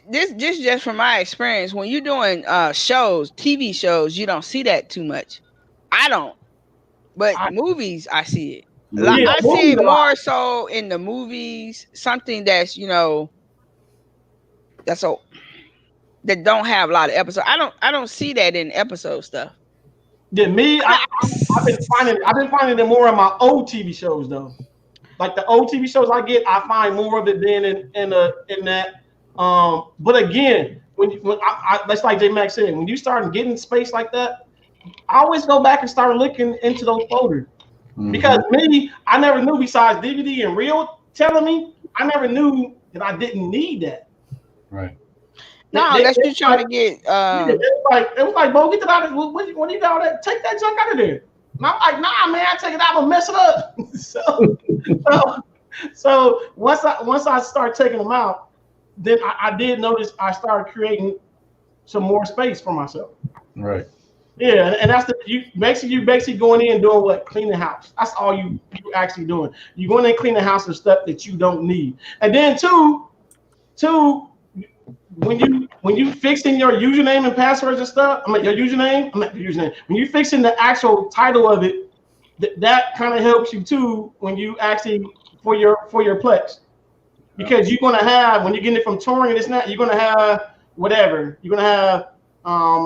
Speaker 6: This just from my experience. When you're doing shows, TV shows, you don't see that too much. I don't, but movies, I see it. I see it more so in the movies. Something that's that don't have a lot of episodes. I don't see that in episode stuff.
Speaker 1: Yeah, me, I've been finding it more in my old TV shows though. Like the old TV shows I find more of it than in that. But again, when that's like J Max said, when you start getting space like that, I always go back and start looking into those folders. Because me, I never knew, besides DVD and reel telling me, I never knew that I didn't need that.
Speaker 2: Right.
Speaker 6: No, that's you trying to get.
Speaker 1: It was like, bro, get that out of what you got that? Take that junk out of there. And I'm like, nah, man, I take it out and mess it up. so once I start taking them out, then I did notice I started creating some more space for myself.
Speaker 2: Right.
Speaker 1: Yeah, and that's you basically going in and doing what? Clean the house. That's all you actually doing. You going in and clean the house of stuff that you don't need. And then two, when you fixing your username and passwords and stuff, when you fixing the actual title of it, that kind of helps you too when you actually for your Plex. Because you're gonna have, when you're getting it from touring and it's not, you're gonna have whatever. You're gonna have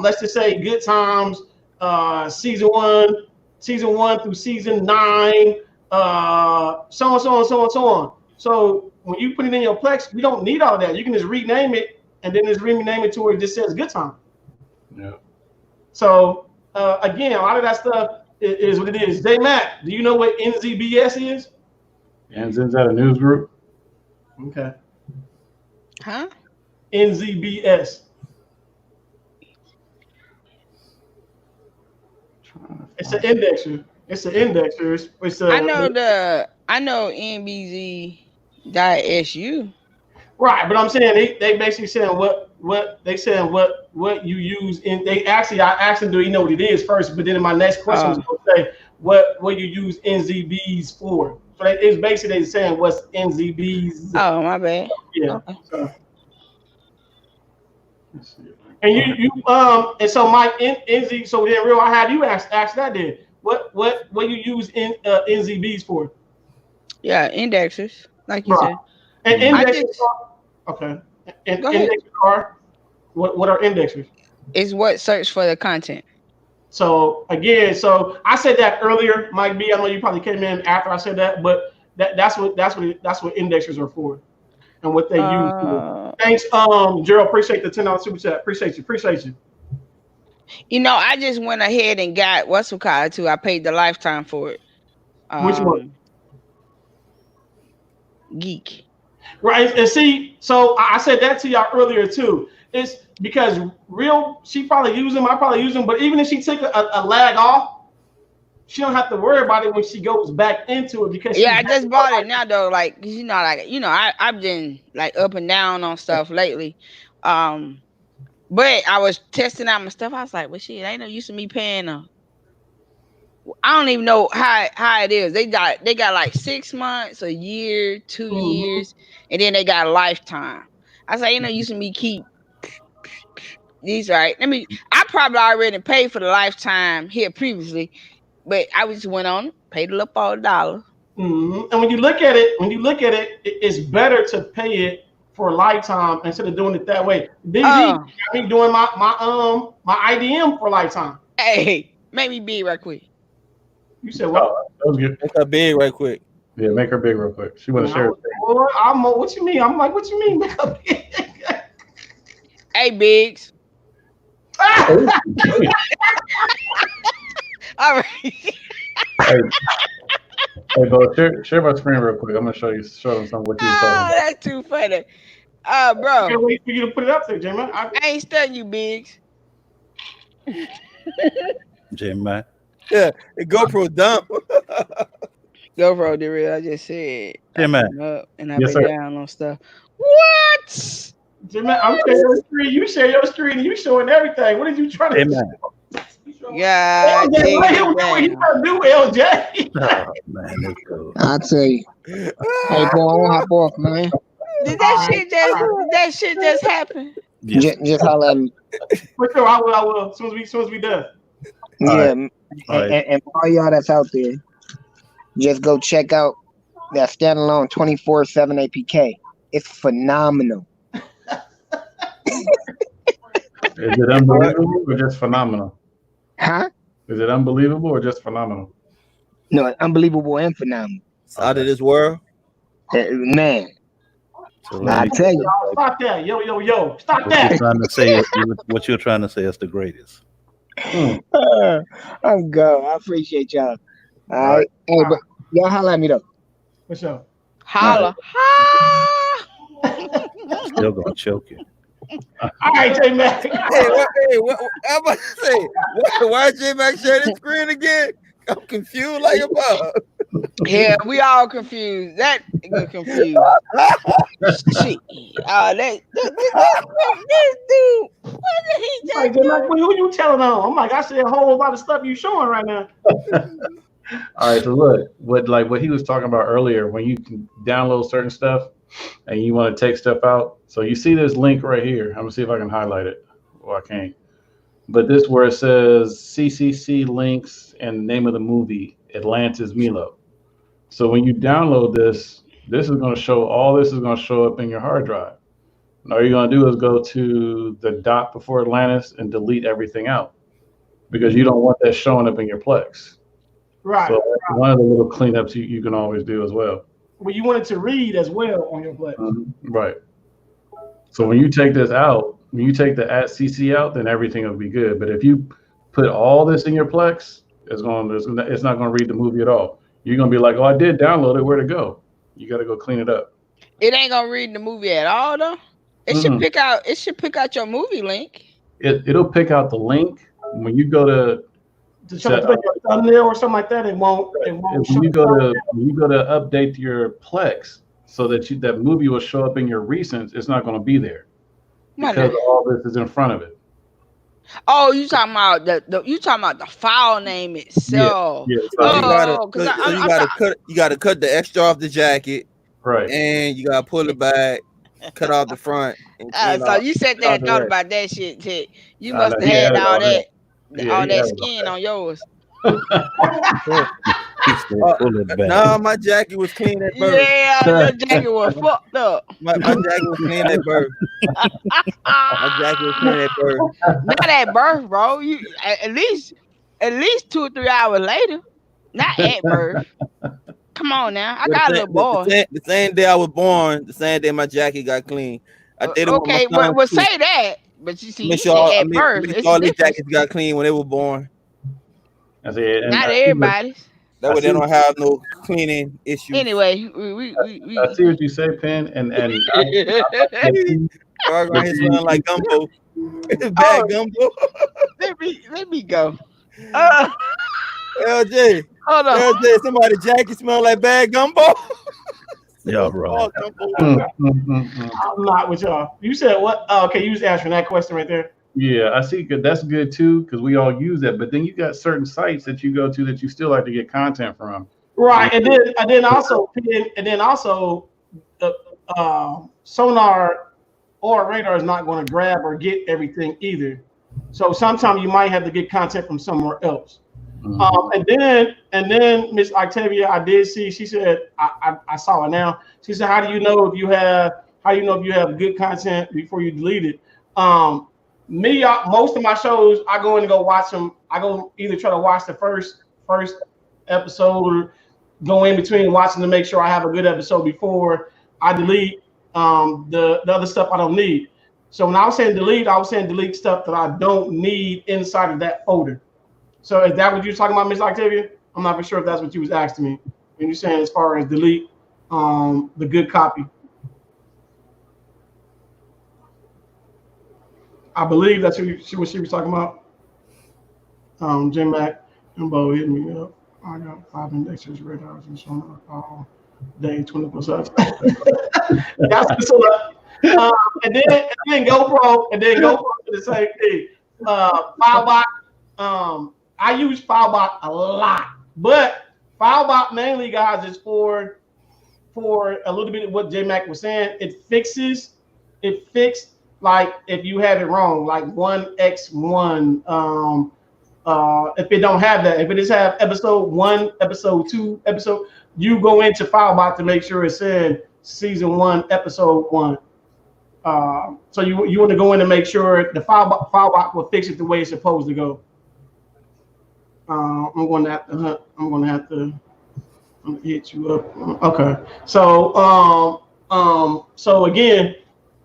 Speaker 1: let's just say Good Times, season 1 through season 9, so on. So when you put it in your Plex, we don't need all of that. You can just rename it and then just rename it to where it just says Good Time.
Speaker 2: Yeah.
Speaker 1: So again, a lot of that stuff is what it is. J Mac, do you know what NZBS is?
Speaker 2: NZ's that a news group?
Speaker 1: Okay.
Speaker 6: Huh?
Speaker 1: NZBS. It's an indexer.
Speaker 6: I know NBZ.SU.
Speaker 1: Right, but I'm saying they basically saying what you use in. I asked them, do you know what it is first? But then my next question was going to say what you use NZBs for. So it's basically saying what's NZBs.
Speaker 6: Oh, my bad.
Speaker 1: Yeah.
Speaker 6: Okay.
Speaker 1: So. Let's see. And you and so Mike NZ. So then, real, I had you ask that then. What you use NZBs for?
Speaker 6: Yeah, indexers, like you said.
Speaker 1: And indexers. Okay. And indexers are what are indexers?
Speaker 6: Is what search for the content.
Speaker 1: So again, I said that earlier, Mike B. I know you probably came in after I said that, but that's what indexers are for, and what they use for. Thanks, Gerald. Appreciate the $10 super chat. Appreciate you.
Speaker 6: I just went ahead and got what's it called too. I paid the lifetime for it.
Speaker 1: Which one?
Speaker 6: Geek.
Speaker 1: Right, and see, so I said that to y'all earlier too. It's because she probably use them, I probably use them, but even if she took a lag off, she don't have to worry about it when she goes back into it because
Speaker 6: I just bought it now though. I've been like up and down on stuff lately. But I was testing out my stuff. I was like, well, shit, ain't no use of me paying I don't even know how it is. They got like 6 months, a year, 2 years, and then they got a lifetime. I was like, ain't no use of me keep these right. I probably already paid for the lifetime here previously, but I just went on, paid a up all $1.
Speaker 1: And when you look at it, it's better to pay it for a lifetime instead of doing it that way. BD got me doing my IDM for a lifetime.
Speaker 6: Hey, make me big right quick.
Speaker 1: You said what?
Speaker 4: Make her big right quick.
Speaker 2: Yeah, make her big real quick. She want to share.
Speaker 1: What you mean? I'm like, what you mean? Make her big.
Speaker 6: Hey, Biggs. All right.
Speaker 2: Hey, bro, share my screen real quick. I'm gonna show them something what you was talking about.
Speaker 6: That's too funny. Bro.
Speaker 1: I can't wait for you to put it up there, J-Man.
Speaker 6: I ain't studying you, Biggs.
Speaker 7: J-Man.
Speaker 4: Yeah, GoPro dump.
Speaker 6: GoPro did real. I just said.
Speaker 7: J-Man.
Speaker 6: And I've
Speaker 2: Yes,
Speaker 6: been
Speaker 2: sir.
Speaker 6: down on stuff. What?
Speaker 1: J-Man, I'm sharing your screen. You share your screen and you showing everything. What are you trying to do?
Speaker 7: J-Man.
Speaker 6: God,
Speaker 1: LJ, what you trying to do, LJ?
Speaker 7: Oh, man, let's go.
Speaker 5: I'll tell you. Hey, boy, I won't hop off, man.
Speaker 6: Did that shit just happen?
Speaker 7: Yes.
Speaker 5: Just holler at me.
Speaker 1: For sure, I will. As soon as we done.
Speaker 5: Yeah,
Speaker 7: All right.
Speaker 5: and for all y'all that's out there, just go check out that standalone 24/7 APK. It's phenomenal.
Speaker 2: Is it unbelievable or just phenomenal?
Speaker 5: Huh?
Speaker 2: Is it unbelievable or just phenomenal?
Speaker 5: No, unbelievable and phenomenal.
Speaker 4: It's out of this world.
Speaker 5: Man,
Speaker 7: So
Speaker 5: I tell you.
Speaker 1: Stop that. Yo. Stop
Speaker 7: what
Speaker 1: that.
Speaker 7: you're trying to say, what you're trying to say is the greatest.
Speaker 5: I'm go. I appreciate y'all. All right. Hey, but y'all holler at me though.
Speaker 1: For sure.
Speaker 6: Holla.
Speaker 7: Still gonna choke you.
Speaker 1: All right, J-Man.
Speaker 4: What I'm about to say? Why J-Mac share this screen again? I'm confused like a bug.
Speaker 6: Yeah, we all confused. That nigga confused. Shit. This dude. What did he
Speaker 1: Like,
Speaker 6: just
Speaker 1: J-Man,
Speaker 6: do?
Speaker 1: who you telling on? I'm like, I see a whole lot of stuff you showing right now.
Speaker 2: All right, so look, what he was talking about earlier, when you can download certain stuff and you want to take stuff out. So you see this link right here. I'm gonna see if I can highlight it. Well, I can't. But this where it says CCC links and the name of the movie, Atlantis Milo. So when you download this is going to show, all this is going to show up in your hard drive. And all you're going to do is go to the dot before Atlantis and delete everything out because you don't want that showing up in your Plex.
Speaker 1: Right.
Speaker 2: So that's one of the little cleanups you can always do as well.
Speaker 1: Well, you want it to read as well on your Plex.
Speaker 2: Right. So when you take this out, when you take the @cc out, then everything will be good. But if you put all this in your Plex, it's not going to read the movie at all. You're going to be like, oh, I did download it. Where'd it go? You got to go clean it up.
Speaker 6: It ain't gonna read the movie at all though. It should pick out your movie link.
Speaker 2: It'll pick out the link when you go to
Speaker 1: try to put your thumbnail or something like that. It won't.
Speaker 2: When you go to update your Plex so that that movie will show up in your recents, it's not going to be there because all this is in front of it.
Speaker 6: Oh, you talking about the file name itself?
Speaker 2: Yeah.
Speaker 4: So you gotta cut the extra off the jacket,
Speaker 2: right?
Speaker 4: And you gotta pull it back, cut off the front.
Speaker 6: So you sat there and thought about that shit, Ted. You must have had all that skin on yours.
Speaker 4: No, my jacket was clean at birth.
Speaker 6: Yeah, your jacket was fucked up.
Speaker 4: My jacket was clean at birth. My jacket was clean at birth.
Speaker 6: Not at birth, bro. You at least 2 or 3 hours later. Not at birth. Come on now. I got a little boy.
Speaker 4: The same day I was born, the same day my jacket got clean. I did it
Speaker 6: okay,
Speaker 4: with my
Speaker 6: well say that. But you see, at birth,
Speaker 4: all these jackets got clean when they were born.
Speaker 2: Not
Speaker 6: everybody's.
Speaker 4: That way they don't have no cleaning issues.
Speaker 6: Anyway,
Speaker 2: I see what you say, Pen, and
Speaker 4: he's smelling like gumbo. Bad gumbo.
Speaker 6: Let me go.
Speaker 4: LJ,
Speaker 6: hold on.
Speaker 4: LJ, somebody's jacket smell like bad gumbo.
Speaker 7: Y'all wrong.
Speaker 1: I'm not with y'all. You said what? Oh, okay, you was answering that question right there.
Speaker 2: Yeah, I see. That's good too because we all use that. But then you got certain sites that you go to that you still like to get content from.
Speaker 1: Right, and then also Sonar or Radar is not going to grab or get everything either. So sometimes you might have to get content from somewhere else. And then Miss Octavia, I did see. She said, I saw it now. She said, how do you know if you have good content before you delete it? Most of my shows, I go in and go watch them. I go either try to watch the first episode or go in between watching to make sure I have a good episode before I delete the other stuff I don't need. So when I was saying delete stuff that I don't need inside of that folder. So is that what you were talking about, Miss Octavia? I'm not for sure if that's what you was asking me when you're saying as far as delete the good copy. I believe that's what she was talking about. Jim Mac and Bo hit me up. I got 5 indexers, radars, and Sonar all day, 24/7. That's what's up. And then GoPro, did the same thing. Filebot. I use Filebot a lot, but Filebot mainly, guys, is for a little bit of what J Mac was saying. It fixed like if you have it wrong, like 1x1. If it don't have that, if it just have episode 1, episode 2, you go into Filebot to make sure it's in season 1, episode 1. So you want to go in and make sure the Filebot will fix it the way it's supposed to go. I'm going to have to hit you up. Okay. So again,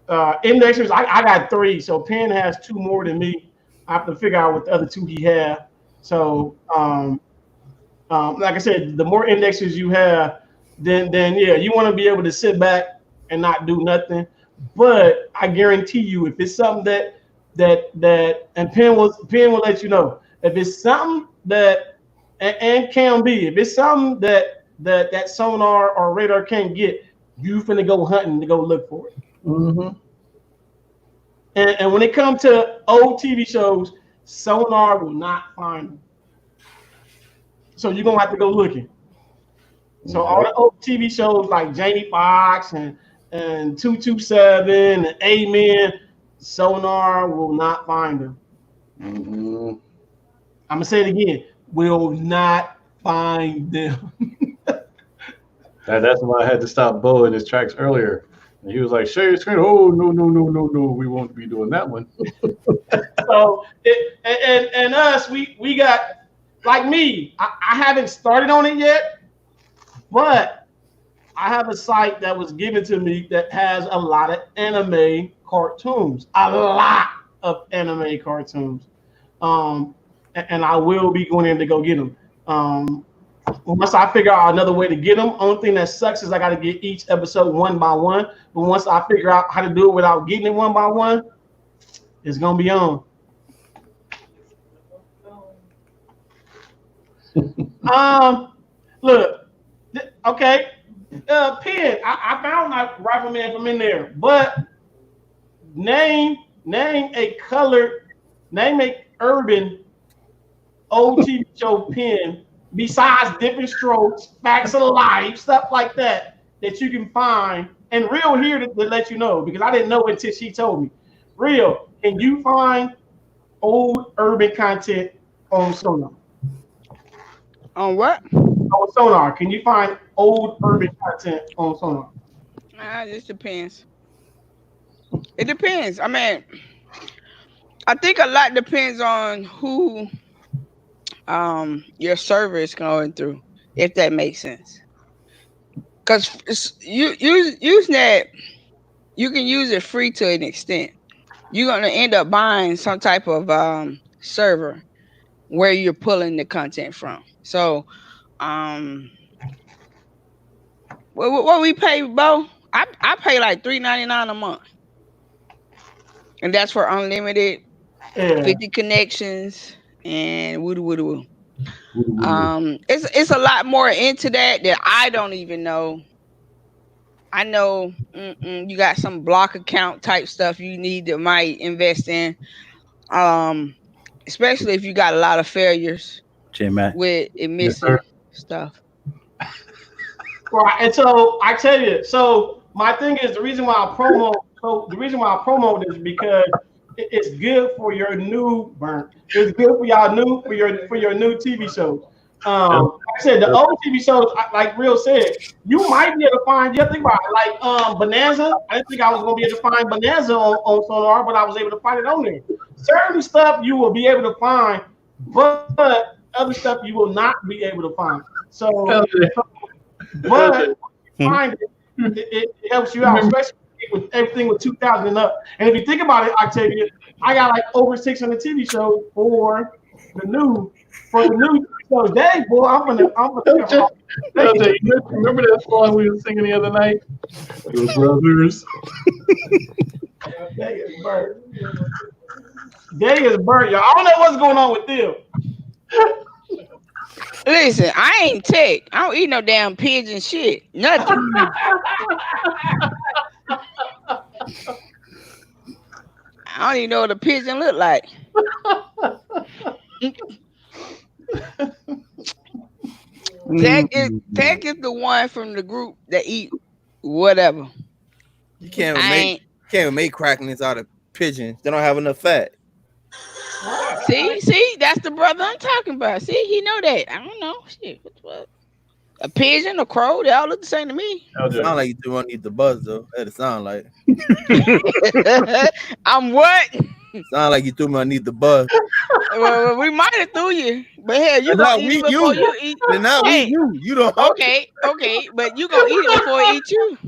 Speaker 1: indexers, I got 3. So Penn has 2 more than me. I have to figure out what the other 2 he have. So like I said, the more indexers you have, then yeah, you want to be able to sit back and not do nothing. But I guarantee you, if it's something that and Penn will let you know, if it's something that and can be, if it's something that Sonar or Radar can't get, you finna go hunting to go look for it.
Speaker 2: Mm-hmm.
Speaker 1: And when it comes to old TV shows, Sonar will not find them. So you're gonna have to go looking. So all the old TV shows like Jamie Foxx and 227 and Amen, Sonar will not find them.
Speaker 2: Mm-hmm.
Speaker 1: I'm gonna say it again. Will not find them.
Speaker 2: That's why I had to stop Bo in his tracks earlier. And he was like, share your screen. Oh, no. We won't be doing that one.
Speaker 1: So, and us, we got, like me, I haven't started on it yet, but I have a site that was given to me that has a lot of anime cartoons. A lot of anime cartoons. And I will be going in to go get them. Once I figure out another way to get them, only thing that sucks is I got to get each episode 1 by 1. But once I figure out how to do it without getting it 1 by 1, it's gonna be on. Look, okay, Penn. I found my Rifleman from in there, but name a urban old TV show, Penn, besides Different Strokes, Facts of Life, stuff like that you can find. And Real here to let you know, because I didn't know until she told me. Real, can you find old urban content on Sonar?
Speaker 6: On what?
Speaker 1: On Sonar. Can you find old urban content on Sonar?
Speaker 6: It just depends. It depends. I mean, I think a lot depends on who your server is going through, if that makes sense. Because using that, you can use it free to an extent. You're gonna end up buying some type of server where you're pulling the content from. So, what we pay, Bo? I pay like $3.99 a month, and that's for unlimited 50 connections and woo. It's a lot more into that I don't even know. I know you got some block account type stuff you need to might invest in. Especially if you got a lot of failures
Speaker 7: J Mac.
Speaker 6: with it
Speaker 2: Yes,
Speaker 6: missing
Speaker 2: sir.
Speaker 6: stuff.
Speaker 1: Right, and so I tell you, so my thing is the reason why I promo. So the reason why I promote is because it's good for your new burn. It's good for y'all new for your new TV shows. Like I said, the old TV shows, like Real said, you might be able to find. You think about it, like Bonanza. I didn't think I was gonna be able to find Bonanza on Sonar, but I was able to find it on there. Certain stuff you will be able to find, but other stuff you will not be able to find. So, but find it helps you out, especially with everything with 2,000 and up. And if you think about it, Octavia, I got like over 600 TV shows for the new shows. Dang, boy, I'm gonna
Speaker 2: LJ, you remember that song we were singing the other night? The brothers.
Speaker 1: Day is burnt. Day is burnt, y'all. I don't know what's going on with them.
Speaker 6: Listen, I ain't tech. I don't eat no damn pigeon shit. Nothing. I don't even know what a pigeon look like. Tech is the one from the group that eat whatever.
Speaker 4: You can't even make cracklings out of pigeons. They don't have enough fat.
Speaker 6: See, that's the brother I'm talking about. See, he know that. I don't know. Shit, what? A pigeon, a crow, they all look the same to me.
Speaker 4: It sound like you do want to eat the buzz though. That it sound like.
Speaker 6: I'm what?
Speaker 4: Sound like you threw me underneath the bus.
Speaker 6: Well, we might have threw you, but hell, you
Speaker 4: But
Speaker 6: gonna
Speaker 4: not
Speaker 6: eat
Speaker 4: we,
Speaker 6: it before
Speaker 4: you.
Speaker 6: you eat.
Speaker 4: Then now
Speaker 6: Hey,
Speaker 4: you don't.
Speaker 6: okay, but you gonna eat it before it eat you.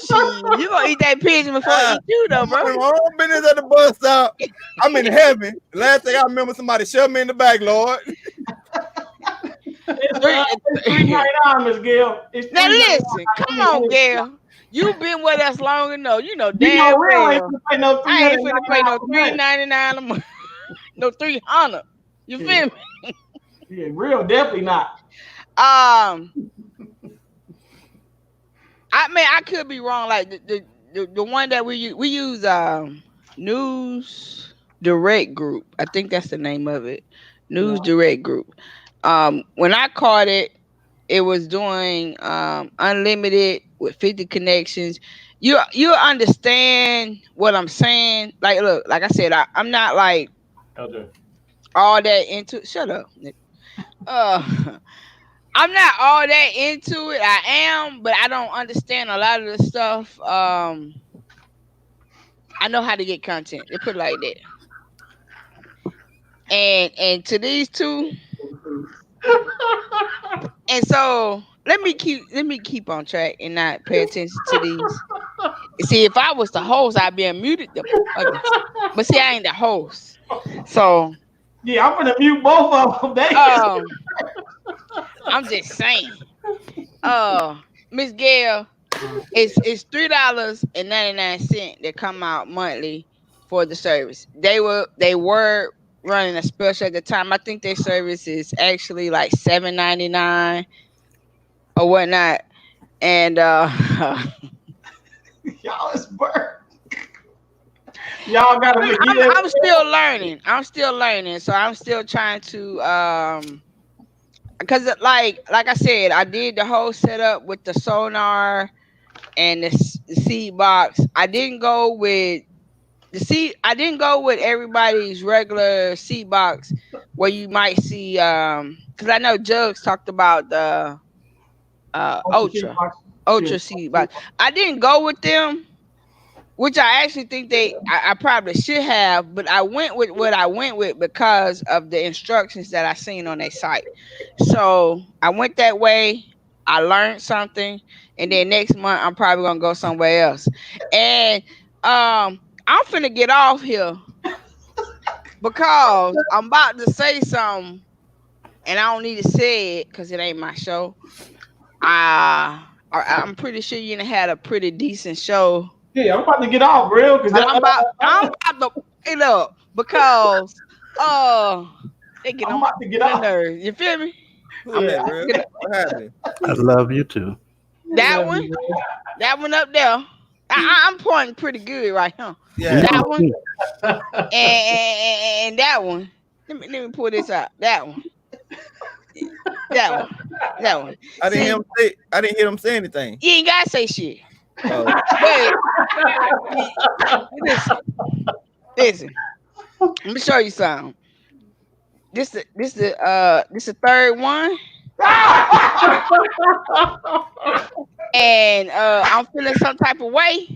Speaker 6: Shit, you gonna eat that pigeon before it eat you, though, bro.
Speaker 4: My own business at the bus stop. I'm in heaven. The last thing I remember, somebody shoved me in the back, Lord.
Speaker 1: It's $3.99, Miss Gail. It's
Speaker 6: Now
Speaker 1: $3.99.
Speaker 6: listen, come on, Gail. You've been with us long enough. You know
Speaker 1: You know,
Speaker 6: damn
Speaker 1: Real
Speaker 6: well.
Speaker 1: ain't finna pay no
Speaker 6: I ain't finna pay no
Speaker 1: $3.99
Speaker 6: $3.99 a month. No 300. You feel me?
Speaker 1: Yeah, Real definitely not.
Speaker 6: I mean, I could be wrong. Like the one that we use News Direct Group. I think that's the name of it. News Direct Group. When I caught it, it was doing unlimited with 50 connections. You understand what I'm saying? Like, look, like I said, I'm not like all that into. Shut up, Nick. I'm not all that into it. I am, but I don't understand a lot of the stuff. I know how to get content. They put it like that. And to these two, and so let me keep on track and not pay attention to these. See, if I was the host, I'd be unmuted them. But see, I ain't the host, so
Speaker 1: yeah, I'm gonna mute both of them.
Speaker 6: I'm just saying. Miss Gail, it's $3.99 that come out monthly for the service. They were running a special at the time. I think their service is actually like $7.99 or whatnot. And
Speaker 1: y'all is burnt. Y'all gotta be.
Speaker 6: I'm still learning. So I'm still trying to because like I said, I did the whole setup with the Sonar and the seed box. I didn't go with everybody's regular seed box where you might see because I know Jugs talked about the Ultra seed box. I didn't go with them, which I actually think I probably should have, but I went with what I went with because of the instructions that I seen on their site. So I went that way. I learned something, and then next month I'm probably gonna go somewhere else. And I'm finna get off here because I'm about to say something, and I don't need to say it because it ain't my show. I'm pretty sure you had a pretty decent show.
Speaker 1: Yeah, I'm about to get off, Real, because
Speaker 6: I'm about to get up because they get on my nerves. You feel me?
Speaker 4: What happened?
Speaker 7: I love you too.
Speaker 6: That one up there. I'm pointing pretty good right here.
Speaker 4: Yeah.
Speaker 6: That one and that one. Let me pull this out. That one. That one.
Speaker 4: I didn't
Speaker 6: See,
Speaker 4: hear him say anything.
Speaker 6: you ain't gotta say shit.
Speaker 4: Oh,
Speaker 6: But listen. Let me show you something. This the third one. And I'm feeling some type of way.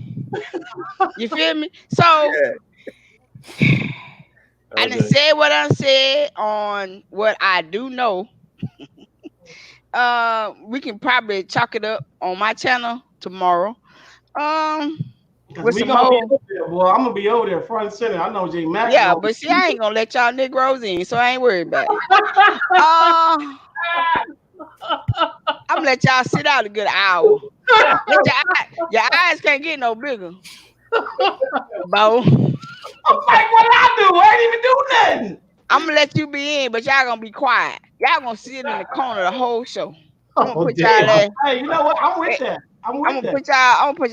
Speaker 6: You feel me? So I done said what I said on what I do know. We can probably chalk it up on my channel tomorrow. With some more.
Speaker 1: Well, I'm gonna be over there front and center. I know J Mac.
Speaker 6: Yeah, but see, I ain't gonna let y'all Negroes in, so I ain't worried about it. I'm gonna let y'all sit out a good hour. Your eyes can't get no bigger. Bo.
Speaker 1: Like, what did I do? I ain't even do nothing.
Speaker 6: I'm gonna let you be in, but y'all gonna be quiet. Y'all gonna sit in the corner the whole show. I'm gonna put y'all there.
Speaker 1: Hey, you know what? I'm with that. I'm gonna
Speaker 6: put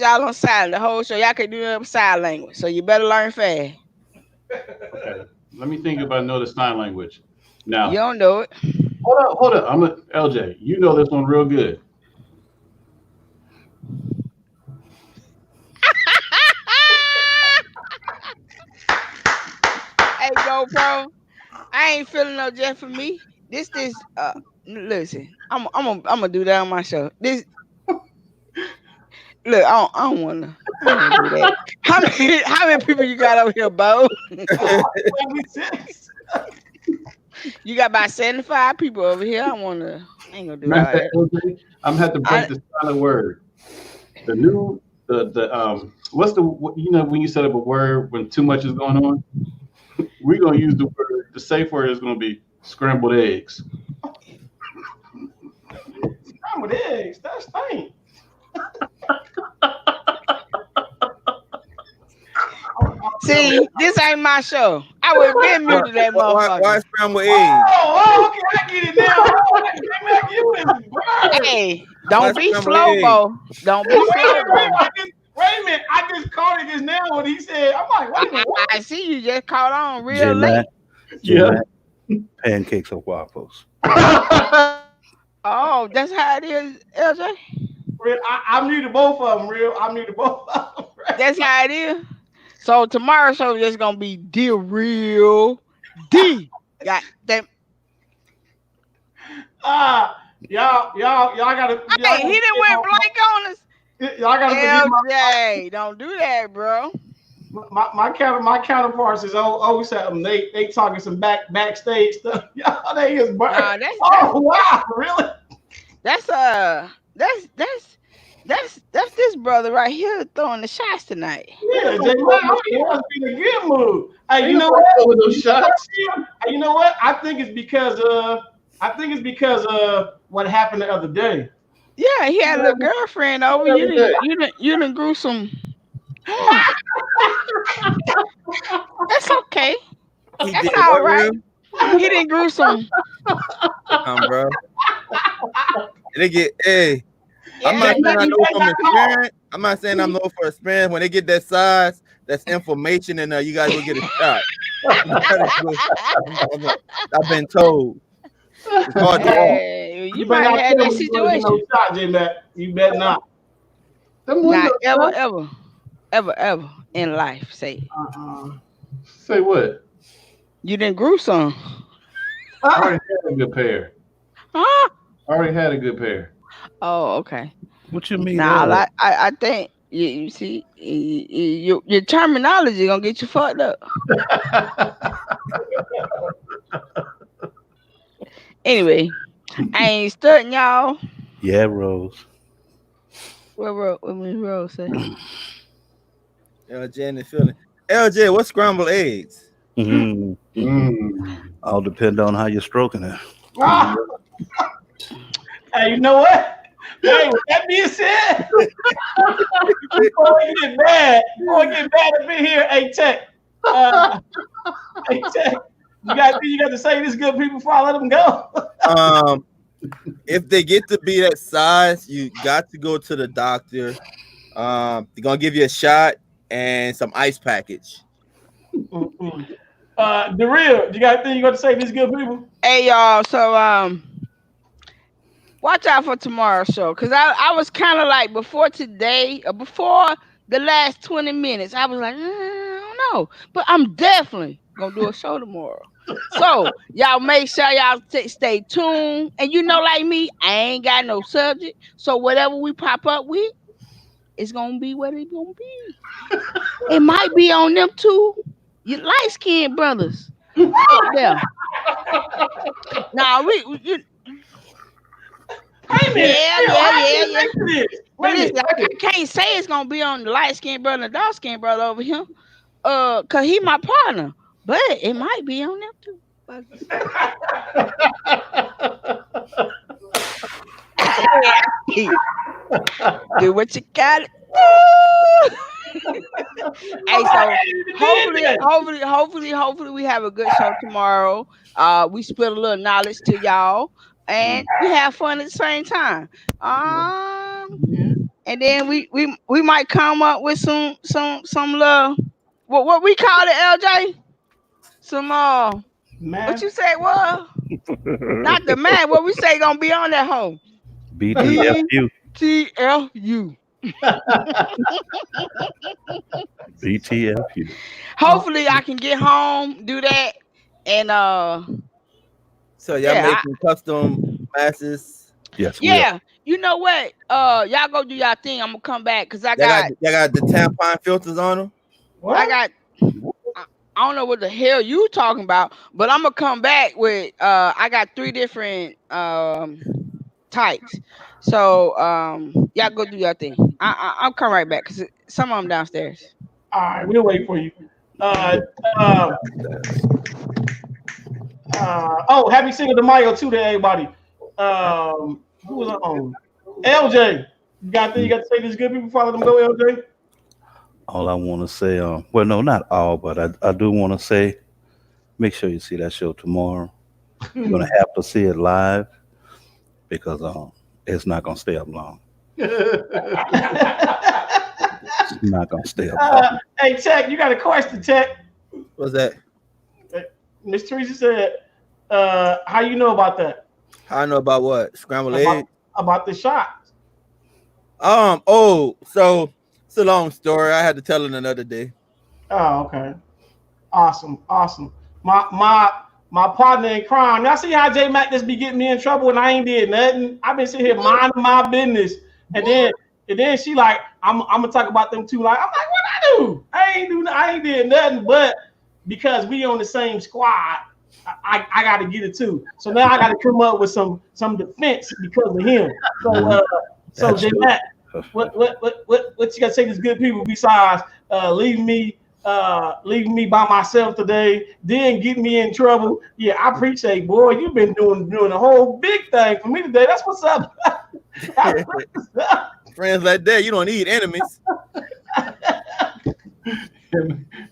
Speaker 6: y'all on silent the whole show. Y'all can do that sign language, so you better learn fast.
Speaker 2: Okay. Let me think about know the sign language. Now
Speaker 6: you don't know it.
Speaker 2: Hold up. I'm a LJ. You know this one real good.
Speaker 6: Hey, GoPro, I ain't feeling no jet for me. This listen, I'm gonna do that on my show. This look, I don't wanna do that. How many people you got over here, Bo? You got about 75 people over here. I ain't gonna do that.
Speaker 2: LJ, I'm gonna have to break the silent word. The new what's the when you set up a word when too much is going on? We're gonna use the word. The safe word is gonna be scrambled eggs.
Speaker 1: Scrambled eggs. That's fine.
Speaker 6: See, this ain't my show. I would have been muted that motherfucker.
Speaker 4: Why scrambled eggs?
Speaker 1: Oh, okay, I get it now.
Speaker 6: Hey, don't be slow, Bo. Don't be slow, Bo.
Speaker 1: Wait a minute, I just caught it just now when he said, I'm like, wait a minute. What?
Speaker 6: I see you just caught on real late.
Speaker 7: Yeah. Pancakes or waffles.
Speaker 6: Oh, that's how it is, LJ?
Speaker 1: I'm new to both of them, real. I'm new to both of them. Right?
Speaker 6: That's how it is. So tomorrow's show is gonna be Real D. Got them.
Speaker 1: Y'all gotta.
Speaker 6: Hey, he didn't went blank on us.
Speaker 1: Y'all gotta
Speaker 6: LJ, don't do that, bro.
Speaker 1: My counterparts is always something. They talking some backstage stuff. Y'all they is burnt. Oh wow, really?
Speaker 6: That's this brother right here throwing the shots tonight.
Speaker 1: Yeah, J. He must be in a good mood. Hey, you know what?
Speaker 2: Those shots.
Speaker 1: Hey, you know what? I think it's because of what happened the other day.
Speaker 6: Yeah, he had a little girlfriend over. You done grew some. That's okay. That's all right. He didn't grew some.
Speaker 4: Bro. They get I'm not saying I know from experience. I'm not saying I know for experience. When they get that size, that's information, and you guys will get a shot. I've been told. It's hard to walk.
Speaker 6: You might have had that situation.
Speaker 1: No shot, J-Mac. You better not.
Speaker 6: Not ever in life. Say.
Speaker 2: Say what?
Speaker 6: You didn't grew some.
Speaker 2: I already had a good pair.
Speaker 6: Huh?
Speaker 2: I already had a good pair.
Speaker 6: Oh, okay.
Speaker 7: What you mean?
Speaker 6: Nah, I think you see your terminology gonna get you fucked up. Anyway, I ain't studying y'all.
Speaker 7: Yeah, Rose.
Speaker 6: What Rose say?
Speaker 4: LJ and the feeling. LJ, what's scrambled eggs?
Speaker 7: All depend on how you're stroking it.
Speaker 1: Hey, you know what? Hey, with that being said, before we get bad up in here, hey Tech. Hey Tech, you got to say this good people before I let them go.
Speaker 4: If they get to be that size, you got to go to the doctor. They're gonna give you a shot and some ice package.
Speaker 1: Mm-mm. The real, you got anything you got to say to these good people?
Speaker 6: Hey y'all, so watch out for tomorrow's show, cause I was kind of like before today, or before the last 20 minutes, I was like, I don't know, but I'm definitely gonna do a show tomorrow. So y'all make sure y'all stay tuned, and like me, I ain't got no subject, so whatever we pop up with, it's gonna be what it's gonna be. It might be on them too, you light skinned brothers up there. Now we
Speaker 1: Wait a minute.
Speaker 6: yeah,
Speaker 1: Real,
Speaker 6: yeah,
Speaker 1: how
Speaker 6: yeah,
Speaker 1: you
Speaker 6: yeah.
Speaker 1: make this?
Speaker 6: But
Speaker 1: Wait a
Speaker 6: listen,
Speaker 1: minute.
Speaker 6: I can't say it's gonna be on the light skinned brother and dark skinned brother over here. Cause he my partner. But it might be on them too. Do what you gotta do. Hey, so hopefully we have a good show tomorrow. We split a little knowledge to y'all, and we have fun at the same time. And then we might come up with some little what we call it, LJ? Some what you say? Well, not the man. What we say gonna be on that home?
Speaker 7: BTFU.
Speaker 6: TFU.
Speaker 7: BTFU.
Speaker 6: Hopefully I can get home, do that, and
Speaker 4: So y'all
Speaker 6: yeah,
Speaker 4: making custom masses.
Speaker 7: Yes, we are.
Speaker 6: yeah. You know what? Y'all go do y'all thing. I'm gonna come back because I got
Speaker 4: the tampon filters on them.
Speaker 1: What?
Speaker 6: I don't know what the hell you talking about, but I'm gonna come back with I got 3 different types. So y'all go do your thing. I'll come right back because some of them downstairs.
Speaker 1: All right, we'll wait for you. Happy Cinco de Mayo too to everybody. Who was on? LJ. You got to say this good people before I let them go, LJ?
Speaker 7: All I want to say, well, no, not all, but I do want to say, make sure you see that show tomorrow. You're gonna have to see it live because it's not gonna stay up long. It's not gonna stay up long.
Speaker 1: Hey, Tech, you got a question, Tech?
Speaker 4: What's that?
Speaker 1: Miss Teresa said, how you know about that?
Speaker 4: How I know about what? Scrambled eggs?
Speaker 1: About the shots.
Speaker 4: So it's a long story. I had to tell it another day.
Speaker 1: Oh, okay. Awesome. My partner in crime. Y'all see how J Mac just be getting me in trouble and I ain't did nothing. I've been sitting here minding my business. And then she like, I'm gonna talk about them too. Like, I'm like, what I do? I ain't did nothing, but because we on the same squad, I gotta get it too. So now I gotta come up with some defense because of him. So J Mac, what you gotta say to these good people besides leaving me by myself today, then get me in trouble? Yeah, I appreciate, boy. You've been doing a whole big thing for me today. That's what's up.
Speaker 4: Friends like that, you don't need enemies.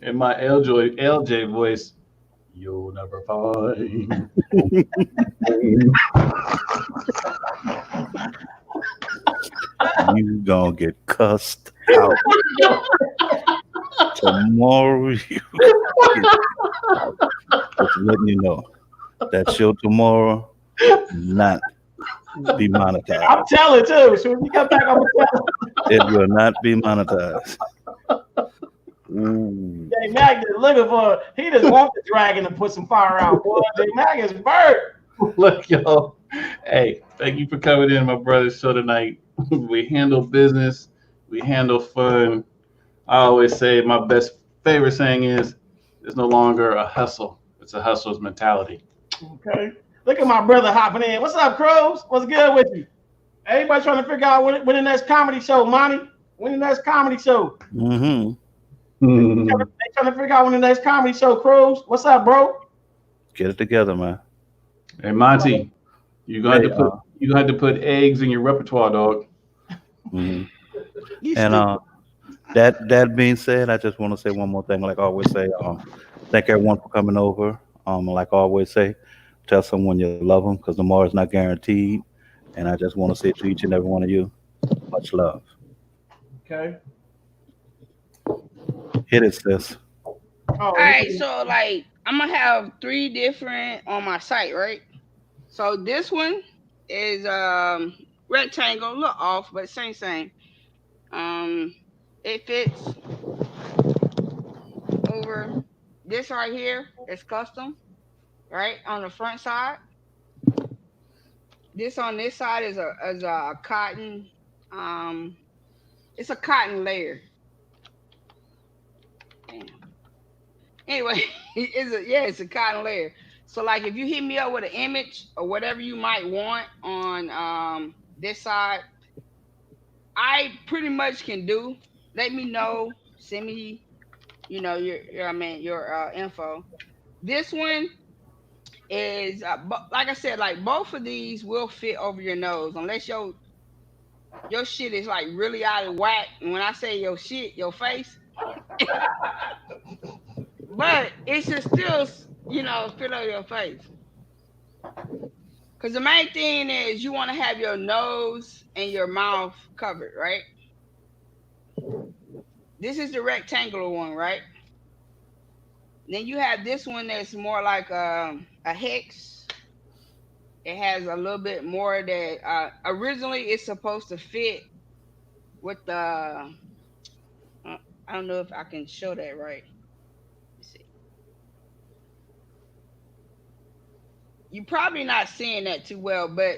Speaker 2: In my LJ voice, you'll never find.
Speaker 7: You gonna get cussed out. Tomorrow, you just letting you know that show tomorrow not be monetized.
Speaker 1: I'm telling too. So when you come back, I'm gonna tell.
Speaker 7: It will not be monetized. Ooh.
Speaker 1: J Mac is looking for. He just wants the dragon to put some fire out. Boy, J Mac is bird.
Speaker 2: Look, y'all. Hey, thank you for coming in, my brother's show tonight. We handle business. We handle fun. I always say my favorite saying is, it's no longer a hustle. It's a hustler's mentality.
Speaker 1: Okay. Look at my brother hopping in. What's up, Crows? What's good with you? Everybody trying to figure out when the next comedy show, Monty? When the next comedy show?
Speaker 7: Mm-hmm.
Speaker 1: They trying to figure out when the next comedy show, Crows. What's up, bro?
Speaker 7: Get it together, man.
Speaker 2: Hey, Monty, you're gonna have to put eggs in your repertoire, dog.
Speaker 7: Mm-hmm. And that being said, I just want to say one more thing. Like I always say, thank everyone for coming over. Like I always say, tell someone you love them because tomorrow is not guaranteed. And I just want to say to each and every one of you, much love.
Speaker 1: Okay.
Speaker 7: Hit it, sis.
Speaker 1: Oh,
Speaker 6: All right, so like I'm gonna have 3 different on my site, right? So this one is rectangle, a little off, but same. It fits over this right here. It's custom, right? On the front side. This on this side is a cotton. Um, it's a cotton layer. Damn. Anyway, it's a cotton layer. So like if you hit me up with an image or whatever you might want on this side, I pretty much can do. Let me know. Send me, your info. This one is like I said, like both of these will fit over your nose unless your shit is like really out of whack. And when I say your shit, your face, but it should still, fit over your face. Because the main thing is you want to have your nose and your mouth covered, right? This is the rectangular one, right? Then you have this one that's more like a hex. It has a little bit more that originally it's supposed to fit with the. I don't know if I can show that right. Let's see. You're probably not seeing that too well, but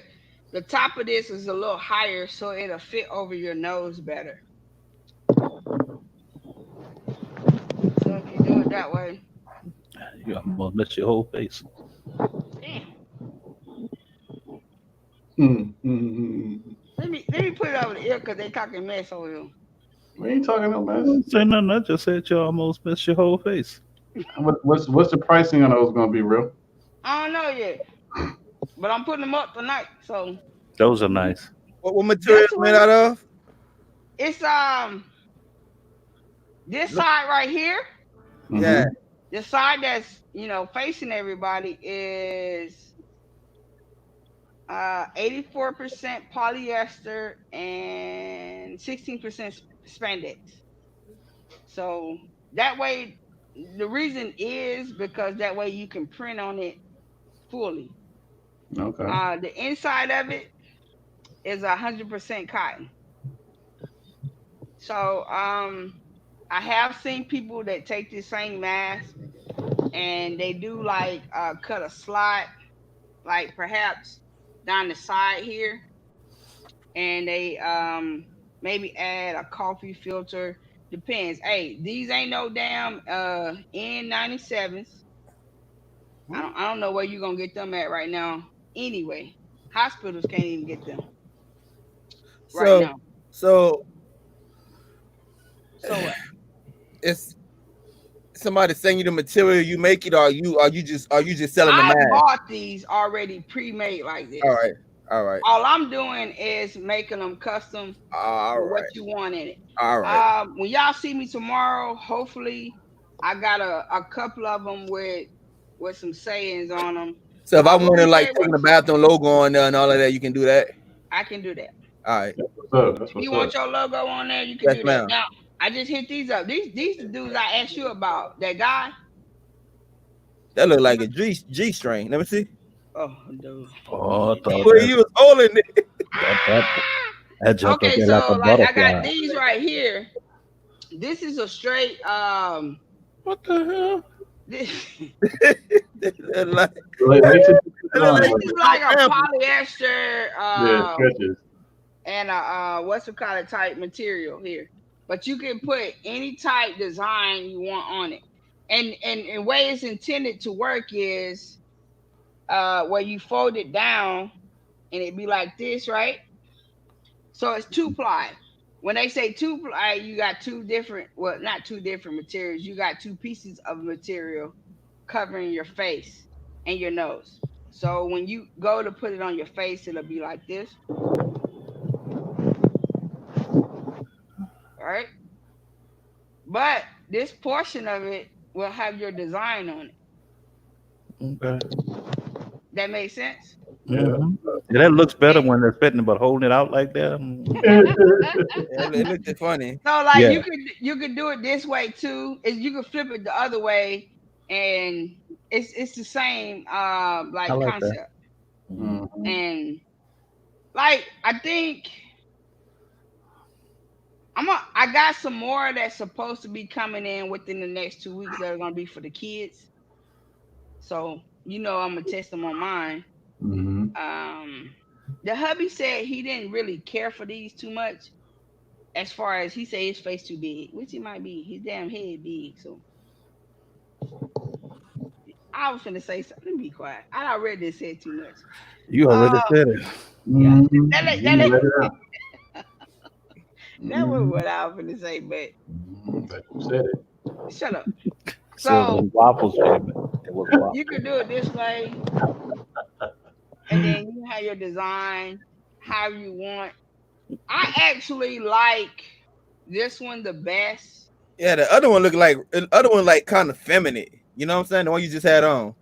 Speaker 6: the top of this is a little higher, so it'll fit over your nose better. So if you do it that way.
Speaker 7: You almost missed your whole face.
Speaker 6: Damn.
Speaker 2: Mm-hmm.
Speaker 6: Let me put it over the ear because they talking mess over here.
Speaker 2: We ain't talking no
Speaker 7: I
Speaker 2: mess.
Speaker 7: didn't say nothing. I just said you almost missed your whole face.
Speaker 2: What's the pricing on those going to be, real?
Speaker 6: I don't know yet, but I'm putting them up tonight. So
Speaker 7: Those are nice.
Speaker 4: What material is made out of?
Speaker 6: it's this side right here.
Speaker 2: Mm-hmm.
Speaker 4: Yeah.
Speaker 6: The side that's facing everybody is 84% polyester and 16% spandex. So that way, the reason is because that way you can print on it fully.
Speaker 2: Okay.
Speaker 6: The inside of it is 100% cotton. So I have seen people that take this same mask and they do like cut a slot, like perhaps down the side here, and they maybe add a coffee filter. Depends. Hey, these ain't no damn N97s. I don't know where you're gonna get them at right now. Anyway, hospitals can't even get them right now.
Speaker 4: So
Speaker 6: So
Speaker 4: it's somebody send you the material, you make it, or you just selling the
Speaker 6: I
Speaker 4: mask?
Speaker 6: bought these already pre-made like this.
Speaker 4: All right.
Speaker 6: All I'm doing is making them custom for what you want in it.
Speaker 4: All right.
Speaker 6: When y'all see me tomorrow, hopefully I got a couple of them with some sayings on them.
Speaker 4: So if I wanted like taking the bathroom logo on there and all of that, you can do that.
Speaker 6: I can do that.
Speaker 4: All right.
Speaker 2: That's
Speaker 6: If you want your logo on there, you can do that. Now I just hit these up. These dudes I asked you about. That guy.
Speaker 4: That look like a G string. Let me see.
Speaker 6: Oh, dude.
Speaker 7: Oh,
Speaker 4: you was holding it.
Speaker 7: That jumped
Speaker 6: Okay,
Speaker 7: up there
Speaker 6: so
Speaker 7: like a
Speaker 6: like I
Speaker 7: butterfly.
Speaker 6: got these right here. This is a straight
Speaker 4: What the hell?
Speaker 6: This
Speaker 2: Like
Speaker 6: is like a polyester
Speaker 2: stretches.
Speaker 6: and a what's it called, type material here. But you can put any type design you want on it. And way it's intended to work is where you fold it down and it be like this, right? So it's 2-ply. When they say 2-ply, you got not two different materials. You got 2 pieces of material covering your face and your nose. So when you go to put it on your face, it'll be like this. All right. But this portion of it will have your design on it.
Speaker 7: Okay.
Speaker 6: That makes sense?
Speaker 2: Yeah.
Speaker 7: Yeah, that looks better when they're spitting, but holding it out like that.
Speaker 4: Yeah, it looked funny.
Speaker 6: So like
Speaker 7: Yeah.
Speaker 6: you could do it this way too. Is you could flip it the other way, and it's the same
Speaker 7: I
Speaker 6: like
Speaker 7: like that.
Speaker 6: concept.
Speaker 2: Mhm.
Speaker 6: And like I think I got some more that's supposed to be coming in within the next 2 weeks that are gonna be for the kids. So I'm gonna test them on mine.
Speaker 2: Mhm.
Speaker 6: The hubby said he didn't really care for these too much. As far as he said his face too big, which he might be. His damn head big. So I was finna say something. Be quiet. I already said too much.
Speaker 7: You already said it.
Speaker 6: Yeah.
Speaker 2: Mhm. You let it out.
Speaker 6: That was
Speaker 2: Mhm.
Speaker 6: what I was finna say, but
Speaker 2: But you said it.
Speaker 6: shut up.
Speaker 7: So
Speaker 6: So
Speaker 7: the waffles, Jamie. It was waffles.
Speaker 6: you could do it this way, and then you have your design how you want. I actually like this one the best.
Speaker 4: Yeah, the other one like kind of feminine. You know what I'm saying? The one you just had on.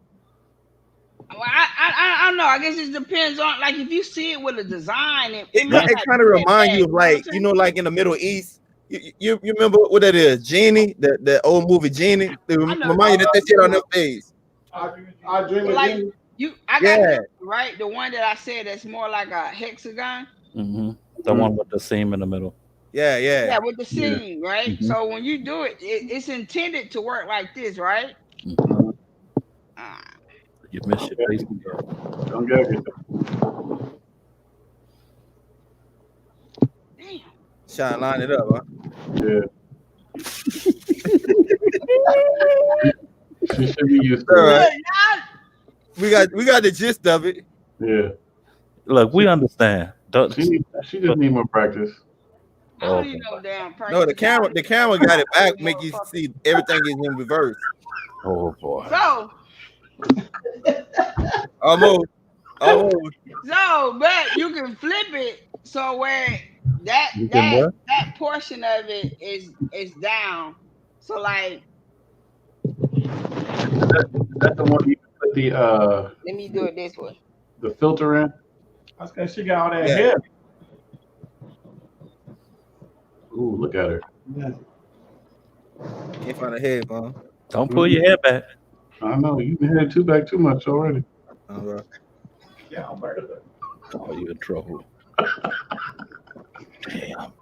Speaker 6: Well, I don't know. I guess it depends on like if you see it with a design, it
Speaker 4: It
Speaker 6: might
Speaker 4: it
Speaker 6: not
Speaker 4: kind
Speaker 6: be
Speaker 4: of
Speaker 6: that
Speaker 4: remind
Speaker 6: bad.
Speaker 4: you of like like in the Middle East. You remember what that is? Genie, the old movie Genie. It
Speaker 6: I know.
Speaker 4: remind you that shit on their face.
Speaker 1: I dream
Speaker 6: But
Speaker 1: of
Speaker 6: like
Speaker 1: Jimmy.
Speaker 6: I got
Speaker 4: Yeah,
Speaker 6: this right. The one that I said that's more like a hexagon.
Speaker 7: Mm-hmm. The one with the seam in the middle.
Speaker 4: yeah,
Speaker 6: Yeah,
Speaker 4: yeah.
Speaker 6: with the
Speaker 2: Yeah.
Speaker 6: seam, right?
Speaker 7: Mm-hmm.
Speaker 6: So when you do it, it's intended to work like this, right?
Speaker 7: Mm-hmm.
Speaker 6: Ah,
Speaker 7: You miss your face.
Speaker 2: Don't get it.
Speaker 6: damn.
Speaker 4: Trying to line it up, huh?
Speaker 2: Yeah. She should be used
Speaker 4: All
Speaker 2: to it.
Speaker 4: right.
Speaker 6: Look,
Speaker 4: We got the gist of it.
Speaker 2: Yeah.
Speaker 7: Look, we understand. Don't.
Speaker 2: She just need more practice.
Speaker 6: I don't need no damn practice.
Speaker 4: No, the camera got it back, make you see everything is in reverse.
Speaker 7: Oh boy.
Speaker 6: So,
Speaker 4: Almost.
Speaker 6: but you can flip it so where that
Speaker 7: You can
Speaker 6: that
Speaker 7: what?
Speaker 6: that portion of it is down. So like,
Speaker 2: That's the one you put
Speaker 6: let me do it this way.
Speaker 2: the filter in.
Speaker 1: That's because she got all that
Speaker 4: Yeah.
Speaker 1: hair.
Speaker 2: Ooh, look at her.
Speaker 4: Can't find a headphone.
Speaker 7: Don't pull your hair back.
Speaker 2: I know you had two back too much already.
Speaker 1: Yeah, Alberta.
Speaker 7: Oh, you in trouble. Damn.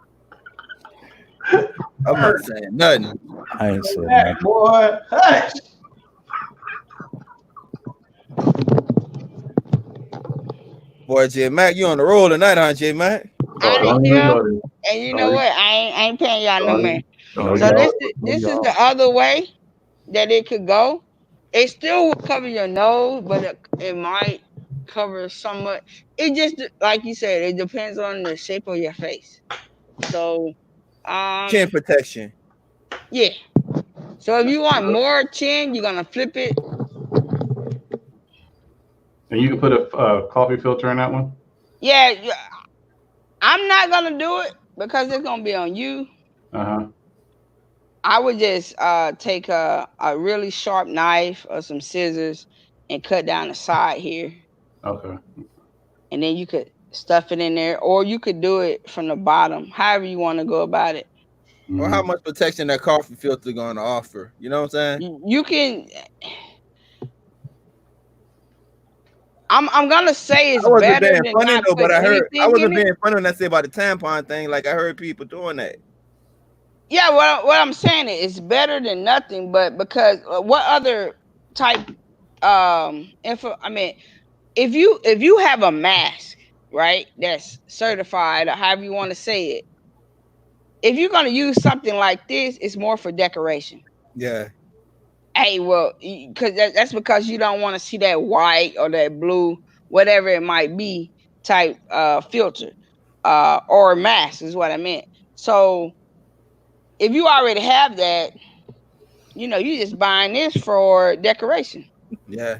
Speaker 4: I'm not saying nothing.
Speaker 7: I ain't saying
Speaker 1: That
Speaker 7: nothing.
Speaker 1: boy, hush.
Speaker 4: Boy, J Mac, you on the roll tonight, huh, J Mac?
Speaker 6: I
Speaker 2: Don't
Speaker 6: didn't
Speaker 2: even
Speaker 6: know.
Speaker 2: go there.
Speaker 6: And you know what? I ain't paying y'all no man.
Speaker 7: No,
Speaker 6: So
Speaker 7: y'all.
Speaker 6: this is the other way that it could go. It still will cover your nose, but it might cover somewhat. It just like you said, it depends on the shape of your face. So,
Speaker 4: Chin protection.
Speaker 6: yeah. So if you want more chin, you're gonna flip it.
Speaker 2: And you can put a coffee filter in that one.
Speaker 6: Yeah, I'm not gonna do it because it's gonna be on you.
Speaker 2: Uh-huh.
Speaker 6: I would just take a really sharp knife or some scissors and cut down the side here.
Speaker 2: Okay.
Speaker 6: And then you could stuff it in there, or you could do it from the bottom, however you want to go about it.
Speaker 4: Or how much protection that coffee filter going to offer. You know what I'm saying?
Speaker 6: You can. I'm gonna say it's
Speaker 4: I wasn't
Speaker 6: better
Speaker 4: being
Speaker 6: than
Speaker 4: funny
Speaker 6: not
Speaker 4: though, but
Speaker 6: putting
Speaker 4: I heard I
Speaker 6: anything
Speaker 4: wasn't
Speaker 6: in it.
Speaker 4: being funny when I say about the tampon thing. Like I heard people doing that.
Speaker 6: Yeah, what I'm saying is it's better than nothing, but because what other type info? I mean, if you have a mask, right, that's certified or however you want to say it, if you're gonna use something like this, it's more for decoration.
Speaker 4: Yeah.
Speaker 6: Hey, well, because that's because you don't want to see that white or that blue, whatever it might be, type filter or mask is what I meant. So if you already have that, you just buying this for decoration.
Speaker 4: Yeah.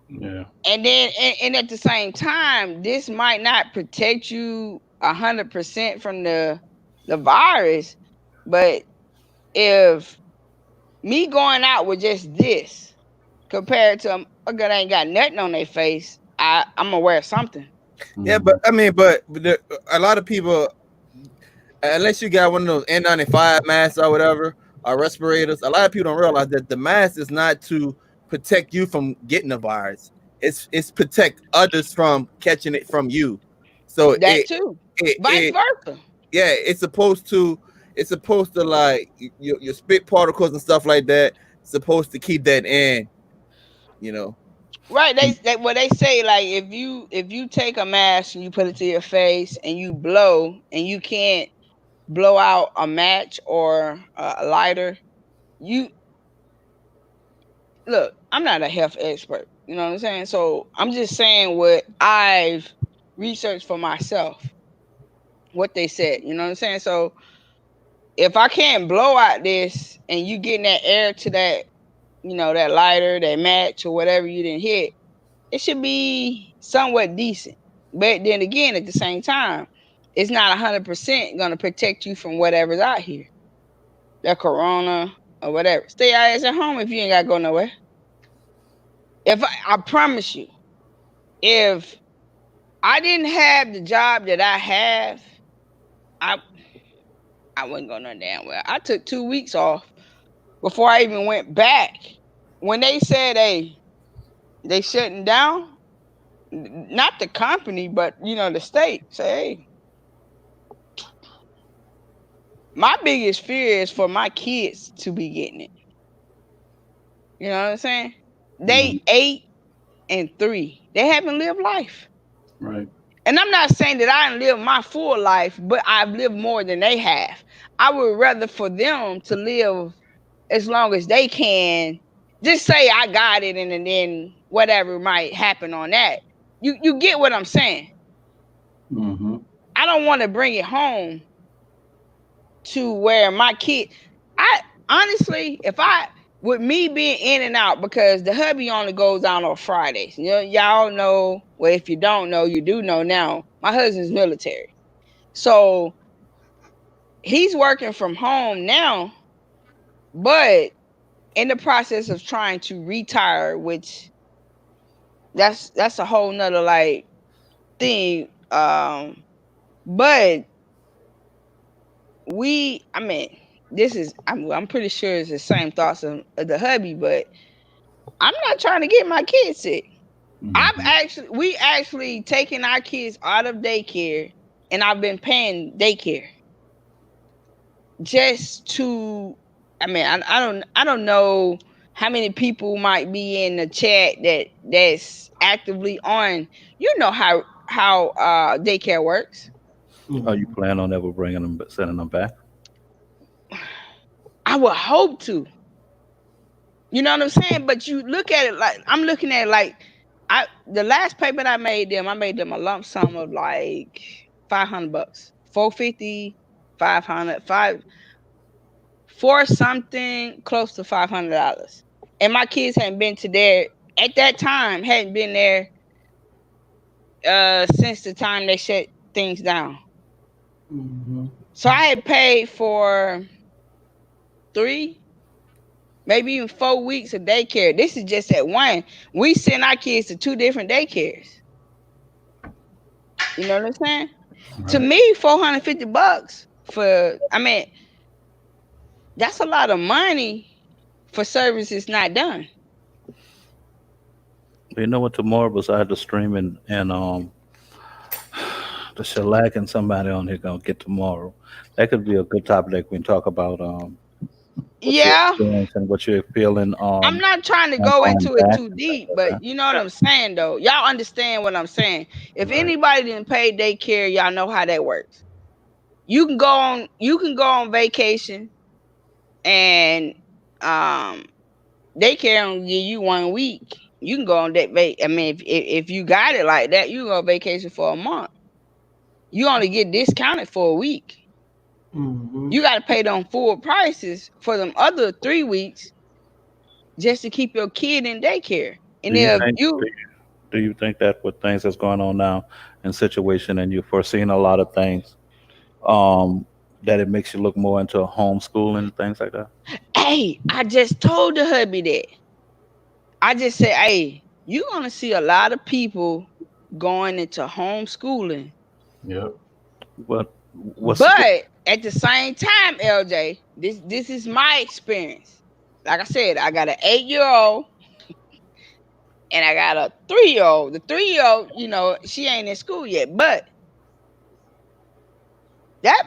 Speaker 2: Yeah.
Speaker 6: And then and at the same time, this might not protect you 100% from the virus, but if me going out with just this compared to a girl that ain't got nothing on their face, I'm gonna wear something.
Speaker 4: Yeah, but I mean, a lot of people, unless you got one of those N95 masks or whatever, or respirators, a lot of people don't realize that the mask is not to protect you from getting the virus. It's protect others from catching it from you. So
Speaker 6: That too. Vice
Speaker 4: it
Speaker 6: versa.
Speaker 4: yeah, it's supposed to like your spit particles and stuff like that. Supposed to keep that in, you know.
Speaker 6: Right. They say like if you take a mask and you put it to your face and you blow and you can't blow out a match or a lighter, you look, I'm not a health expert, you know what I'm saying? So I'm just saying what I've researched for myself, what they said, you know what I'm saying? So if I can't blow out this and you getting that air to that, you know, that lighter, that match or whatever you didn't hit, it should be somewhat decent. But then again, at the same time, it's not 100% going to protect you from whatever's out here, that corona or whatever. Stay your ass at home if you ain't got to go nowhere. I promise you, if I didn't have the job that I have, I wouldn't go no damn well. I took 2 weeks off before I even went back. When they said, hey, they shutting down, not the company, but you know, the state say, hey, my biggest fear is for my kids to be getting it. You know what I'm saying? They 8 and 3. They haven't lived life.
Speaker 2: Right.
Speaker 6: And I'm not saying that I didn't live my full life, but I've lived more than they have. I would rather for them to live as long as they can. Just say I got it and then whatever might happen on that. You get what I'm saying?
Speaker 2: Mm-hmm.
Speaker 6: I don't want to bring it home to where my kid, I honestly, if I, with me being in and out, because the hubby only goes out on Fridays. You know, y'all know, well, if you don't know, you do know now. My husband's military. So he's working from home now, but in the process of trying to retire, which that's a whole nother like thing. But I mean, this is, I'm pretty sure it's the same thoughts of the hubby, but I'm not trying to get my kids sick. We actually taken our kids out of daycare, and I've been paying daycare just to. I mean, I don't know how many people might be in the chat that's actively on. You know how daycare works.
Speaker 7: Are you plan on ever bringing them, sending them back?
Speaker 6: I would hope to. You know what I'm saying? But you look at it like I'm looking at it like the last payment I made them a lump sum of like $500, $450, 500, for something close to $500. And my kids hadn't been to there at that time, hadn't been there since the time they shut things down.
Speaker 1: Mm-hmm.
Speaker 6: So I had paid for 3, maybe even 4 weeks of daycare. This is just at one. We send our kids to 2 different daycares. You know what I'm saying? Right. To me, $450 for, I mean, that's a lot of money for services not done.
Speaker 7: You know what? Tomorrow, besides the streaming and the shellac and somebody on here gonna get tomorrow, that could be a good topic that we can talk about.
Speaker 6: Yeah,
Speaker 7: and what you're feeling.
Speaker 6: I'm not trying to go into it too deep, but you know what I'm saying, though. Y'all understand what I'm saying. If anybody didn't pay daycare, y'all know how that works. You can go on vacation, and daycare will give you 1 week. You can go on that. I mean, if you got it like that, you can go on vacation for a month. You only get discounted for a week.
Speaker 1: Mm-hmm.
Speaker 6: You got to pay them full prices for them other 3 weeks just to keep your kid in daycare. And
Speaker 7: do you think that with things that's going on now in situation, and you're foreseeing a lot of things, that it makes you look more into homeschooling and things like that?
Speaker 6: Hey, I just told the hubby that. I just said, hey, you're gonna see a lot of people going into homeschooling.
Speaker 2: Yep.
Speaker 7: What's
Speaker 6: But at the same time, LJ, this is my experience. Like I said, I got an 8-year-old and I got a 3-year-old. The 3-year-old, she ain't in school yet, but that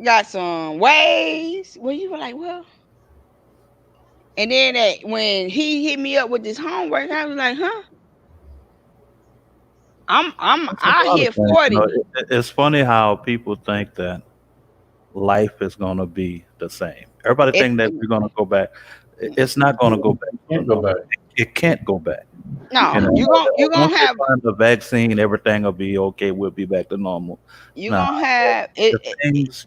Speaker 6: got some ways where you were like, well, and then when he hit me up with this homework, I was like, huh?
Speaker 7: It's a
Speaker 6: I
Speaker 7: lot of
Speaker 6: hit
Speaker 7: things,
Speaker 6: 40.
Speaker 7: it's funny how people think that life is gonna be the same. Everybody
Speaker 6: It,
Speaker 7: think that we're gonna go back. It's not gonna go back.
Speaker 2: Can't go back.
Speaker 7: It can't go back.
Speaker 6: no,
Speaker 7: You know,
Speaker 6: you're
Speaker 7: once
Speaker 6: gonna
Speaker 7: they
Speaker 6: have
Speaker 7: find the vaccine, everything will be okay. We'll be back to normal.
Speaker 6: you're
Speaker 7: Now,
Speaker 6: gonna have
Speaker 7: the things,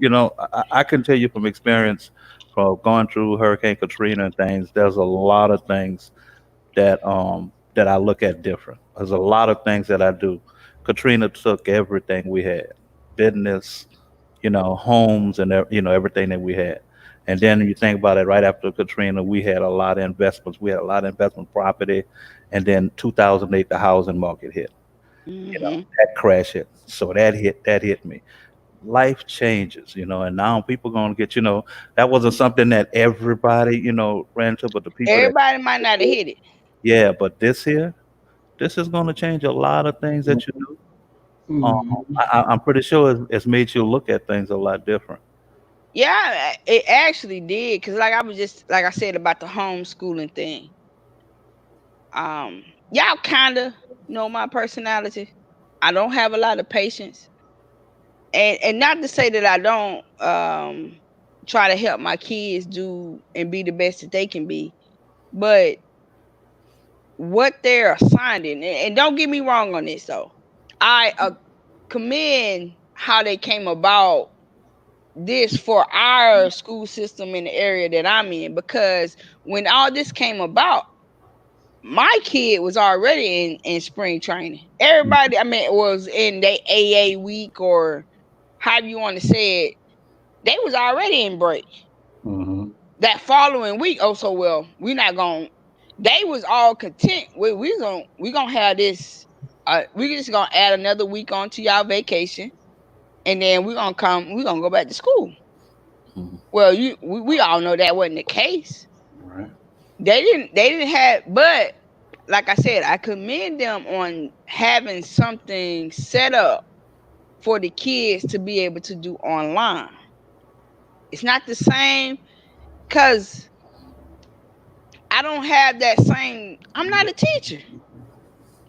Speaker 7: I can tell you from experience, from going through Hurricane Katrina and things. There's a lot of things that I look at different. There's a lot of things that I do. Katrina took everything we had, business, homes, and everything that we had. And then you think about it, right after Katrina, we had a lot of investments. We had a lot of investment property, and then 2008, the housing market hit.
Speaker 6: Mhm.
Speaker 7: That crash hit. So that hit me. Life changes, and now people gonna get, that wasn't something that everybody, ran to, but the people that,
Speaker 6: Everybody might not have hit it.
Speaker 7: yeah, but this is gonna change a lot of things that you do. I'm pretty sure it's made you look at things a lot different.
Speaker 6: Yeah, it actually did. Cause like I said about the homeschooling thing. Y'all kinda know my personality. I don't have a lot of patience. And not to say that I don't try to help my kids do and be the best that they can be, but what they're assigned in, and don't get me wrong on this though. I commend how they came about this for our school system in the area that I'm in, because when all this came about, my kid was already in spring training. Everybody, I mean, was in their AA week, or however you want to say it. They was already in break.
Speaker 2: Mm-hmm.
Speaker 6: That following week, oh so well, we not going. They was all content. We gonna have this. We just gonna add another week onto y'all vacation, and then we gonna come. We gonna go back to school.
Speaker 7: Mhm.
Speaker 6: Well, we all know that wasn't the case.
Speaker 2: Right.
Speaker 6: They didn't have, but like I said, I commend them on having something set up for the kids to be able to do online. It's not the same because I don't have that same. I'm not a teacher.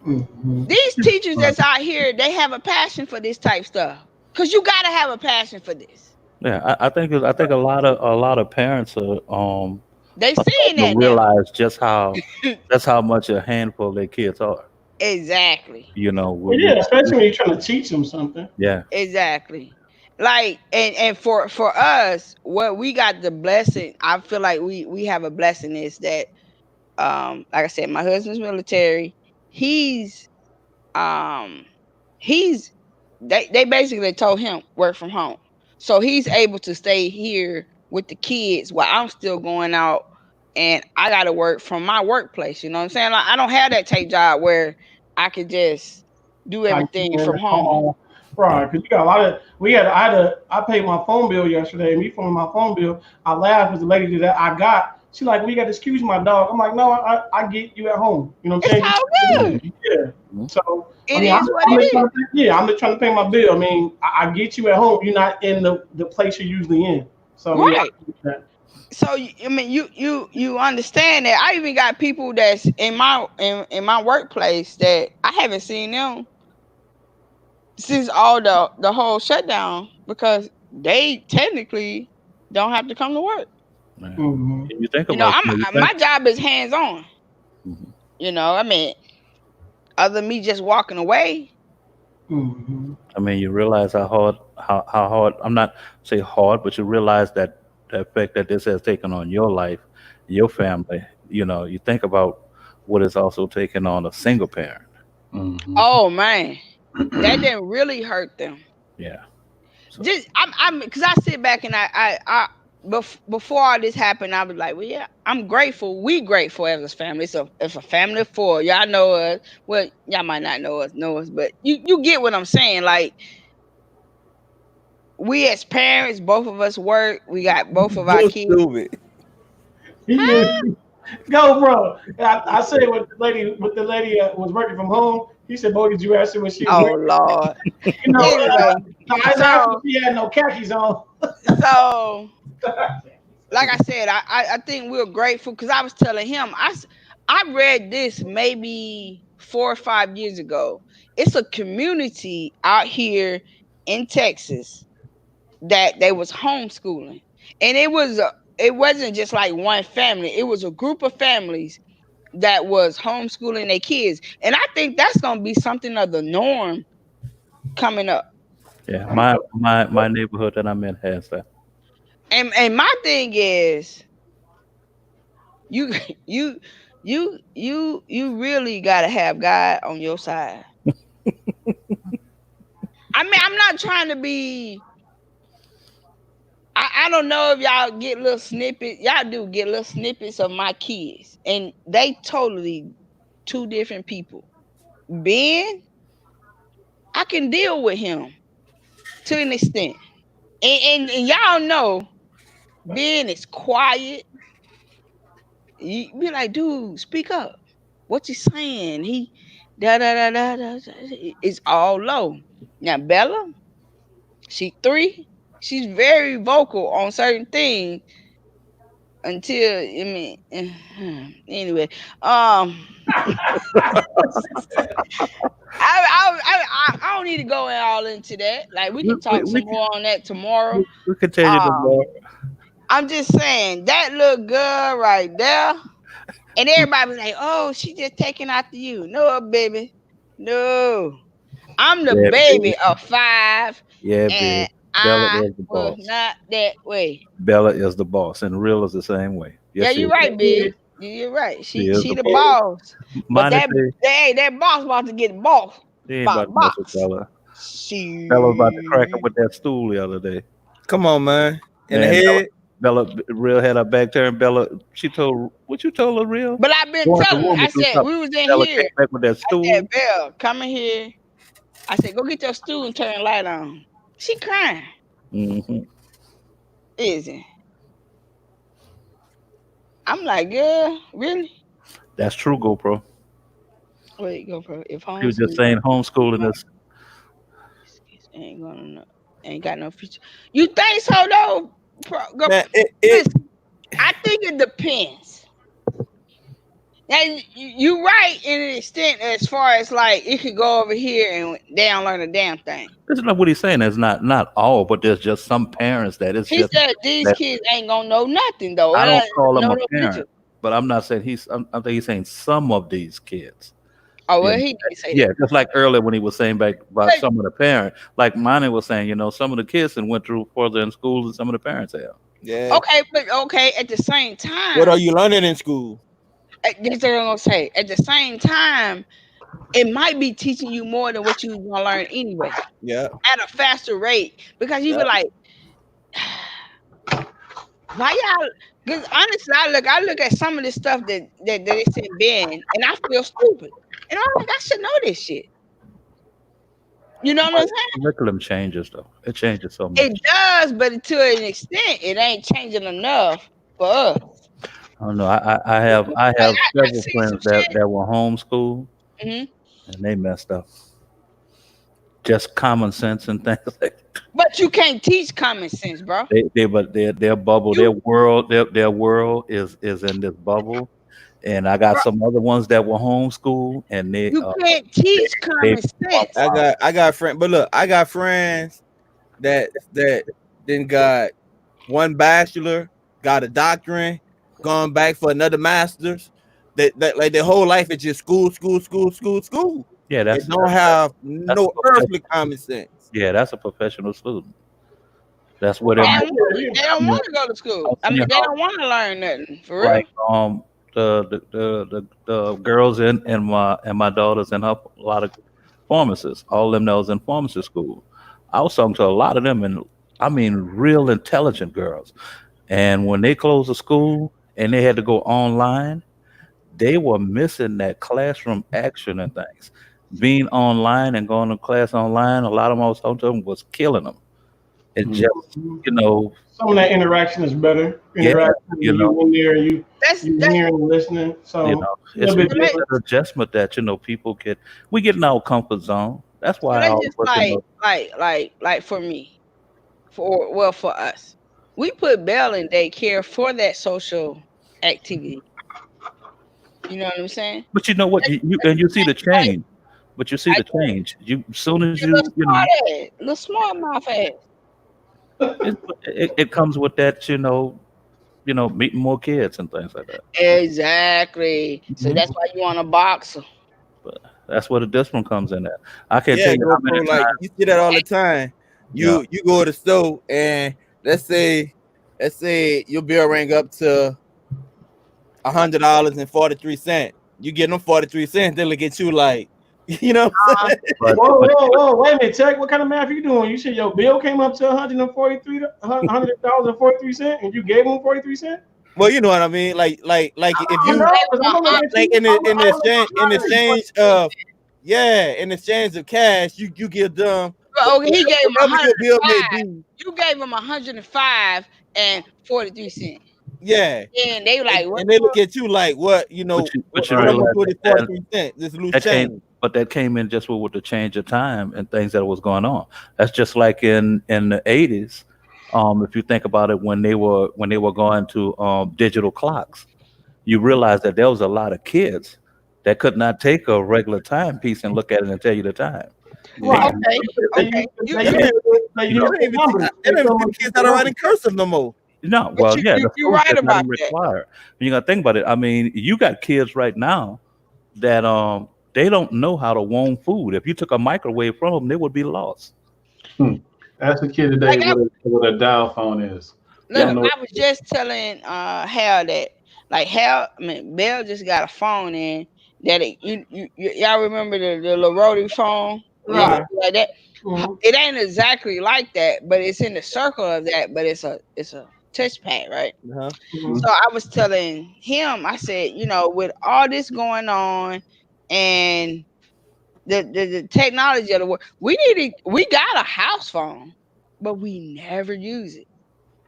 Speaker 6: These teachers
Speaker 2: Right.
Speaker 6: that's out here, they have a passion for this type stuff. Cause you gotta have a passion for this.
Speaker 7: Yeah, I think a lot of parents are
Speaker 6: They seeing
Speaker 7: starting to
Speaker 6: that now.
Speaker 7: realize just how much a handful their kids are.
Speaker 6: Exactly.
Speaker 1: Well, yeah, especially when you're trying to teach them something.
Speaker 7: Yeah.
Speaker 6: Exactly. Like and for us, what we got the blessing, I feel like we have a blessing is that like I said, my husband's military. He's um he's they basically told him work from home. So he's able to stay here with the kids while I'm still going out and I gotta work from my workplace. You know what I'm saying? Like, I don't have that tape job where I could just do
Speaker 1: Type
Speaker 6: everything
Speaker 1: in
Speaker 6: from
Speaker 1: the
Speaker 6: home.
Speaker 1: call. Right, because you got a lot of. I paid my phone bill yesterday. Me phone my phone bill. I laughed because the lady that I got. She like, we got to excuse my dog. I'm like, no, I get you at home. You know what I'm
Speaker 6: It's
Speaker 1: saying?
Speaker 6: all good.
Speaker 1: Yeah.
Speaker 7: Mhm.
Speaker 1: So I
Speaker 6: It
Speaker 1: mean,
Speaker 6: is what
Speaker 1: I'm just
Speaker 6: it
Speaker 1: trying
Speaker 6: is.
Speaker 1: to I'm just trying to pay my bill. I mean, I get you at home. You're not in the place you're usually in. So yeah, I
Speaker 6: Right.
Speaker 1: get that.
Speaker 6: So I mean, you understand that. I even got people that's in my workplace that I haven't seen them since all the whole shutdown because they technically don't have to come to work.
Speaker 7: Yeah.
Speaker 1: Mm-hmm.
Speaker 7: You think about you think.
Speaker 6: My job is hands on.
Speaker 7: Mhm.
Speaker 6: I mean, other than me just walking away.
Speaker 1: Mm-hmm.
Speaker 7: I mean, you realize how hard. I'm not say hard, but you realize that the effect that this has taken on your life, your family. You think about what it's also taken on a single parent.
Speaker 2: Mm-hmm.
Speaker 6: Oh man, that didn't really hurt them.
Speaker 7: Yeah. So
Speaker 6: Just I'm because I sit back and before all this happened, I was like, well, yeah, I'm grateful. We grateful as a family. It's a family of 4. Y'all know us. Well, y'all might not know us, but you get what I'm saying. Like, we as parents, both of us work. We got both of our
Speaker 4: So
Speaker 6: kids.
Speaker 4: stupid.
Speaker 1: Go, bro. I said what the lady was working from home. He said, "Boy, did you ask her when she was
Speaker 6: Oh
Speaker 1: working?"
Speaker 6: Lord.
Speaker 1: You know,
Speaker 6: Anyway,
Speaker 1: no, I asked her
Speaker 6: so
Speaker 1: if she had no khakis on.
Speaker 6: so like I said, I think we're grateful because I was telling him I read this maybe 4 or 5 years ago. It's a community out here in Texas that they was homeschooling, and it wasn't just like one family. It was a group of families that was homeschooling their kids, and I think that's gonna be something of the norm coming up.
Speaker 7: Yeah, my neighborhood that I'm in has that.
Speaker 6: And my thing is, you you you really gotta have God on your side. I mean, I'm not trying to be. I don't know if y'all get little snippets. Y'all do get little snippets of my kids, and they totally 2 different people. Ben, I can deal with him to an extent, and y'all know Ben is quiet. You be like, dude, speak up. What you saying? He da da da da da. It's all low. Now Bella, she 3. She's very vocal on certain things until anyway. I don't need to go in all into that. Like we
Speaker 7: We
Speaker 6: can
Speaker 7: we,
Speaker 6: talk
Speaker 7: we,
Speaker 6: some
Speaker 7: can,
Speaker 6: more on that tomorrow.
Speaker 7: we continue to
Speaker 6: Um,
Speaker 7: more.
Speaker 6: I'm just saying that little girl right there, and everybody was like, "Oh, she just taking after you." No, baby, no. I'm the
Speaker 7: Yeah,
Speaker 6: baby
Speaker 7: big.
Speaker 6: of 5,
Speaker 7: Yeah,
Speaker 6: and
Speaker 7: big. Bella
Speaker 6: I
Speaker 7: is the
Speaker 6: was
Speaker 7: boss.
Speaker 6: not that way.
Speaker 7: Bella is the boss, and Real is the same way.
Speaker 6: Yeah,
Speaker 7: Yes, she
Speaker 6: you're
Speaker 7: is.
Speaker 6: right, big. You're right.
Speaker 7: She is
Speaker 6: She
Speaker 7: the
Speaker 6: the
Speaker 7: boss.
Speaker 6: boss. But
Speaker 7: Money say
Speaker 6: that boss about to get boss
Speaker 7: she ain't
Speaker 6: by
Speaker 7: about to mess with
Speaker 6: box.
Speaker 7: Bella. Bella was about to crack her
Speaker 6: She
Speaker 7: with that stool the other day.
Speaker 4: Come on, man. In the
Speaker 7: Man,
Speaker 4: head.
Speaker 7: Bella Real had her back turned. Bella, she told what you told her, Real.
Speaker 6: But I've been
Speaker 7: Go in the
Speaker 6: telling her,
Speaker 7: room
Speaker 6: I
Speaker 7: and do
Speaker 6: said,
Speaker 7: something.
Speaker 6: we was in
Speaker 7: Bella
Speaker 6: here.
Speaker 7: came back with that
Speaker 6: I said,
Speaker 7: stool.
Speaker 6: Belle, come in here. I said, go get your stool and turn the light on. She crying.
Speaker 7: Hmm.
Speaker 6: Is it? I'm like, girl, really?
Speaker 7: That's true, GoPro.
Speaker 6: Wait, go for if
Speaker 7: She was just
Speaker 6: homeschool
Speaker 7: saying homeschooling is.
Speaker 6: ain't gonna ain't got no future. You think so though?
Speaker 4: Man, it
Speaker 6: Listen, I think it depends. And you right in an extent as far as like it could go over here and they don't learn a damn thing.
Speaker 7: This is not what he's saying. It's not all, but there's just some parents that it's
Speaker 6: He
Speaker 7: just
Speaker 6: said these
Speaker 7: that
Speaker 6: kids ain't gonna know nothing though.
Speaker 7: I don't call him
Speaker 6: Know
Speaker 7: a
Speaker 6: no future.
Speaker 7: parent, but I'm not saying he's. I think he's saying some of these kids.
Speaker 6: Oh
Speaker 7: You
Speaker 6: well,
Speaker 7: know,
Speaker 6: he didn't say
Speaker 7: yeah,
Speaker 6: that.
Speaker 7: just like earlier when he was saying back about
Speaker 6: But
Speaker 7: some of the parents, like Monty was saying, some of the kids and went through further in school than some of the parents have.
Speaker 4: yeah.
Speaker 6: okay, at the same
Speaker 4: What are
Speaker 6: time,
Speaker 4: you learning in school?
Speaker 6: that's what I'm gonna say. At the same time, it might be teaching you more than what you gonna learn anyway
Speaker 4: Yeah,
Speaker 6: at a faster rate because you
Speaker 4: yeah.
Speaker 6: be like, why y'all? Because honestly, I look at some of this stuff that they send Ben, and I feel stupid, and I'm like, I should know this shit. You know what I'm saying?
Speaker 7: Curriculum changes though; it changes so
Speaker 6: It
Speaker 7: much.
Speaker 6: does, but to an extent, it ain't changing enough for us.
Speaker 7: I don't know. I
Speaker 6: Like
Speaker 7: have
Speaker 6: I
Speaker 7: several
Speaker 6: see some
Speaker 7: friends
Speaker 6: shit.
Speaker 7: that were homeschooled
Speaker 6: Hmm.
Speaker 7: and they messed up. Just common sense and things like
Speaker 6: But you can't teach common sense, bro.
Speaker 7: but their bubble,
Speaker 6: You,
Speaker 7: their world is in this bubble. And I got
Speaker 6: bro,
Speaker 7: some other ones that were homeschooled and
Speaker 6: you can't teach
Speaker 7: they
Speaker 6: common sense.
Speaker 4: I got friends, but look, I got friends that then got one bachelor, got a doctorate, gone back for another master's. That like their whole life is just school, school, school, school, school.
Speaker 7: yeah,
Speaker 4: They don't have
Speaker 7: that's
Speaker 4: no
Speaker 7: a
Speaker 4: earthly common sense.
Speaker 7: yeah, that's a professional student. That's what
Speaker 6: They
Speaker 7: it
Speaker 6: don't want. They don't want to go to school. I mean, they
Speaker 7: how
Speaker 6: don't want to learn nothing for real.
Speaker 7: like the girls in my daughters and her a lot of pharmacists, all of them that was in pharmacy school. I was talking to a lot of them and I mean real intelligent girls. And when they closed the school and they had to go online, they were missing that classroom action and things. Being online and going to class online, a lot of them, some of them was killing them. It
Speaker 2: Mm.
Speaker 7: just, you know,
Speaker 1: Some of that interaction is better.
Speaker 7: yeah,
Speaker 1: Interaction,
Speaker 7: you know,
Speaker 1: you in there, you
Speaker 6: That's
Speaker 1: hearing and listening.
Speaker 7: you
Speaker 1: So
Speaker 7: know,
Speaker 1: a little bit
Speaker 7: it's
Speaker 1: different.
Speaker 7: an adjustment that people get. We get in our comfort zone. That's
Speaker 6: so
Speaker 7: why I
Speaker 6: that's
Speaker 7: always
Speaker 6: just
Speaker 7: work in
Speaker 6: like for me, for us, we put Bell in daycare for that social activity. You know what I'm saying?
Speaker 7: But you know what? You see the change. But you see
Speaker 6: I
Speaker 7: the change. You as soon as
Speaker 6: a little
Speaker 7: you know
Speaker 6: smart ass, little smart mouth ass.
Speaker 7: it comes with that, meeting more kids and things like that.
Speaker 6: Exactly. So
Speaker 7: Mhm.
Speaker 6: that's why you want a boxer.
Speaker 7: But that's where the discipline comes in at. I can't tell
Speaker 4: Yeah,
Speaker 7: you how many
Speaker 4: GoPro, like
Speaker 7: times.
Speaker 4: you see that all the time.
Speaker 7: Yeah.
Speaker 4: You go to the store and let's say your bill rang up to $100.43. You get them 43 cents, they look at you like, you know what I'm saying?
Speaker 7: But
Speaker 1: Whoa! Wait a minute, Tech. What kind of math are you doing? You said your bill came up to $100.43, and you gave them 43 cents.
Speaker 4: Well, you know what I mean. Like if
Speaker 1: I
Speaker 4: you
Speaker 1: know, 'cause I'm gonna look at
Speaker 4: like
Speaker 1: you.
Speaker 4: in exchange of cash, you give them
Speaker 6: Okay, he gave him
Speaker 4: whatever your bill may
Speaker 6: 105.
Speaker 4: be.
Speaker 6: You gave him 105 and 43 cents.
Speaker 4: Yeah.
Speaker 6: And they were like, what
Speaker 4: And they look at you like, what,
Speaker 7: but you
Speaker 4: what I'm gonna
Speaker 7: realize
Speaker 4: do with
Speaker 7: that
Speaker 4: 43 cents, this loose
Speaker 7: that
Speaker 4: change.
Speaker 7: came but that came in just with the change of time and things that was going on. That's just like in the 80s. If you think about it, when they were going to digital clocks, you realize that there was a lot of kids that could not take a regular timepiece and look at it and tell you the time. They,
Speaker 1: Right.
Speaker 6: okay, okay.
Speaker 1: They
Speaker 4: It
Speaker 1: use
Speaker 4: ain't,
Speaker 7: you know,
Speaker 1: numbers.
Speaker 4: it ain't even kids that are writing cursive no more.
Speaker 7: no,
Speaker 6: But
Speaker 7: well, yeah, the
Speaker 6: you're
Speaker 7: schools
Speaker 6: right
Speaker 7: that's not
Speaker 6: about
Speaker 7: even
Speaker 6: that.
Speaker 7: required. You got to think about it. I mean, you got kids right now that they don't know how to warm food. If you took a microwave from them, they would be lost.
Speaker 2: Ask a kid today
Speaker 6: Like
Speaker 2: what a dial phone is. They
Speaker 6: look,
Speaker 2: don't know.
Speaker 6: I was just telling Hal that Bell just got a phone in that y'all remember the little rotary phone? Yeah,
Speaker 1: Right.
Speaker 6: like that.
Speaker 1: Mhm.
Speaker 6: It ain't exactly like that, but it's in the circle of that, but it's a touchpad, right?
Speaker 4: Uh-huh.
Speaker 1: Mhm.
Speaker 6: So I was telling him, I said, with all this going on and the technology of the world, we got a house phone, but we never use it.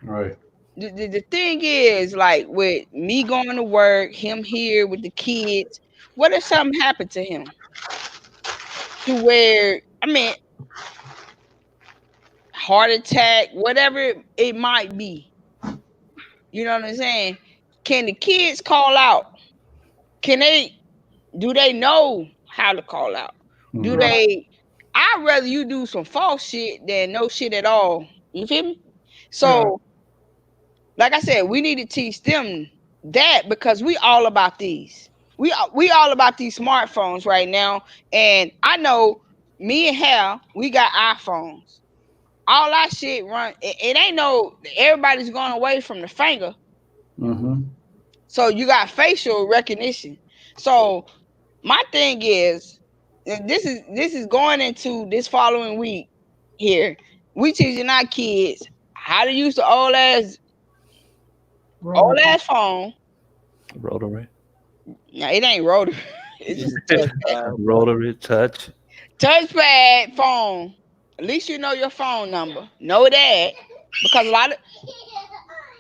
Speaker 2: Right.
Speaker 6: The thing is, like with me going to work, him here with the kids, what if something happened to him? To where, heart attack, whatever it might be. You know what I'm saying? Can the kids call out? Can do they know how to call out? Do
Speaker 2: Mhm.
Speaker 1: Right.
Speaker 6: they I'd rather you do some false shit than no shit at all. You feel me?
Speaker 1: Right.
Speaker 6: So, like I said, we need to teach them that because we all about these. We all about these smartphones right now. And I know me and Hal, we got iPhones. All our shit run. It ain't no. Everybody's going away from the finger.
Speaker 2: Mhm.
Speaker 6: So you got facial recognition. So my thing is, and this is going into this following week here. We teaching our kids how to use the old ass phone.
Speaker 7: Rotary,
Speaker 6: No, it ain't rotary. It's just a touchpad.
Speaker 7: rotary touch.
Speaker 6: Touchpad phone. At least you know your phone number. Know that because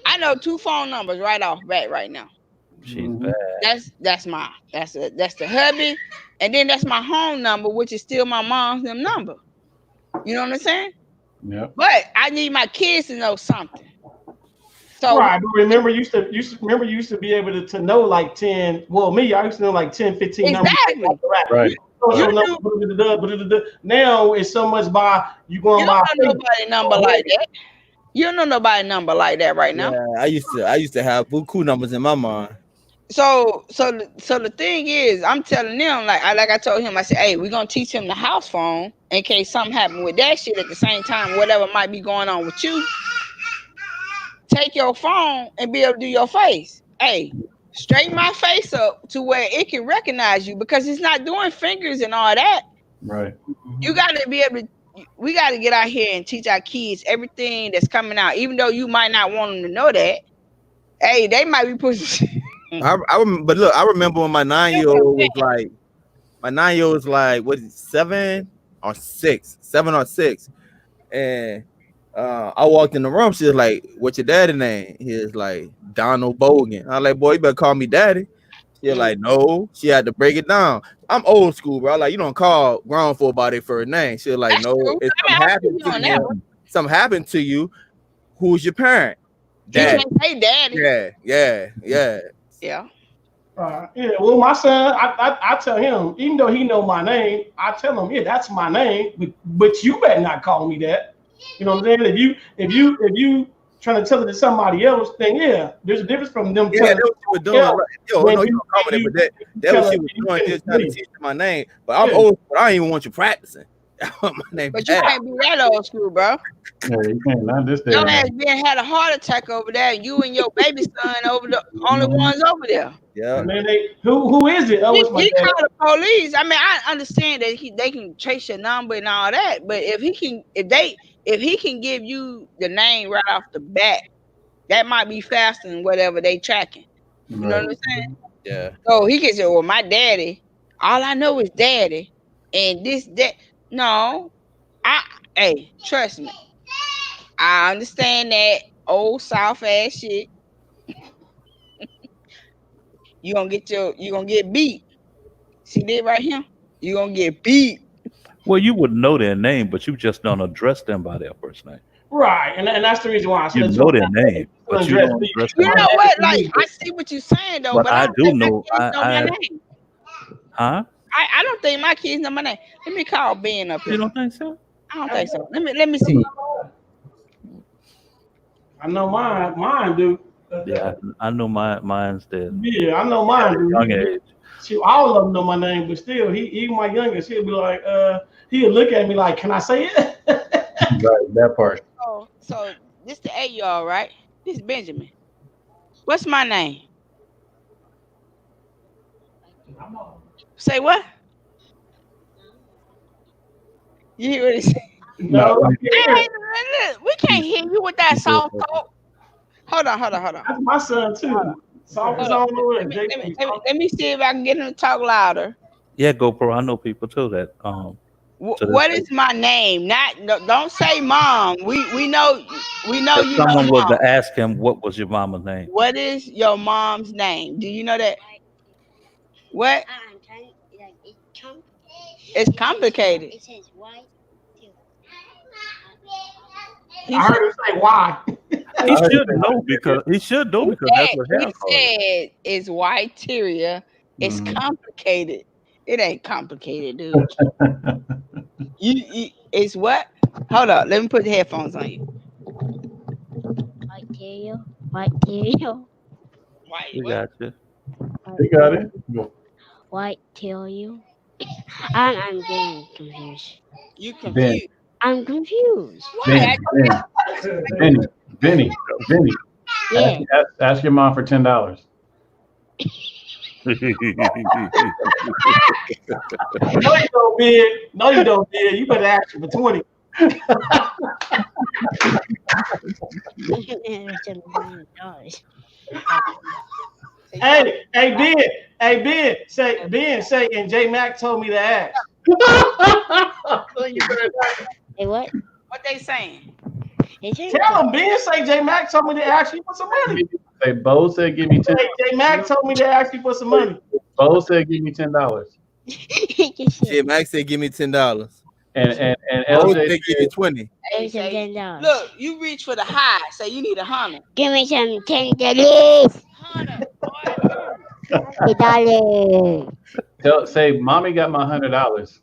Speaker 6: I know 2 phone numbers right off bat right now.
Speaker 7: She's
Speaker 2: Mhm.
Speaker 7: bad.
Speaker 6: That's the hubby, and then that's my home number, which is still my mom's number. You know what I'm saying?
Speaker 2: Yep.
Speaker 6: But I need my kids to know something. So
Speaker 1: Right. But remember, you used to be able to know like 10. Well, me, I used to know like 10, 15 numbers.
Speaker 6: exactly,
Speaker 2: Right.
Speaker 1: So
Speaker 6: you
Speaker 1: now it's so much by you going
Speaker 6: don't
Speaker 1: by
Speaker 6: know
Speaker 1: faith.
Speaker 6: nobody number like that. You don't know nobody number like that right now.
Speaker 4: Yeah, I used to have buku numbers in my mind.
Speaker 6: So the thing is, I'm telling them like I told him, I said, hey, we're gonna teach him the house phone in case something happen with that shit at the same time, whatever might be going on with you. Take your phone and be able to do your face. Hey, straighten my face up to where it can recognize you because it's not doing fingers and all that.
Speaker 2: Right.
Speaker 6: You got to be able to we got to get out here and teach our kids everything that's coming out, even though you might not want them to know that. Hey, they might be pushing.
Speaker 4: But look, I remember when my 9-year-old was like, what is it, 7 or 6, and I walked in the room. She was like, "What's your daddy name?" He was like, "Donald Bogan." I was like, "Boy, you better call me daddy." She was like, "No." She had to break it down. I'm old school, bro. Like, you don't call grown folk by their first name. She was like,
Speaker 6: That's
Speaker 4: "No,
Speaker 6: true.
Speaker 4: if
Speaker 6: I mean, I feel you on that one.
Speaker 4: something happened to you, who's your parent?"
Speaker 6: You
Speaker 4: Dad.
Speaker 6: can't say daddy.
Speaker 4: Yeah.
Speaker 6: Yeah.
Speaker 1: Yeah, well, my son, I tell him, even though he know my name, I tell him, yeah, that's my name, but you better not call me that. You know what I'm saying? If you trying to tell it to somebody else, then yeah, there's a difference from them.
Speaker 4: Yeah, that's what you were doing. Like, yo, no, you don't call me that, but that what she was doing, just trying to teach you my name. But I'm old, but I don't even want you practicing. My name.
Speaker 6: But you can't be that old school, bro.
Speaker 2: Yeah, you can't. Not this day.
Speaker 6: Your ass been had a heart attack over there. You and your baby son over the only ones over there.
Speaker 4: Yeah.
Speaker 1: Man, who is it? Oh, it's my
Speaker 6: He
Speaker 1: dad.
Speaker 6: called the police. I mean, I understand that they can trace your number and all that, but if he can give you the name right off the bat, that might be faster than whatever they tracking. You know what I'm saying?
Speaker 4: Yeah.
Speaker 6: So he can say, "Well, my daddy, all I know is daddy, and this that." No, hey, trust me. I understand that old South ass shit. You gonna get beat. See that right here? You gonna get beat.
Speaker 7: Well, you would know their name, but you just don't address them by their first name.
Speaker 1: Right, and that's the reason why I said
Speaker 7: You know their name, but you don't address them.
Speaker 6: You know what? Like, I see what you're saying though, but
Speaker 7: I do know.
Speaker 6: my name.
Speaker 7: Huh?
Speaker 6: I don't think my kids know my name. Let me call Ben up here.
Speaker 7: You don't think so?
Speaker 6: I don't think so. Let me see.
Speaker 1: I know mine do.
Speaker 7: Yeah, I know mine's dead.
Speaker 1: Yeah, I know mine do.
Speaker 7: Young age.
Speaker 1: See, all of them know my name, but still, even my youngest, he'll be like, he'll look at me like, "Can I say it?"
Speaker 2: Right, that part.
Speaker 6: So this the 8-year-old, right? This is Benjamin. What's my name? Say what? You hear what he said?
Speaker 1: No,
Speaker 6: Hey, we can't hear you with that soft talk. Hold on.
Speaker 1: that's my son too. Soft as on the way.
Speaker 6: Let me see if I can get him to talk louder.
Speaker 7: Yeah, GoPro. I know people too that
Speaker 6: What is my name? Don't say mom. We know you.
Speaker 7: Someone
Speaker 6: know
Speaker 7: was
Speaker 6: mom.
Speaker 7: to ask him what was your mama's name.
Speaker 6: What is your mom's name? Do you know that? What? It's complicated.
Speaker 8: It says white.
Speaker 1: I heard him say why.
Speaker 7: He should know because that's what happened.
Speaker 6: He said it's white terrier. It's complicated. It ain't complicated, dude. It's what? Hold up. Let me put the headphones on you.
Speaker 8: White terrier. White terrier.
Speaker 7: We got you.
Speaker 2: You got it.
Speaker 8: White terrier. I'm getting confused.
Speaker 6: You confused.
Speaker 8: I'm confused.
Speaker 6: Why?
Speaker 2: Vinny.
Speaker 8: Yeah.
Speaker 2: Ask your mom for $10.
Speaker 1: No, you don't, bid. No, you don't, bid. You better ask her for 20. Hey, Ben, say, and J Mac told me to ask.
Speaker 8: Hey, what?
Speaker 6: What they saying?
Speaker 1: Tell him, Ben, say J Mac told me to ask you for some money.
Speaker 2: Say Bo said give me $10.
Speaker 1: J Mac told me to ask you for some money.
Speaker 2: Bo said give me $10.
Speaker 4: J Max said give me $10.
Speaker 2: And
Speaker 4: LJ
Speaker 2: LJ
Speaker 4: said give you 20.
Speaker 8: Give me some $10.
Speaker 6: Look, you reach for the high, so you need 100.
Speaker 8: Give me some $10. $10.
Speaker 2: say mommy got my $100.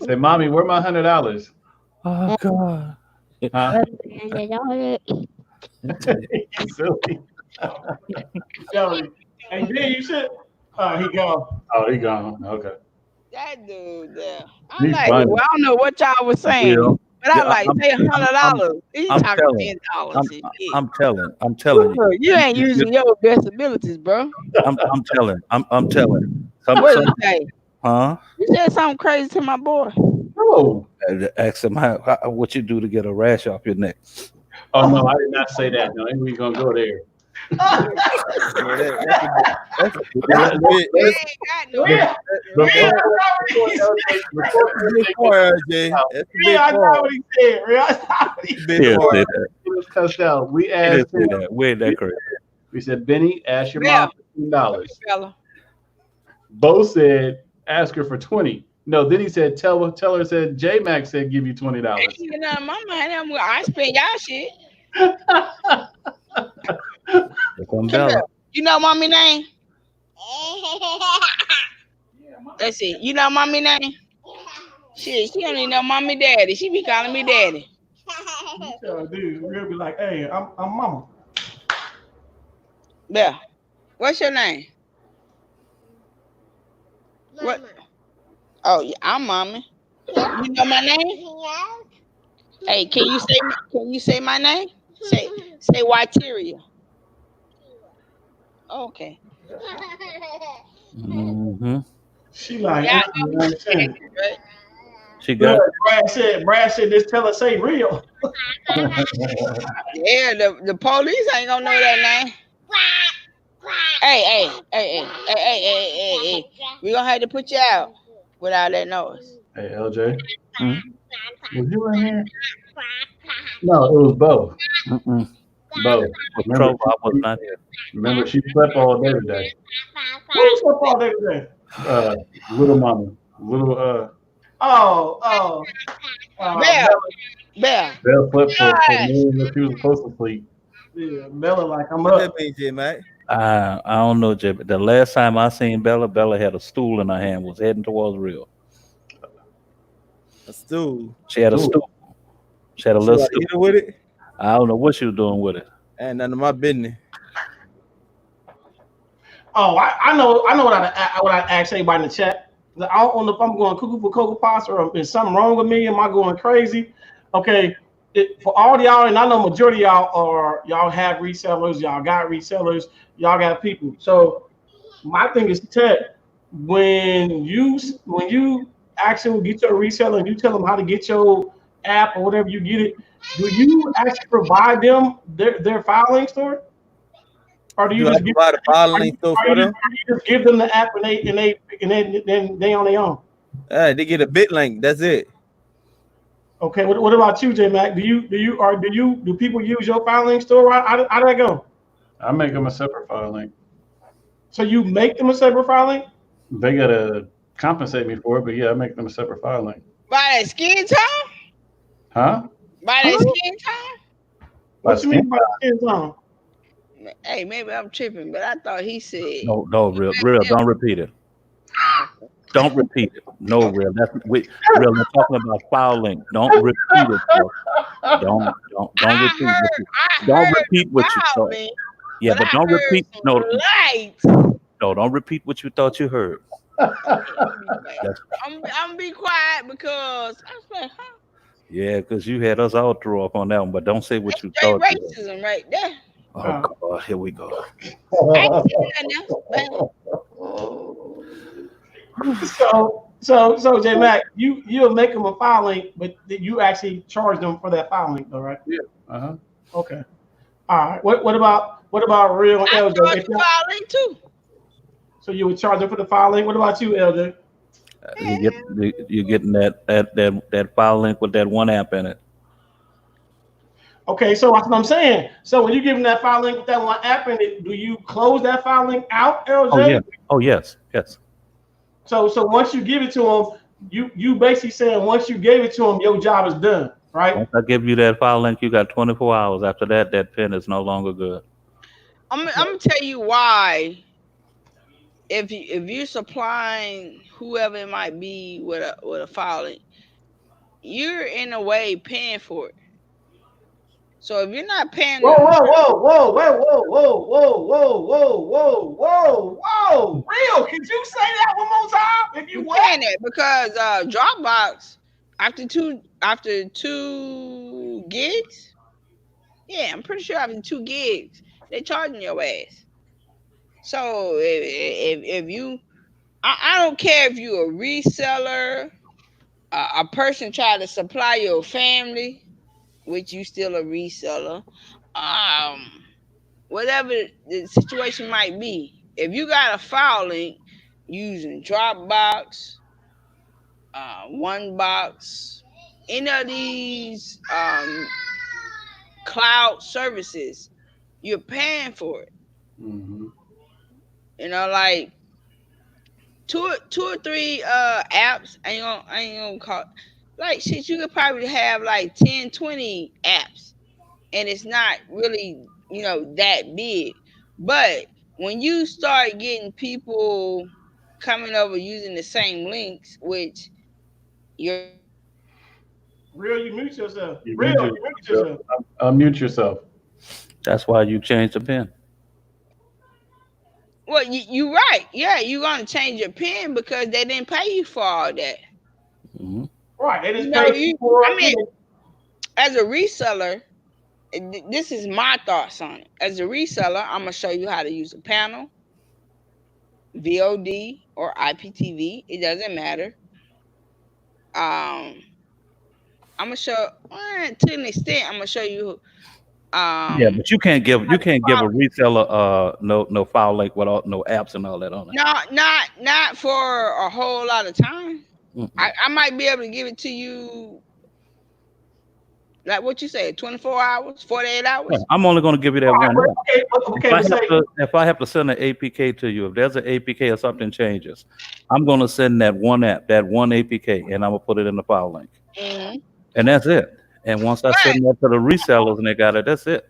Speaker 2: Say mommy, where my $100?
Speaker 7: Oh God.
Speaker 2: Huh?
Speaker 1: Silly. Hey, Ben, you should. Oh, he gone.
Speaker 2: Oh, he gone. Okay.
Speaker 6: That dude there. I'm
Speaker 2: He's
Speaker 6: like,
Speaker 2: funny.
Speaker 6: well, I don't know what y'all was saying,
Speaker 7: Yeah.
Speaker 6: but I like say $100. He's
Speaker 7: I'm
Speaker 6: talking
Speaker 7: telling.
Speaker 6: $10.
Speaker 7: I'm telling you.
Speaker 6: You ain't using your best abilities, bro.
Speaker 7: I'm telling. I'm telling.
Speaker 6: What did he say?
Speaker 7: Huh?
Speaker 6: You said something crazy to my boy.
Speaker 2: No.
Speaker 7: Ask him what you do to get a rash off your neck.
Speaker 2: Oh no, I did not say that. No, ain't we gonna go there.
Speaker 4: Yeah, that's a
Speaker 2: Let-
Speaker 4: bit.
Speaker 6: He
Speaker 4: That's,
Speaker 6: ain't got no.
Speaker 1: Yeah,
Speaker 2: Before,
Speaker 4: that's a bit far, RJ. That's a bit
Speaker 1: I know
Speaker 4: far.
Speaker 1: what he said, real. I know what he
Speaker 4: A
Speaker 1: said.
Speaker 4: bit
Speaker 7: He didn't
Speaker 4: far.
Speaker 7: say that.
Speaker 2: he was cussed out. We
Speaker 7: He
Speaker 2: asked
Speaker 7: didn't say
Speaker 2: him.
Speaker 7: that. We ain't that crazy.
Speaker 2: We said, Benny, ask your
Speaker 6: Bell.
Speaker 2: mom for $10.
Speaker 6: Fella.
Speaker 2: Bo said, ask her for 20. No, then he said, tell her said J Max said give you $20.
Speaker 6: You know, my mind, I spend y'all shit.
Speaker 7: Here come
Speaker 6: Come
Speaker 7: Bella.
Speaker 6: here. You know mommy name? Let's see. You know mommy name? Shit, she don't even know mommy daddy. She be calling me daddy.
Speaker 1: So, dude, we'll be like, hey, I'm mama.
Speaker 6: Bell. What's your name? What? Oh, yeah, I'm mommy. You know my name? Hey, can you say my name? Say Whiteria. Okay.
Speaker 7: Mm-hmm.
Speaker 1: She like,
Speaker 6: Yeah,
Speaker 1: I don't understand.
Speaker 6: right?
Speaker 7: She got
Speaker 1: Brad said, this tell us ain't real.
Speaker 6: Yeah, the police ain't gonna know that name. Hey. We gonna have to put you out without that noise.
Speaker 2: Hey, LJ,
Speaker 7: mm,
Speaker 2: was you in here? No, it was Bo.
Speaker 7: mm-mm.
Speaker 2: Bo.
Speaker 7: With
Speaker 2: Remember,
Speaker 7: trouble, I was not here.
Speaker 2: remember, she slept all day today.
Speaker 1: Who's football day today?
Speaker 2: Little mama. Little
Speaker 1: Oh,
Speaker 6: Bell, Bell.
Speaker 2: Belle slept for
Speaker 6: Gosh.
Speaker 2: more than she was supposed to sleep.
Speaker 1: yeah, Bella like I'm
Speaker 4: What that
Speaker 1: up.
Speaker 4: mean, J Mac?
Speaker 7: I don't know, Jay, but the last time I seen Bella had a stool in her hand, was heading towards Real.
Speaker 4: A stool.
Speaker 7: She had a
Speaker 2: Stool.
Speaker 7: stool. She had a
Speaker 4: She
Speaker 7: little
Speaker 4: like
Speaker 7: stool.
Speaker 4: eating with it?
Speaker 7: I don't know what she was doing with it.
Speaker 4: Ain't none of my business.
Speaker 1: Oh, I know what I ask everybody in the chat. I don't know if I'm going cuckoo for cocoa pots or is something wrong with me. Am I going crazy? Okay, for all y'all, and I know majority of y'all have resellers, y'all got resellers, y'all got people. So my thing is tech. When you actually get your reseller and you tell them how to get your app or whatever you get it, do you actually provide them their filing store, or do you
Speaker 4: Do I
Speaker 1: just give
Speaker 4: provide a filing store
Speaker 1: are
Speaker 4: for
Speaker 1: you
Speaker 4: them?
Speaker 1: just give them the app and they on their own?
Speaker 4: They get a bit link. That's it.
Speaker 1: Okay, what about you, J Mac? Do people use your filing store? How do that go?
Speaker 2: I make them a separate file link.
Speaker 1: So you make them a separate filing?
Speaker 2: They gotta compensate me for it, but yeah, I make them a separate file link.
Speaker 6: By that skin tone?
Speaker 2: Huh?
Speaker 6: By that skin tone?
Speaker 1: What you mean by skin tone?
Speaker 6: Hey, maybe I'm tripping, but I thought he said.
Speaker 7: No, Real, don't repeat it. Don't repeat it. No, Real. Real. They're talking about file link. Don't repeat it. Bro. Don't repeat. Don't repeat what you thought. Yeah, but don't repeat. No, don't repeat what you thought you heard.
Speaker 6: I'm be quiet because I was like, huh?
Speaker 7: Yeah, because you had us all throw up on that one, but don't say what you
Speaker 6: Straight
Speaker 7: thought.
Speaker 6: racism right there.
Speaker 7: Oh God, here we go.
Speaker 6: I ain't seen nothing else,
Speaker 1: So J Mac, you'll make them a filing, but you actually charge them for that filing, though, right?
Speaker 2: Yeah. Uh-huh.
Speaker 1: Okay. All right. What about real
Speaker 6: I
Speaker 1: LJ?
Speaker 6: charge for filing too.
Speaker 1: So you would charge them for the filing. What about you, LJ?
Speaker 7: You're getting that file link with that one app in it.
Speaker 1: Okay, so that's what I'm saying. So when you give them that file link with that one app in it, do you close that file link out, LJ?
Speaker 7: Oh yeah. Oh yes.
Speaker 1: So once you give it to them, you basically saying once you gave it to them, your job is done, right?
Speaker 7: Once I give you that file link, you got 24 hours. After that, that pen is no longer good.
Speaker 6: I'm gonna tell you why. If you're supplying whoever it might be with a filing, you're in a way paying for it. So if you're not paying
Speaker 1: Whoa,
Speaker 6: them,
Speaker 1: whoa. Real, could you say that one more time? If you
Speaker 6: you're
Speaker 1: what?
Speaker 6: paying it because Dropbox after two gigs, yeah, I'm pretty sure after 2 gigs, they charging your ass. So if you I don't care if you're a reseller, a person trying to supply your family, which you still a reseller, whatever the situation might be. If you got a file link using Dropbox, OneBox, any of these cloud services, you're paying for it.
Speaker 2: Mm-hmm.
Speaker 6: You know, like two or three apps. I ain't gonna call like shit. You could probably have like 10, 20 apps, and it's not really that big. But when you start getting people coming over using the same links, which you're
Speaker 1: Real, you mute yourself.
Speaker 2: You
Speaker 1: Real,
Speaker 2: mute
Speaker 1: you mute
Speaker 2: yourself.
Speaker 1: yourself.
Speaker 2: Unmute yourself.
Speaker 7: That's why you changed the pin.
Speaker 6: well, you right. Yeah, you're gonna change your pin because they didn't pay you for all that.
Speaker 7: Mm-hmm.
Speaker 1: Right, they just
Speaker 6: You know,
Speaker 1: pay for
Speaker 6: I mean, as a reseller, this is my thoughts on it. As a reseller, I'm gonna show you how to use a panel, VOD or IPTV. It doesn't matter. I'm gonna show to an extent. I'm gonna show you.
Speaker 7: Yeah, but you can't give a reseller no file link without no apps and all that on it.
Speaker 6: No, not for a whole lot of time.
Speaker 7: Mm-mm.
Speaker 6: I might be able to give it to you. Like what you say, 24 hours, 48 hours.
Speaker 7: Yeah, I'm only going to give you that
Speaker 1: Right,
Speaker 7: one app.
Speaker 1: okay,
Speaker 7: If I have to send an APK to you, if there's an APK or something changes, I'm going to send that one app, that one APK, and I'm going to put it in the file link.
Speaker 6: Mm-hmm.
Speaker 7: And that's it. And once I send that to the resellers and they got it, that's it.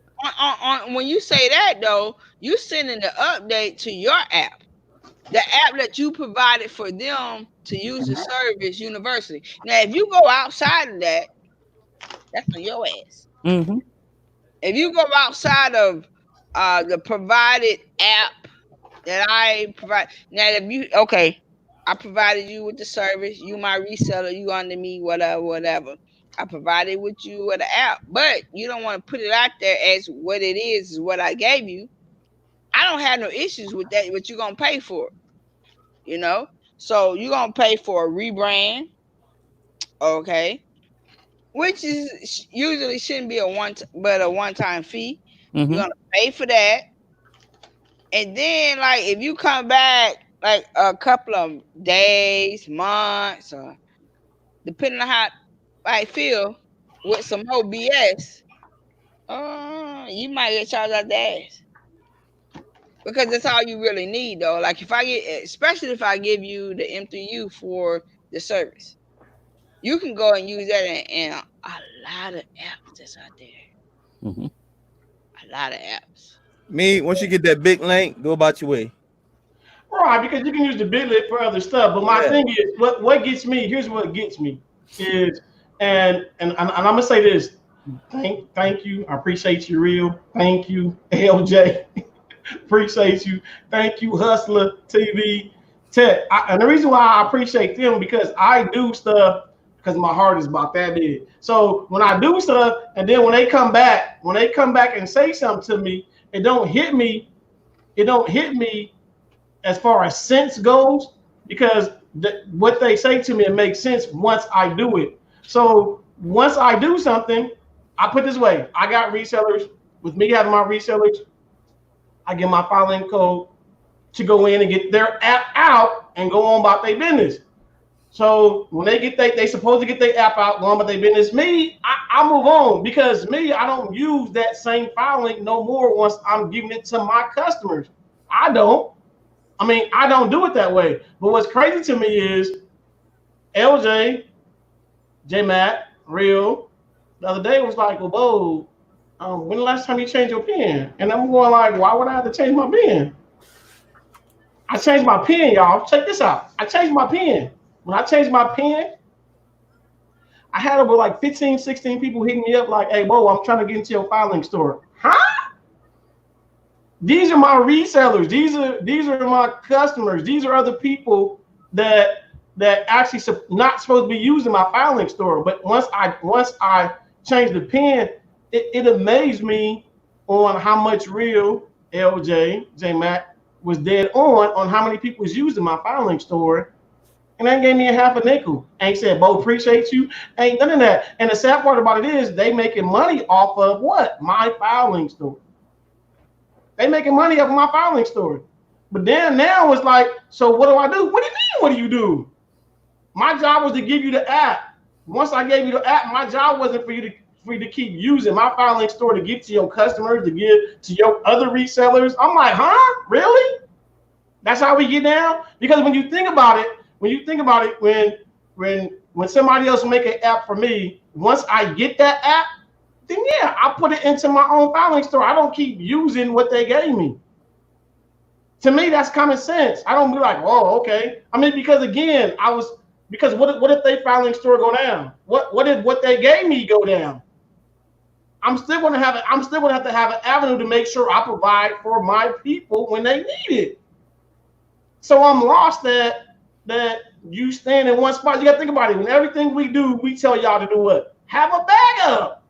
Speaker 6: When you say that though, you sending the update to your app, the app that you provided for them to use the service universally. Now, if you go outside of that, that's on your ass.
Speaker 7: Mm-hmm.
Speaker 6: If you go outside of the provided app that I provide, now I provided you with the service, you my reseller, you under me, whatever. I provided with you with an app, but you don't want to put it out there as what it is what I gave you. I don't have no issues with that, but you're gonna pay for it, So you're gonna pay for a rebrand, okay? Which is usually shouldn't be a one-time fee.
Speaker 7: Mm-hmm.
Speaker 6: You're gonna pay for that, and then like if you come back like a couple of days, months, or depending on how I feel with some more BS, you might get charged out the ass because that's all you really need though. Like especially if I give you the M3U for the service, you can go and use that in a lot of apps that's out there.
Speaker 7: Mm-hmm.
Speaker 6: A lot of apps.
Speaker 4: Me, once you get that big link, go about your way.
Speaker 1: right, because you can use the bidlet for other stuff. But my thing is, what gets me? Here's what gets me is, and I'm gonna say this. Thank you. I appreciate you, real. Thank you, LJ. Appreciate you. Thank you, Hustler TV Tech. And the reason why I appreciate them because I do stuff because my heart is about that big. So when I do stuff, and then when they come back and say something to me, it don't hit me. It don't hit me as far as sense goes because what they say to me, it makes sense once I do it. So once I do something, I put this way, I got resellers. With me having my resellers, I get my filing code to go in and get their app out and go on about their business. So when they supposed to get their app out, go on about their business. Me, I move on because me, I don't use that same file link no more once I'm giving it to my customers. I don't do it that way. But what's crazy to me is LJ, J-Mac, Real, the other day was like, well, whoa, when the last time you changed your pen? And I'm going like, why would I have to change my pen? I changed my pen, y'all. Check this out. I changed my pen. When I changed my pen, I had over like 15, 16 people hitting me up like, hey, whoa, I'm trying to get into your filing store. Huh? These are my resellers. These are my customers. These are other people that actually not supposed to be using my filing store. But once I changed the pen, it amazed me on how much Real, LJ, J-Mac, was dead on how many people was using my filing store, and they gave me a half a nickel. Ain't said, Bo, appreciate you. Ain't none of that. And the sad part about it is they making money off of what? My filing store. They making money off of my filing store. But then now it's like, so what do I do? What do you mean, what do you do? My job was to give you the app. Once I gave you the app, my job wasn't for you to keep using my filing store to give to your customers, to give to your other resellers. I'm like, huh? Really? That's how we get down? Because when you think about it, when somebody else make an app for me, once I get that app, then yeah, I put it into my own filing store. I don't keep using what they gave me. To me, that's common sense. I don't be like, oh, okay. I mean, because again, because what if they filing store go down? What if what they gave me go down? I'm still gonna have to have an avenue to make sure I provide for my people when they need it. So I'm lost that you stand in one spot. You gotta think about it. When everything we do, we tell y'all to do what? Have a backup.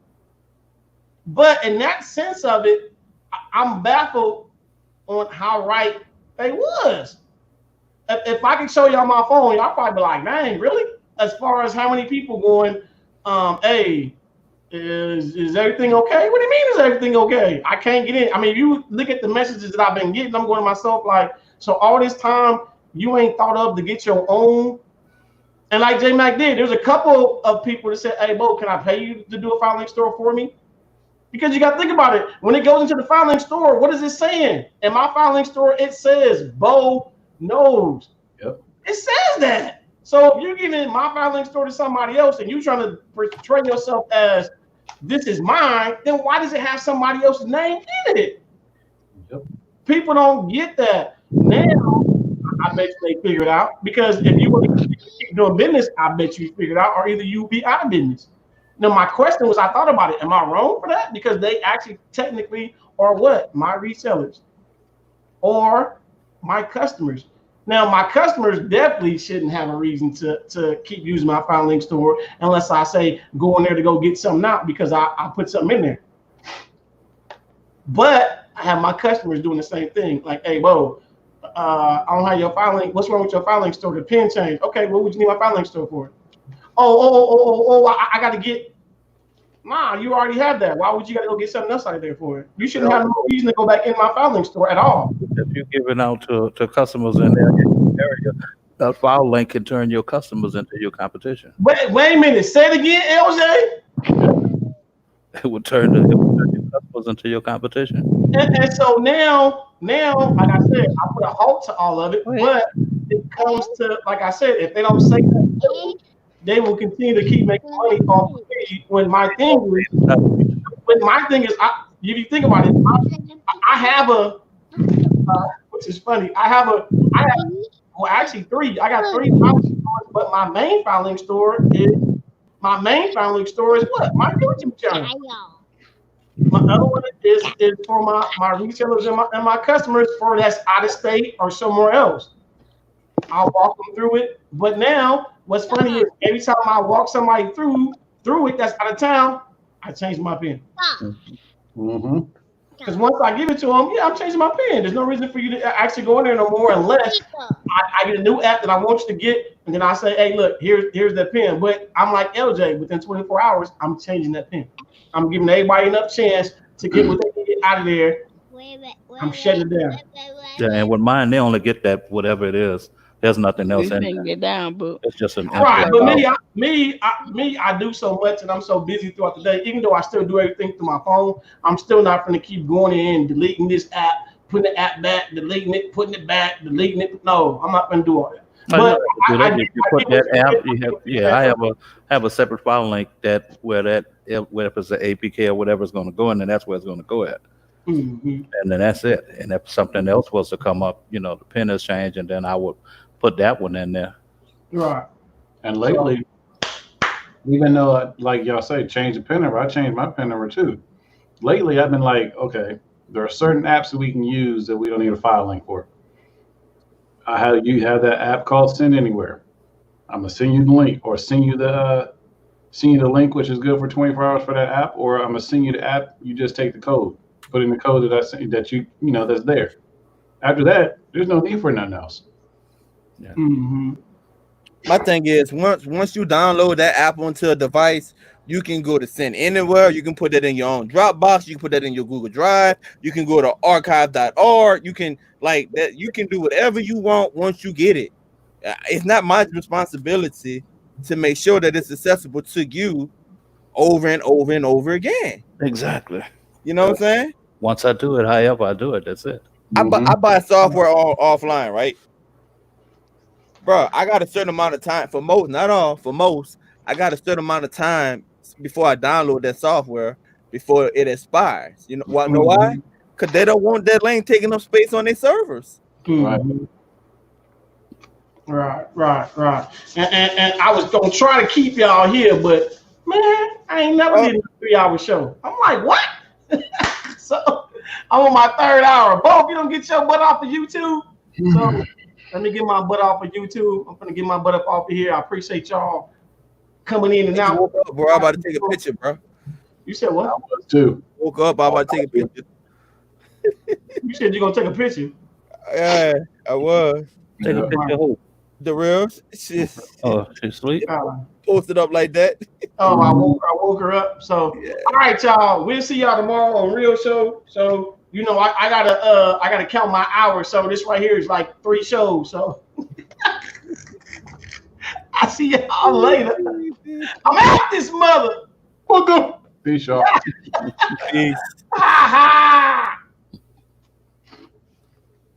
Speaker 1: But in that sense of it, I'm baffled on how right they was. If I can show y'all my phone, y'all probably be like, dang, really? As far as how many people going, hey, is everything okay? What do you mean is everything okay? I can't get in. I mean, if you look at the messages that I've been getting, I'm going to myself like, so all this time you ain't thought of to get your own. And like J Mac did, there's a couple of people that said, hey, Bo, can I pay you to do a filing store for me? Because you got to think about it. When it goes into the filing store, what is it saying? In my filing store, it says Bo knows.
Speaker 2: Yep.
Speaker 1: It says that. So if you're giving my filing store to somebody else and you're trying to portray yourself as this is mine, then why does it have somebody else's name in it?
Speaker 2: Yep.
Speaker 1: People don't get that. Now, I bet you they figured out, because if you want to keep doing business, I bet you figured out, or either you be out of business. Now, my question was, I thought about it. Am I wrong for that? Because they actually technically are what? My resellers or my customers. Now, my customers definitely shouldn't have a reason to keep using my filing store unless I say go in there to go get something out because I put something in there. But I have my customers doing the same thing. Like, hey, Bo, I don't have your filing. What's wrong with your filing store? The pin changed. Okay, what would you need my filing store for? I got to get. Nah, you already have that. Why would you got to go get something else out of there for it? You shouldn't have no reason to go back in my filing store at all.
Speaker 7: If you're giving out to customers in their area, that file link can turn your customers into your competition.
Speaker 1: Wait a minute. Say it again, LJ.
Speaker 7: It would turn your customers into your competition.
Speaker 1: And so now, like I said, I put a halt to all of it. But it comes to, like I said, if they don't say that, they will continue to keep making money off of me. When my thing is, if you think about it, I have a, which is funny. I have actually three. I got 3 filing stores, but my main filing store is what? My YouTube channel. My other one is for my resellers and my customers for that's out of state or somewhere else. I'll walk them through it. But now, what's funny is every time I walk somebody through it that's out of town, I change my pin.
Speaker 2: Mm-hmm.
Speaker 1: Because once I give it to them, I'm changing my pin. There's no reason for you to actually go in there no more unless I get a new app that I want you to get, and then I say, hey, look, here's that pin. But I'm like LJ, within 24 hours, I'm changing that pin. I'm giving everybody enough chance to get what they can get out of there. I'm shutting it down.
Speaker 7: Yeah, and with mine, they only get that whatever it is. There's nothing else in
Speaker 6: there. Get down, but
Speaker 7: it's just an
Speaker 1: right. But I do so much, and I'm so busy throughout the day. Even though I still do everything through my phone, I'm still not going to keep going in, deleting this app, putting the app back, deleting it, putting it back, deleting it. No, I'm not going to do all that. But I have a separate file link where if it's an APK or whatever is going to go in, then that's where it's going to go at. Mm-hmm.
Speaker 7: And then that's it. And if something else was to come up, the pin has changed, and then I would put that one in there.
Speaker 1: Right.
Speaker 2: And lately, even though, like y'all say, change the pin number, I changed my pin number too. Lately, I've been like, okay, there are certain apps that we can use that we don't need a file link for. You have that app called Send Anywhere. I'm gonna send you the link, or send you the link, which is good for 24 hours for that app, or I'm gonna send you the app. You just take the code, put in the code that's there. After that, there's no need for nothing else.
Speaker 1: Mm-hmm.
Speaker 4: My thing is once you download that app onto a device, you can go to send anywhere. You can put that in your own Dropbox. You can put that in your Google Drive. You can go to archive.org. You can like that. You can do whatever you want once you get it. It's not my responsibility to make sure that it's accessible to you over and over and over again.
Speaker 7: Exactly.
Speaker 4: You know what I'm saying?
Speaker 7: Once I do it, however I do it, that's it.
Speaker 4: I buy software offline, right? Bro, I got a certain amount of time for most, not all, for most. I got a certain amount of time before I download that software before it expires. You know why? Know why? Because they don't want that lane taking up space on their servers.
Speaker 1: Mm-hmm. Right. And I was gonna try to keep y'all here, but man, I ain't never did a 3-hour show. I'm like, what? So I'm on my 3rd hour. Bo, you don't get your butt off of YouTube. So let me get my butt off of YouTube. I'm gonna get my butt up off of here. I appreciate y'all coming in and out.
Speaker 4: Woke up, bro. I'm about to take a picture, bro.
Speaker 1: You said what?
Speaker 2: I was too.
Speaker 4: Woke up, I'm about to take a picture.
Speaker 1: You said you're gonna take a picture.
Speaker 4: Yeah, I was.
Speaker 7: Take a picture of who?
Speaker 4: The real shit.
Speaker 7: Oh, she's sweet.
Speaker 4: Posted up like that.
Speaker 1: Oh, I woke her up. So all right, y'all. We'll see y'all tomorrow on Real Show. So you know, I gotta count my hours. So this right here is like 3 shows. So I see y'all later. I'm at this mother.
Speaker 2: Peace, y'all.
Speaker 4: Peace.
Speaker 1: Ha ha.